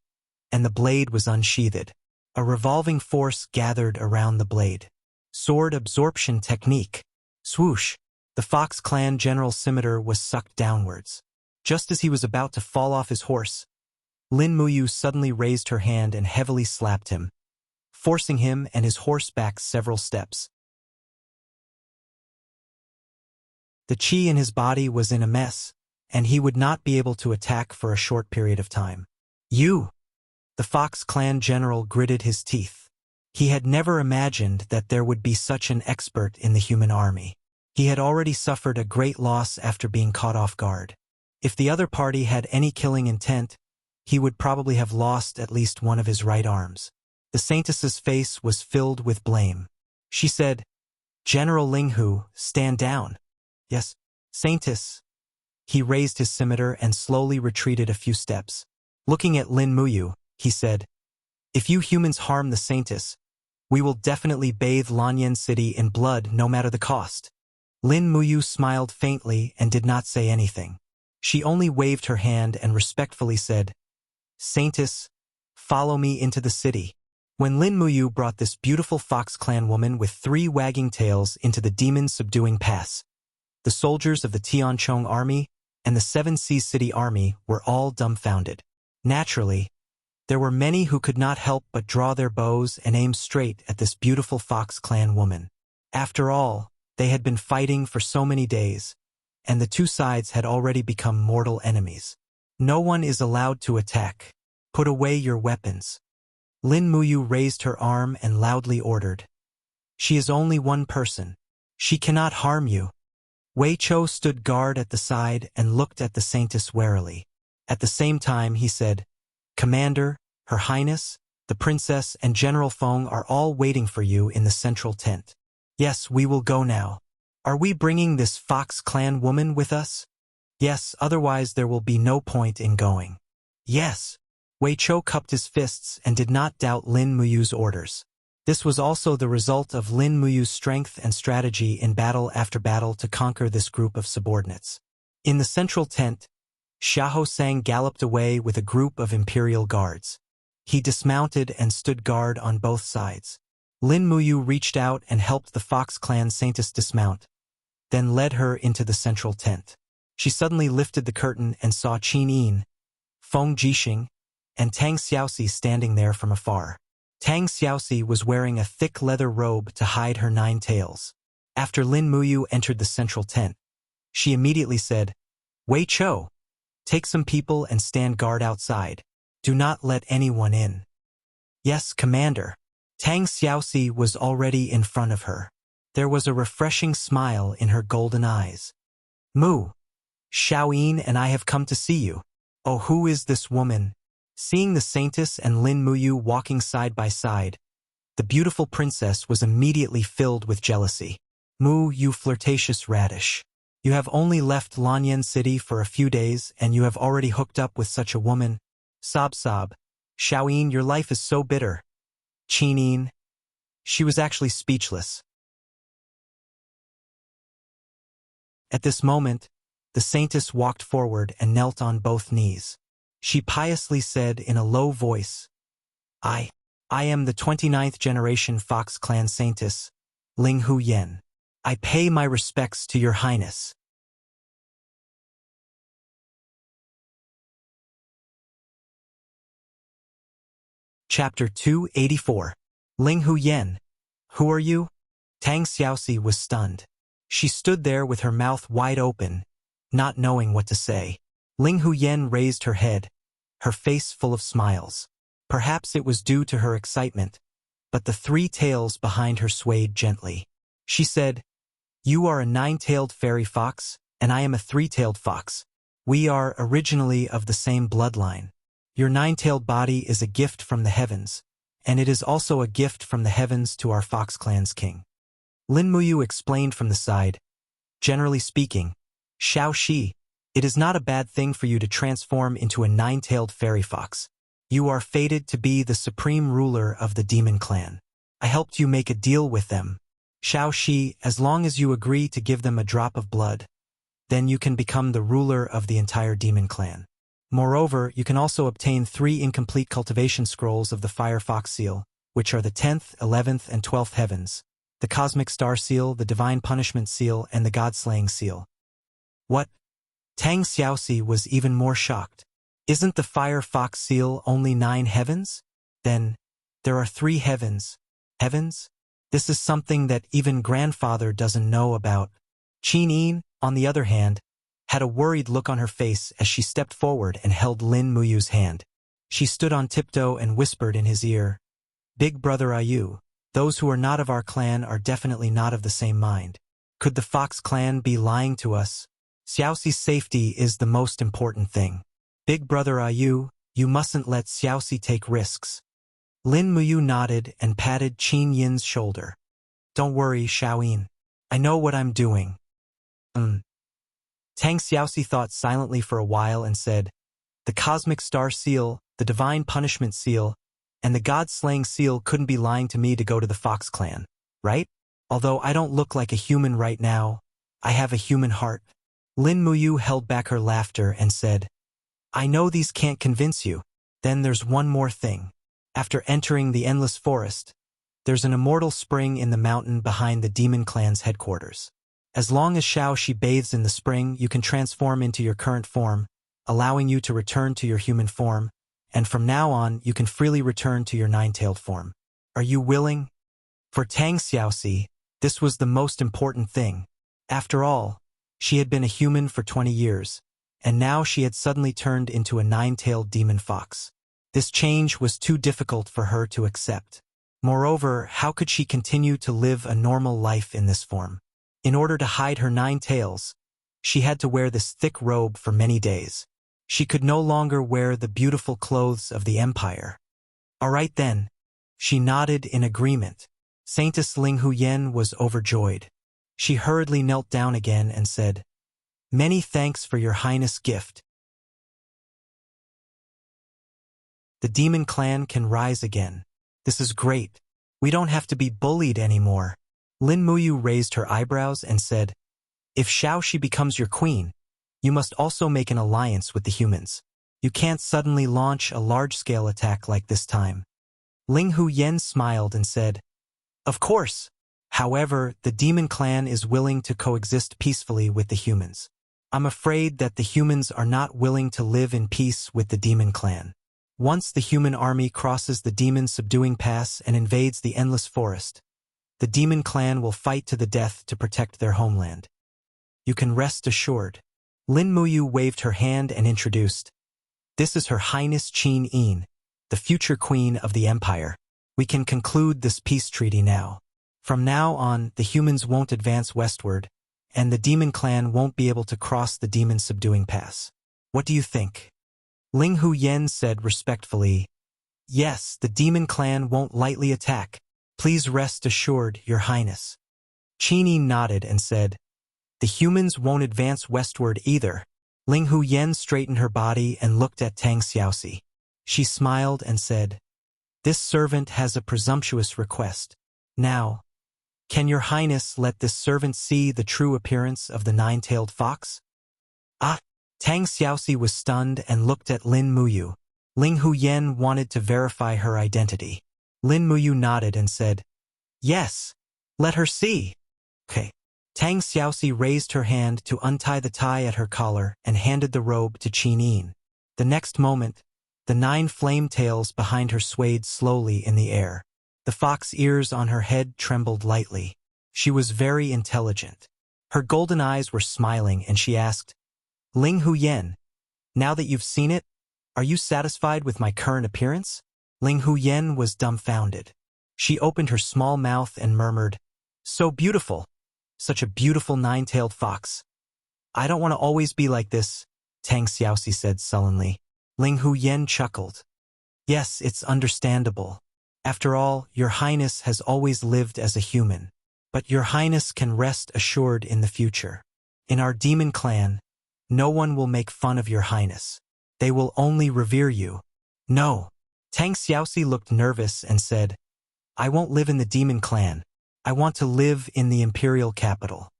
Speaker 1: and the blade was unsheathed. A revolving force gathered around the blade. Sword absorption technique. Swoosh! The Fox clan general's scimitar was sucked downwards. Just as he was about to fall off his horse, Lin Muyu suddenly raised her hand and heavily slapped him, forcing him and his horse back several steps. The qi in his body was in a mess, and he would not be able to attack for a short period of time. You! The Fox clan general gritted his teeth. He had never imagined that there would be such an expert in the human army. He had already suffered a great loss after being caught off guard. If the other party had any killing intent, he would probably have lost at least one of his right arms. The Saintess's face was filled with blame. She said, "General Linghu, stand down." "Yes, Saintess." He raised his scimitar and slowly retreated a few steps. Looking at Lin Muyu, he said, "If you humans harm the Saintess, we will definitely bathe Lanyan City in blood no matter the cost." Lin Muyu smiled faintly and did not say anything. She only waved her hand and respectfully said, "Saintess, follow me into the city." When Lin Muyu brought this beautiful Fox clan woman with 3 wagging tails into the demon-subduing pass, the soldiers of the Tianchong army and the 7 Seas City army were all dumbfounded. Naturally, there were many who could not help but draw their bows and aim straight at this beautiful Fox clan woman. After all, they had been fighting for so many days, and the 2 sides had already become mortal enemies. "No one is allowed to attack. Put away your weapons." Lin Muyu raised her arm and loudly ordered. "She is only one person. She cannot harm you." Wei Cho stood guard at the side and looked at the Saintess warily. At the same time he said, "Commander, Her Highness, the Princess and General Feng are all waiting for you in the central tent." "Yes, we will go now." "Are we bringing this Fox clan woman with us?" "Yes, otherwise there will be no point in going." "Yes." Wei Cho cupped his fists and did not doubt Lin Muyu's orders. This was also the result of Lin Muyu's strength and strategy in battle after battle to conquer this group of subordinates. In the central tent, Xiahou Sang galloped away with a group of imperial guards. He dismounted and stood guard on both sides. Lin Muyu reached out and helped the Fox clan Saintess dismount, then led her into the central tent. She suddenly lifted the curtain and saw Qin Yin, Feng Jixing, and Tang Xiaoxi standing there from afar. Tang Xiaoxi was wearing a thick leather robe to hide her 9 tails. After Lin Muyu entered the central tent, she immediately said, "Wei Cho, take some people and stand guard outside. Do not let anyone in." "Yes, Commander." Tang Xiaoxi was already in front of her. There was a refreshing smile in her golden eyes. "Mu, Xiaoyin and I have come to see you." "Oh, who is this woman?" Seeing the Saintess and Lin Muyu walking side by side, the beautiful princess was immediately filled with jealousy. "Mu, you flirtatious radish. You have only left Lanyan City for a few days and you have already hooked up with such a woman. Sob sob. Xiaoyin, your life is so bitter." Qinin. She was actually speechless. At this moment, the Saintess walked forward and knelt on both knees. She piously said in a low voice, I am the 29th generation Fox clan Saintess, Linghu Yen. I pay my respects to your highness." Chapter 284. Linghu Yen. Who are you? Tang Xiaoxi was stunned. She stood there with her mouth wide open, not knowing what to say. Linghu Yen raised her head, her face full of smiles. Perhaps it was due to her excitement, but the 3 tails behind her swayed gently. She said, "You are a 9-tailed fairy fox, and I am a 3-tailed fox. We are originally of the same bloodline. Your 9-tailed body is a gift from the heavens, and it is also a gift from the heavens to our Fox clan's king." Lin Muyu explained from the side. Generally speaking, Xiaoxi, it is not a bad thing for you to transform into a nine-tailed fairy fox. You are fated to be the supreme ruler of the demon clan. I helped you make a deal with them. Xiaoxi, as long as you agree to give them a drop of blood, then you can become the ruler of the entire demon clan. Moreover, you can also obtain 3 incomplete cultivation scrolls of the Fire Fox Seal, which are the 10th, 11th, and 12th heavens, the Cosmic Star Seal, the Divine Punishment Seal, and the God-Slaying Seal. What? Tang Xiaoxi was even more shocked. Isn't the Fire Fox Seal only 9 heavens? Then, there are 3 heavens. Heavens? This is something that even grandfather doesn't know about. Qin Yin, on the other hand, had a worried look on her face as she stepped forward and held Lin Muyu's hand. She stood on tiptoe and whispered in his ear, "Big brother Ayu, those who are not of our clan are definitely not of the same mind. Could the Fox clan be lying to us? Xiaoxi's safety is the most important thing. Big brother Ayu, you mustn't let Xiaoxi take risks." Lin Muyu nodded and patted Qin Yin's shoulder. "Don't worry, Xiaoyin. I know what I'm doing." Tang Xiaoxi thought silently for a while and said, "The Cosmic Star Seal, the Divine Punishment Seal, and the God-Slaying Seal couldn't be lying to me to go to the Fox clan, right? Although I don't look like a human right now, I have a human heart." Lin Muyu held back her laughter and said, "I know these can't convince you. Then there's one more thing. After entering the Endless Forest, there's an immortal spring in the mountain behind the Demon Clan's headquarters. As long as Xiaoxi bathes in the spring, you can transform into your current form, allowing you to return to your human form, and from now on you can freely return to your nine-tailed form. Are you willing?" For Tang Xiaoxi, this was the most important thing. After all, she had been a human for 20 years, and now she had suddenly turned into a nine-tailed demon fox. This change was too difficult for her to accept. Moreover, how could she continue to live a normal life in this form? In order to hide her 9 tails, she had to wear this thick robe for many days. She could no longer wear the beautiful clothes of the empire. "All right then." She nodded in agreement. Saintess Ling Huyen was overjoyed. She hurriedly knelt down again and said, "Many thanks for your highness' gift. The demon clan can rise again. This is great. We don't have to be bullied anymore." Lin Muyu raised her eyebrows and said, "If Xiaoxi becomes your queen, you must also make an alliance with the humans. You can't suddenly launch a large-scale attack like this time." Ling Huyen smiled and said, "Of course. However, the demon clan is willing to coexist peacefully with the humans. I'm afraid that the humans are not willing to live in peace with the demon clan. Once the human army crosses the demon subduing pass and invades the Endless Forest, the demon clan will fight to the death to protect their homeland. You can rest assured." Lin Muyu waved her hand and introduced, "This is Her Highness Qin Yin, the future queen of the empire. We can conclude this peace treaty now. From now on, the humans won't advance westward, and the demon clan won't be able to cross the demon subduing pass. What do you think?" Ling Huyen said respectfully, "Yes, the demon clan won't lightly attack. Please rest assured, Your Highness." Qin Yin nodded and said, "The humans won't advance westward either." Ling Huyen straightened her body and looked at Tang Xiaoxi. She smiled and said, "This servant has a presumptuous request. Now, can Your Highness let this servant see the true appearance of the nine-tailed fox?" "Ah!" Tang Xiaoxi was stunned and looked at Lin Muyu. Ling Huyen wanted to verify her identity. Lin Muyu nodded and said, "Yes, let her see." "Okay." Tang Xiaoxi raised her hand to untie the tie at her collar and handed the robe to Qin Yin. The next moment, the 9 flame tails behind her swayed slowly in the air. The fox ears on her head trembled lightly. She was very intelligent. Her golden eyes were smiling and she asked, "Ling Huyen, now that you've seen it, are you satisfied with my current appearance?" Ling Huyen was dumbfounded. She opened her small mouth and murmured, "So beautiful. Such a beautiful 9-tailed fox." "I don't want to always be like this," Tang Xiaoxi said sullenly. Ling Huyen chuckled. "Yes, it's understandable. After all, Your Highness has always lived as a human. But your highness can rest assured in the future. In our demon clan, no one will make fun of your highness. They will only revere you. No. Tang Xiaoxi looked nervous and said, I won't live in the demon clan. I want to live in the imperial capital.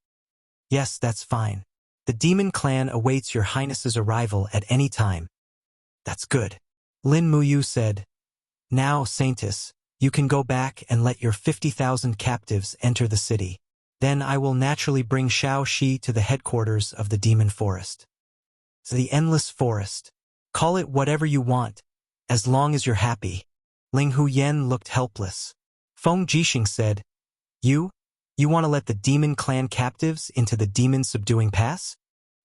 Speaker 1: Yes, that's fine. The demon clan awaits your highness's arrival at any time. That's good. Lin Muyu said, Now, Saintess, you can go back and let your 50,000 captives enter the city. Then I will naturally bring Shao Shi to the headquarters of the demon forest. So the endless forest. Call it whatever you want, as long as you're happy. Ling Huyen looked helpless. Feng Jixing said, You want to let the demon clan captives into the demon subduing pass?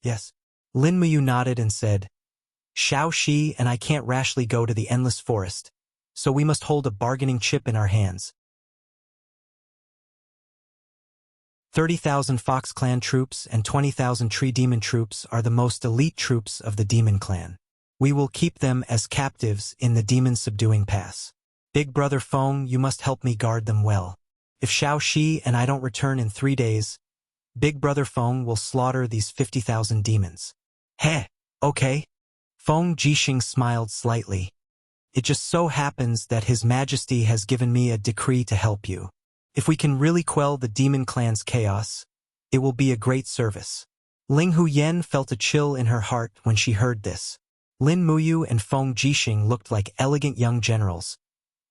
Speaker 1: Yes. Lin Muyu nodded and said, Shao Shi and I can't rashly go to the endless forest, so we must hold a bargaining chip in our hands. 30,000 Fox Clan troops and 20,000 Tree Demon troops are the most elite troops of the Demon Clan. We will keep them as captives in the Demon Subduing Pass. Big Brother Feng, you must help me guard them well. If Shao Shi and I don't return in 3 days, Big Brother Feng will slaughter these 50,000 demons. Heh, okay. Feng Jixing smiled slightly. It just so happens that His Majesty has given me a decree to help you. If we can really quell the demon clan's chaos, it will be a great service. Ling Huyen felt a chill in her heart when she heard this. Lin Muyu and Feng Jixing looked like elegant young generals,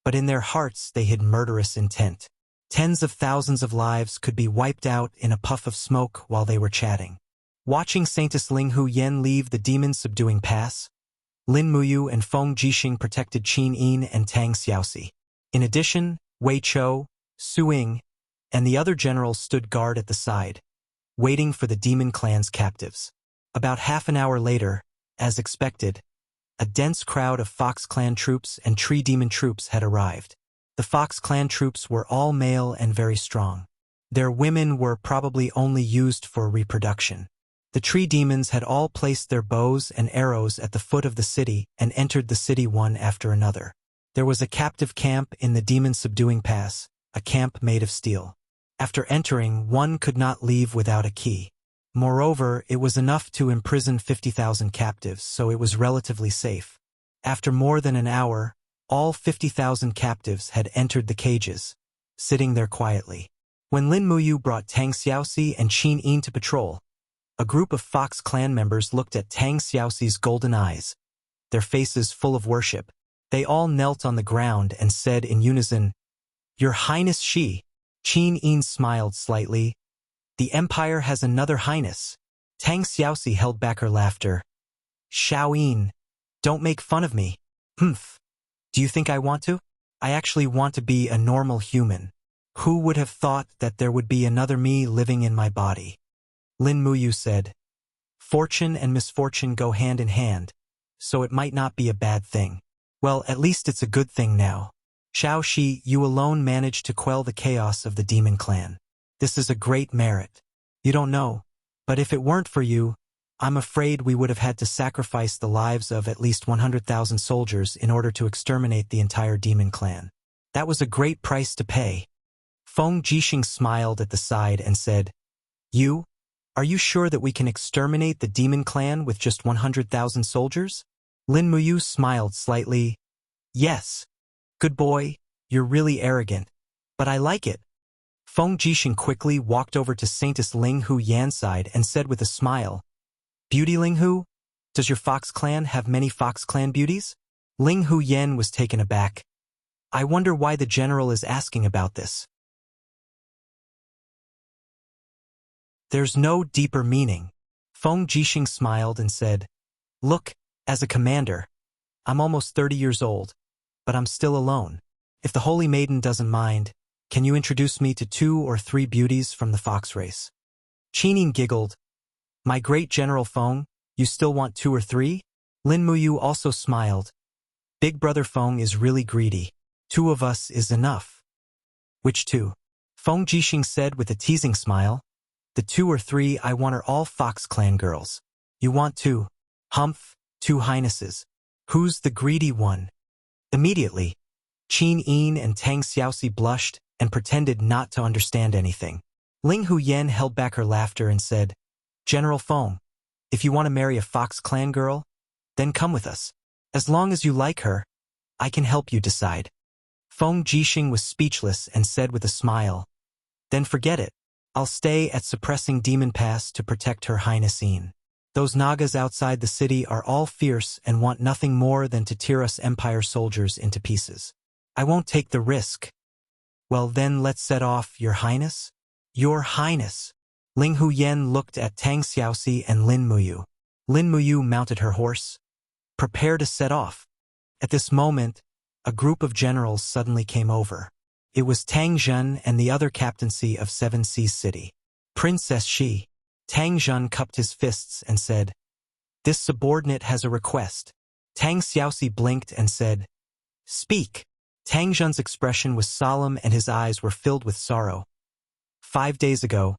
Speaker 1: but in their hearts they hid murderous intent. Tens of thousands of lives could be wiped out in a puff of smoke while they were chatting. Watching Saintess Ling Huyen leave the demon-subduing pass, Lin Muyu and Feng Jixing protected Qin Yin and Tang Xiaoxi. In addition, Wei Chou, Su Ying, and the other generals stood guard at the side, waiting for the demon clan's captives. About half an hour later, as expected, a dense crowd of Fox Clan troops and Tree Demon troops had arrived. The Fox Clan troops were all male and very strong. Their women were probably only used for reproduction. The Tree Demons had all placed their bows and arrows at the foot of the city and entered the city one after another. There was a captive camp in the Demon Subduing Pass, a camp made of steel. After entering, one could not leave without a key. Moreover, it was enough to imprison 50,000 captives, so it was relatively safe. After more than an hour, all 50,000 captives had entered the cages, sitting there quietly. When Lin Muyu brought Tang Xiaoxi and Qin Yin to patrol, a group of Fox Clan members looked at Tang Xiaoxi's golden eyes, their faces full of worship. They all knelt on the ground and said in unison, Your Highness Shi. Qin Yin smiled slightly. The Empire has another highness. Tang Xiaoxi held back her laughter. Shao Yin, don't make fun of me. Humph. Do you think I want to? I actually want to be a normal human. Who would have thought that there would be another me living in my body? Lin Muyu said. Fortune and misfortune go hand in hand, so it might not be a bad thing. Well, at least it's a good thing now. Shao Shi, you alone managed to quell the chaos of the demon clan. This is a great merit. You don't know, but if it weren't for you, I'm afraid we would have had to sacrifice the lives of at least 100,000 soldiers in order to exterminate the entire demon clan. That was a great price to pay. Feng Jixing smiled at the side and said, Are you sure that we can exterminate the demon clan with just 100,000 soldiers? Lin Muyu smiled slightly. Yes. Good boy, you're really arrogant, but I like it. Feng Jixing quickly walked over to Saintess Ling Huyan's side and said with a smile, Beauty Ling Hu, does your Fox Clan have many Fox Clan beauties? Ling Huyan was taken aback. I wonder why the general is asking about this. There's no deeper meaning. Feng Jixing smiled and said, Look, as a commander, I'm almost 30 years old, but I'm still alone. If the Holy Maiden doesn't mind, can you introduce me to 2 or 3 beauties from the fox race? Qin Yin giggled. My great General Feng, you still want 2 or 3? Lin Muyu also smiled. Big Brother Feng is really greedy. 2 of us is enough. Which 2? Feng Jixing said with a teasing smile. The 2 or 3 I want are all Fox Clan girls. You want 2? Humph, 2 highnesses. Who's the greedy one? Immediately, Qin Yin and Tang Xiaoxi blushed and pretended not to understand anything. Ling Huyen held back her laughter and said, General Feng, if you want to marry a Fox clan girl, then come with us. As long as you like her, I can help you decide. Feng Jixing was speechless and said with a smile, Then forget it. I'll stay at Suppressing Demon Pass to protect Her Highnessine. Those Nagas outside the city are all fierce and want nothing more than to tear us Empire soldiers into pieces. I won't take the risk. Well then let's set off, Your Highness? Your Highness. Ling Huyen looked at Tang Xiaoxi and Lin Muyu. Lin Muyu mounted her horse. Prepare to set off. At this moment, a group of generals suddenly came over. It was Tang Zhen and the other captaincy of Seven Seas City. Princess Shi. Tang Zhen cupped his fists and said, This subordinate has a request. Tang Xiaoxi blinked and said, Speak. Tang Zhen's expression was solemn and his eyes were filled with sorrow. 5 days ago,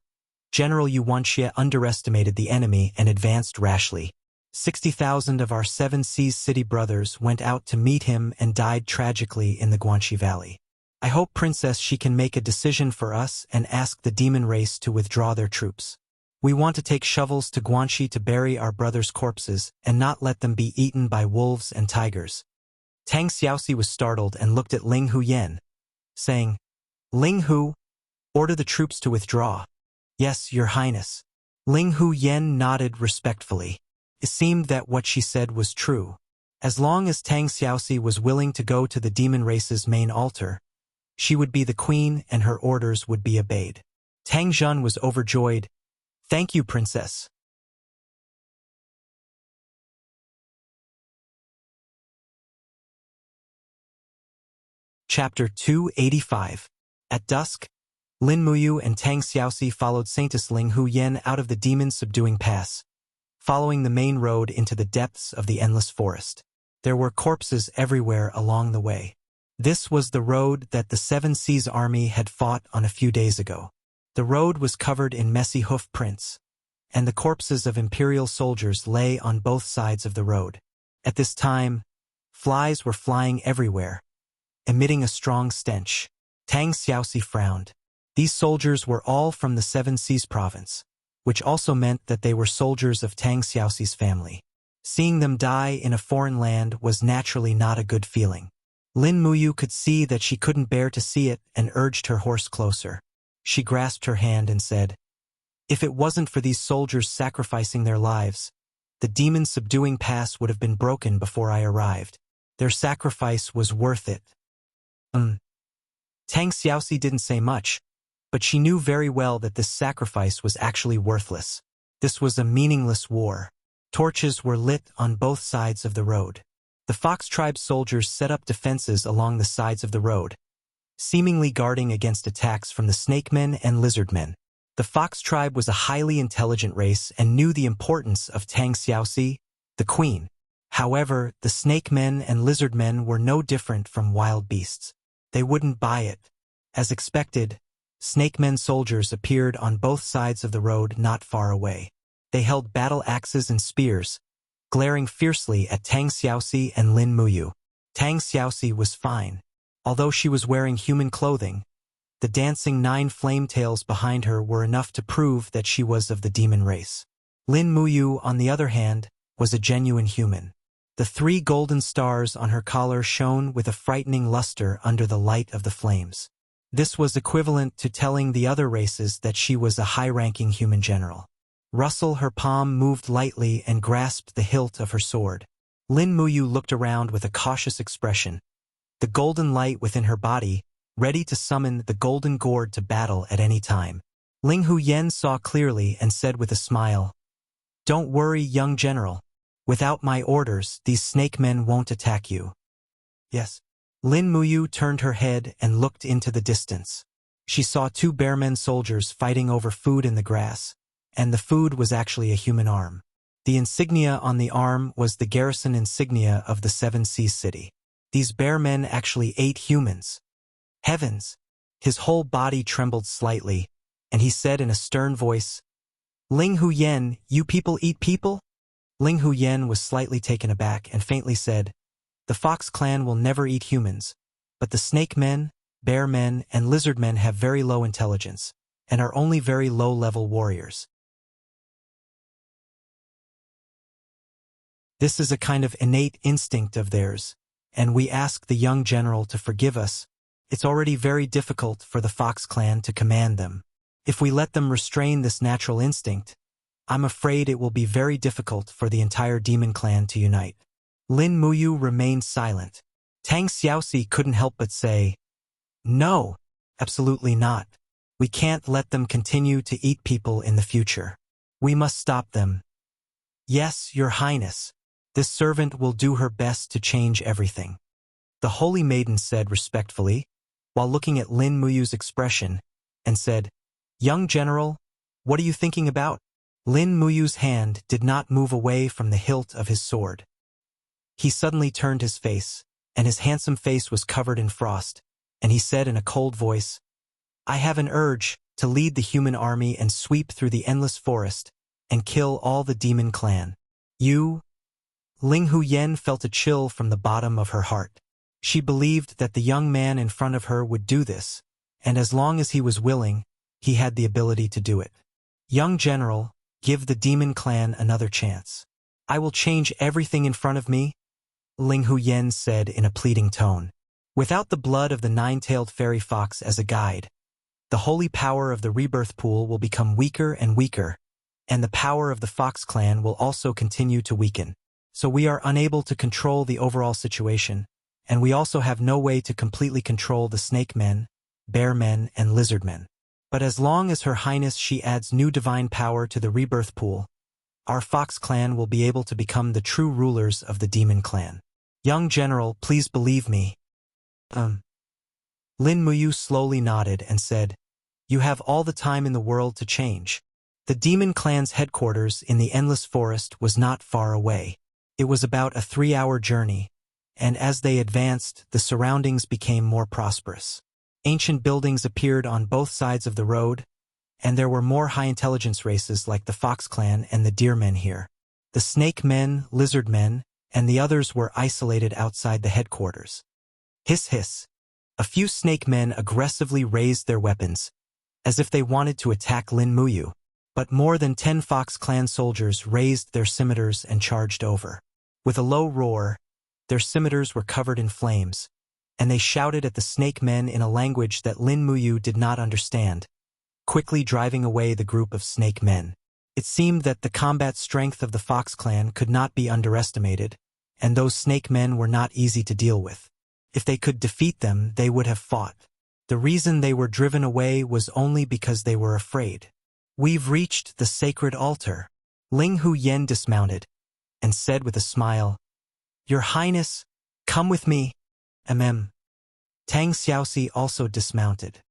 Speaker 1: General Wuxia underestimated the enemy and advanced rashly. 60,000 of our Seven Seas City brothers went out to meet him and died tragically in the Guanxi Valley. I hope Princess Shi can make a decision for us and ask the demon race to withdraw their troops. We want to take shovels to Guanxi to bury our brothers' corpses and not let them be eaten by wolves and tigers. Tang Xiaoxi was startled and looked at Ling Huyen, saying, Ling Hu, order the troops to withdraw. Yes, Your Highness. Ling Huyen nodded respectfully. It seemed that what she said was true. As long as Tang Xiaoxi was willing to go to the demon race's main altar, she would be the queen and her orders would be obeyed. Tang Zhen was overjoyed. Thank you, Princess. Chapter 285. At dusk, Lin Muyu and Tang Xiaoxi followed Saintess Ling Huyen out of the demon-subduing pass, following the main road into the depths of the endless forest. There were corpses everywhere along the way. This was the road that the Seven Seas army had fought on a few days ago. The road was covered in messy hoof prints, and the corpses of Imperial soldiers lay on both sides of the road. At this time, flies were flying everywhere, emitting a strong stench. Tang Xiaoxi frowned. These soldiers were all from the Seven Seas province, which also meant that they were soldiers of Tang Xiaoxi's family. Seeing them die in a foreign land was naturally not a good feeling. Lin Muyu could see that she couldn't bear to see it and urged her horse closer. She grasped her hand and said, If it wasn't for these soldiers sacrificing their lives, the demon-subduing pass would have been broken before I arrived. Their sacrifice was worth it. Tang Xiaoxi didn't say much, but she knew very well that this sacrifice was actually worthless. This was a meaningless war. Torches were lit on both sides of the road. The Fox tribe soldiers set up defenses along the sides of the road, seemingly guarding against attacks from the snake men and lizard men. The Fox tribe was a highly intelligent race and knew the importance of Tang Xiaoxi, the queen. However, the snake men and lizard men were no different from wild beasts. They wouldn't buy it. As expected, snake men soldiers appeared on both sides of the road not far away. They held battle axes and spears, glaring fiercely at Tang Xiaoxi and Lin Muyu. Tang Xiaoxi was fine. Although she was wearing human clothing, the dancing 9 flame tails behind her were enough to prove that she was of the demon race. Lin Muyu, on the other hand, was a genuine human. The 3 golden stars on her collar shone with a frightening luster under the light of the flames. This was equivalent to telling the other races that she was a high-ranking human general. Rustle, her palm moved lightly and grasped the hilt of her sword. Lin Muyu looked around with a cautious expression, the golden light within her body, ready to summon the golden gourd to battle at any time. Ling Huyen saw clearly and said with a smile, Don't worry, young general. Without my orders, these snake men won't attack you. Yes. Lin Muyu turned her head and looked into the distance. She saw 2 bearmen soldiers fighting over food in the grass, and the food was actually a human arm. The insignia on the arm was the garrison insignia of the Seven Seas City. These bearmen actually ate humans. Heavens! His whole body trembled slightly, and he said in a stern voice, Ling Huyen, you people eat people? Ling Huyen was slightly taken aback and faintly said, The Fox clan will never eat humans, but the snake men, bear men, and lizard men have very low intelligence. and are only very low-level warriors. This is a kind of innate instinct of theirs, and we ask the young general to forgive us. It's already very difficult for the Fox clan to command them. If we let them restrain this natural instinct, I'm afraid it will be very difficult for the entire demon clan to unite. Lin Muyu remained silent. Tang Xiaoxi couldn't help but say, "No, absolutely not. We can't let them continue to eat people in the future. We must stop them." "Yes, Your Highness. This servant will do her best to change everything," the holy maiden said respectfully, while looking at Lin Muyu's expression, and said, "Young general, what are you thinking about?" Lin Muyu's hand did not move away from the hilt of his sword. He suddenly turned his face, and his handsome face was covered in frost, and he said in a cold voice, "I have an urge to lead the human army and sweep through the endless forest and kill all the demon clan. You?" Ling Huyen felt a chill from the bottom of her heart. She believed that the young man in front of her would do this, and as long as he was willing, he had the ability to do it. "Young general, give the demon clan another chance. I will change everything in front of me," Ling Huyen said in a pleading tone. Without the blood of the nine-tailed fairy fox as a guide, the holy power of the rebirth pool will become weaker and weaker, and the power of the Fox clan will also continue to weaken. So we are unable to control the overall situation, and we also have no way to completely control the snake men, bear men, and lizard men. But as long as Her Highness she adds new divine power to the rebirth pool, our Fox clan will be able to become the true rulers of the demon clan. Young general, please believe me. Lin Muyu slowly nodded and said, "You have all the time in the world to change." The demon clan's headquarters in the endless forest was not far away. It was about a 3-hour journey, and as they advanced, the surroundings became more prosperous. Ancient buildings appeared on both sides of the road, and there were more high-intelligence races like the Fox clan and the Deer men here. The Snake men, Lizard men, and the others were isolated outside the headquarters. Hiss hiss. A few Snake men aggressively raised their weapons, as if they wanted to attack Lin Muyu, but more than 10 Fox clan soldiers raised their scimitars and charged over. With a low roar, their scimitars were covered in flames, and they shouted at the Snake men in a language that Lin Muyu did not understand, quickly driving away the group of Snake men. It seemed that the combat strength of the Fox clan could not be underestimated, and those Snake men were not easy to deal with. If they could defeat them, they would have fought. The reason they were driven away was only because they were afraid. "We've reached the sacred altar." Ling Huyen dismounted, and said with a smile, "Your Highness, come with me." Tang Xiaoxi also dismounted.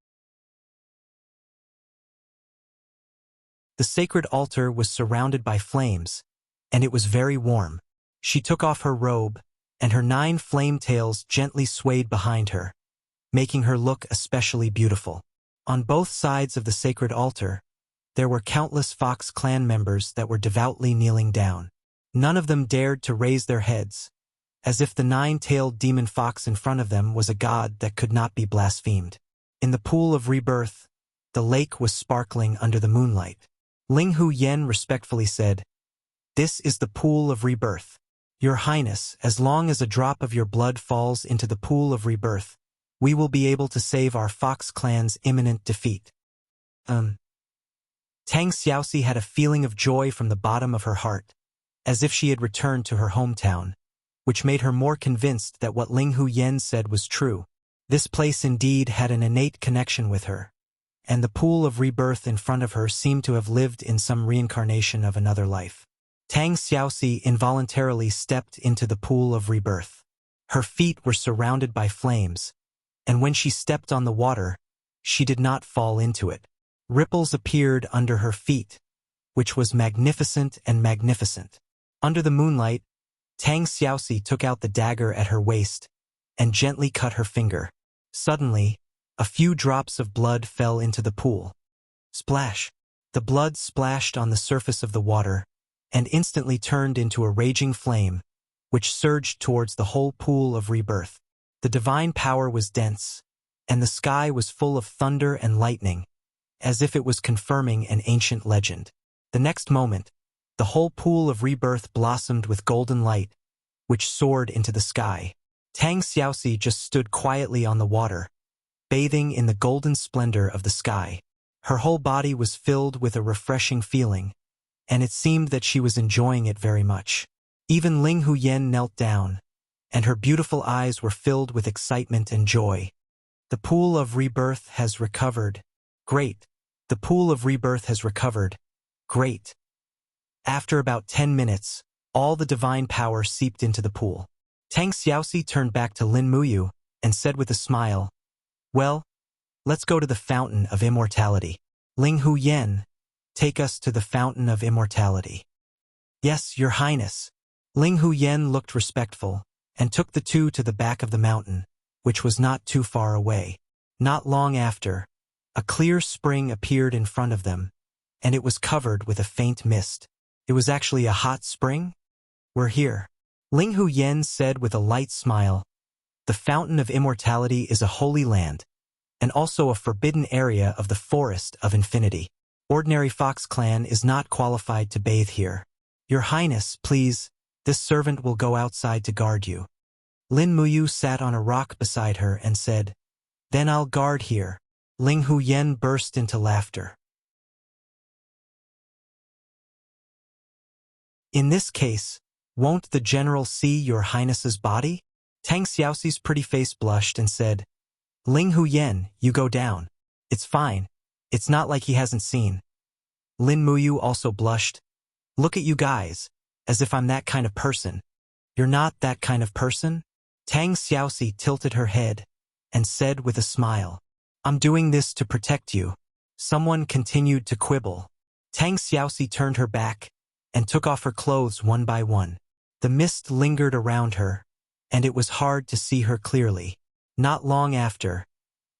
Speaker 1: The sacred altar was surrounded by flames, and it was very warm. She took off her robe, and her 9 flame tails gently swayed behind her, making her look especially beautiful. On both sides of the sacred altar, there were countless Fox clan members that were devoutly kneeling down. None of them dared to raise their heads, as if the 9-tailed demon fox in front of them was a god that could not be blasphemed. In the pool of rebirth, the lake was sparkling under the moonlight. Ling Huyen respectfully said, "This is the pool of rebirth. Your Highness, as long as a drop of your blood falls into the pool of rebirth, we will be able to save our Fox clan's imminent defeat." Tang Xiaoxi had a feeling of joy from the bottom of her heart, as if she had returned to her hometown, which made her more convinced that what Ling Huyen said was true. This place indeed had an innate connection with her, and the pool of rebirth in front of her seemed to have lived in some reincarnation of another life. Tang Xiaoxi involuntarily stepped into the pool of rebirth. Her feet were surrounded by flames, and when she stepped on the water, she did not fall into it. Ripples appeared under her feet, which was magnificent and magnificent. Under the moonlight, Tang Xiaoxi took out the dagger at her waist and gently cut her finger. Suddenly, a few drops of blood fell into the pool. Splash! The blood splashed on the surface of the water and instantly turned into a raging flame, which surged towards the whole pool of rebirth. The divine power was dense, and the sky was full of thunder and lightning, as if it was confirming an ancient legend. The next moment, the whole pool of rebirth blossomed with golden light, which soared into the sky. Tang Xiaoxi just stood quietly on the water, bathing in the golden splendor of the sky. Her whole body was filled with a refreshing feeling, and it seemed that she was enjoying it very much. Even Ling Huyen knelt down, and her beautiful eyes were filled with excitement and joy. The pool of rebirth has recovered. Great. The pool of rebirth has recovered. Great. After about 10 minutes, all the divine power seeped into the pool. Tang Xiaoxi turned back to Lin Muyu and said with a smile, "Well, let's go to the fountain of immortality. Ling Huyen, take us to the fountain of immortality." "Yes, Your Highness." Ling Huyen looked respectful and took the two to the back of the mountain, which was not too far away. Not long after, a clear spring appeared in front of them, and it was covered with a faint mist. It was actually a hot spring? "We're here," Ling Huyen said with a light smile. "The fountain of immortality is a holy land, and also a forbidden area of the forest of infinity. Ordinary Fox clan is not qualified to bathe here. Your Highness, please, this servant will go outside to guard you." Lin Muyu sat on a rock beside her and said, "Then I'll guard here." Ling Huyen burst into laughter. "In this case, won't the general see Your Highness's body?" Tang Xiaoxi's pretty face blushed and said, "Ling Huyen, you go down. It's fine. It's not like he hasn't seen." Lin Muyu also blushed. "Look at you guys, as if I'm that kind of person." "You're not that kind of person?" Tang Xiaoxi tilted her head and said with a smile, "I'm doing this to protect you." Someone continued to quibble. Tang Xiaoxi turned her back and took off her clothes one by one. The mist lingered around her, and it was hard to see her clearly. Not long after,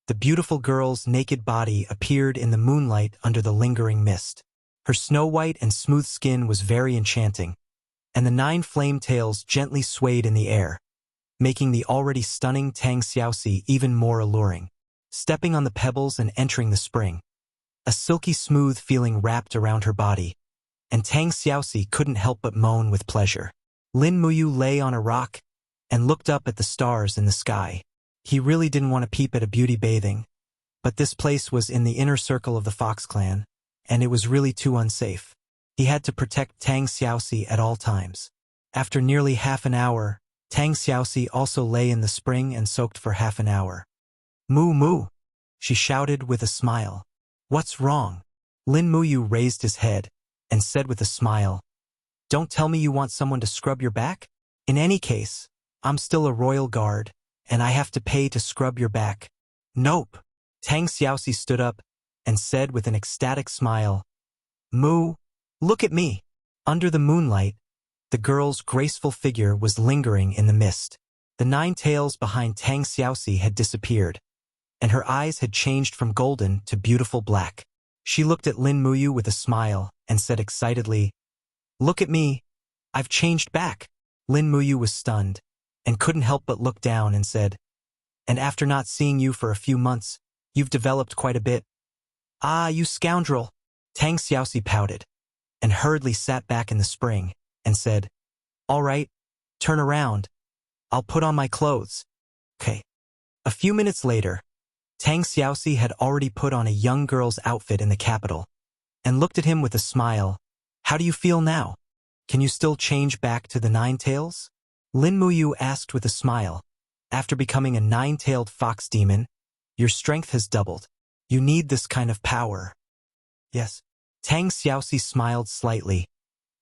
Speaker 1: the beautiful girl's naked body appeared in the moonlight under the lingering mist. Her snow-white and smooth skin was very enchanting, and the 9 flame tails gently swayed in the air, making the already stunning Tang Xiaoxi even more alluring. Stepping on the pebbles and entering the spring, a silky smooth feeling wrapped around her body, and Tang Xiaoxi couldn't help but moan with pleasure. Lin Muyu lay on a rock and looked up at the stars in the sky. He really didn't want to peep at a beauty bathing, but this place was in the inner circle of the Fox clan, and it was really too unsafe. He had to protect Tang Xiaoxi at all times. After nearly half an hour, Tang Xiaoxi also lay in the spring and soaked for half an hour. "Moo moo," she shouted with a smile. "What's wrong?" Lin Muyu raised his head and said with a smile, "Don't tell me you want someone to scrub your back? In any case, I'm still a royal guard, and I have to pay to scrub your back." "Nope." Tang Xiaoxi stood up and said with an ecstatic smile, "Moo, look at me." Under the moonlight, the girl's graceful figure was lingering in the mist. The 9 tails behind Tang Xiaoxi had disappeared, and her eyes had changed from golden to beautiful black. She looked at Lin Muyu with a smile and said excitedly, "Look at me, I've changed back." Lin Muyu was stunned and couldn't help but look down and said, "And after not seeing you for a few months, you've developed quite a bit." "Ah, you scoundrel!" Tang Xiaoxi pouted and hurriedly sat back in the spring and said, "All right, turn around. I'll put on my clothes." "Okay." A few minutes later, Tang Xiaoxi had already put on a young girl's outfit in the capital and looked at him with a smile. "How do you feel now? Can you still change back to the 9 tails?" Lin Muyu asked with a smile. "After becoming a 9-tailed fox demon, your strength has doubled. You need this kind of power." "Yes." Tang Xiaoxi smiled slightly,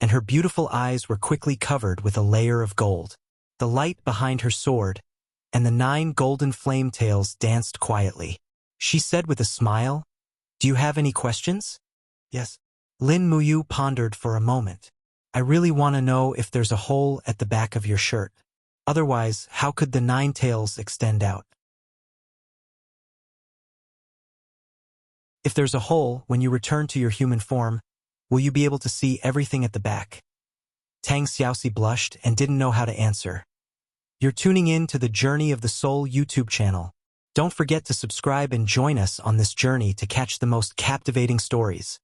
Speaker 1: and her beautiful eyes were quickly covered with a layer of gold. The light behind her soared, and the 9 golden flame tails danced quietly. She said with a smile, "Do you have any questions?" "Yes." Lin Muyu pondered for a moment. "I really want to know if there's a hole at the back of your shirt. Otherwise, how could the 9 tails extend out?" "If there's a hole when you return to your human form, will you be able to see everything at the back?" Tang Xiaoxi blushed and didn't know how to answer. "You're tuning in to the Journey of the Soul YouTube channel. Don't forget to subscribe and join us on this journey to catch the most captivating stories.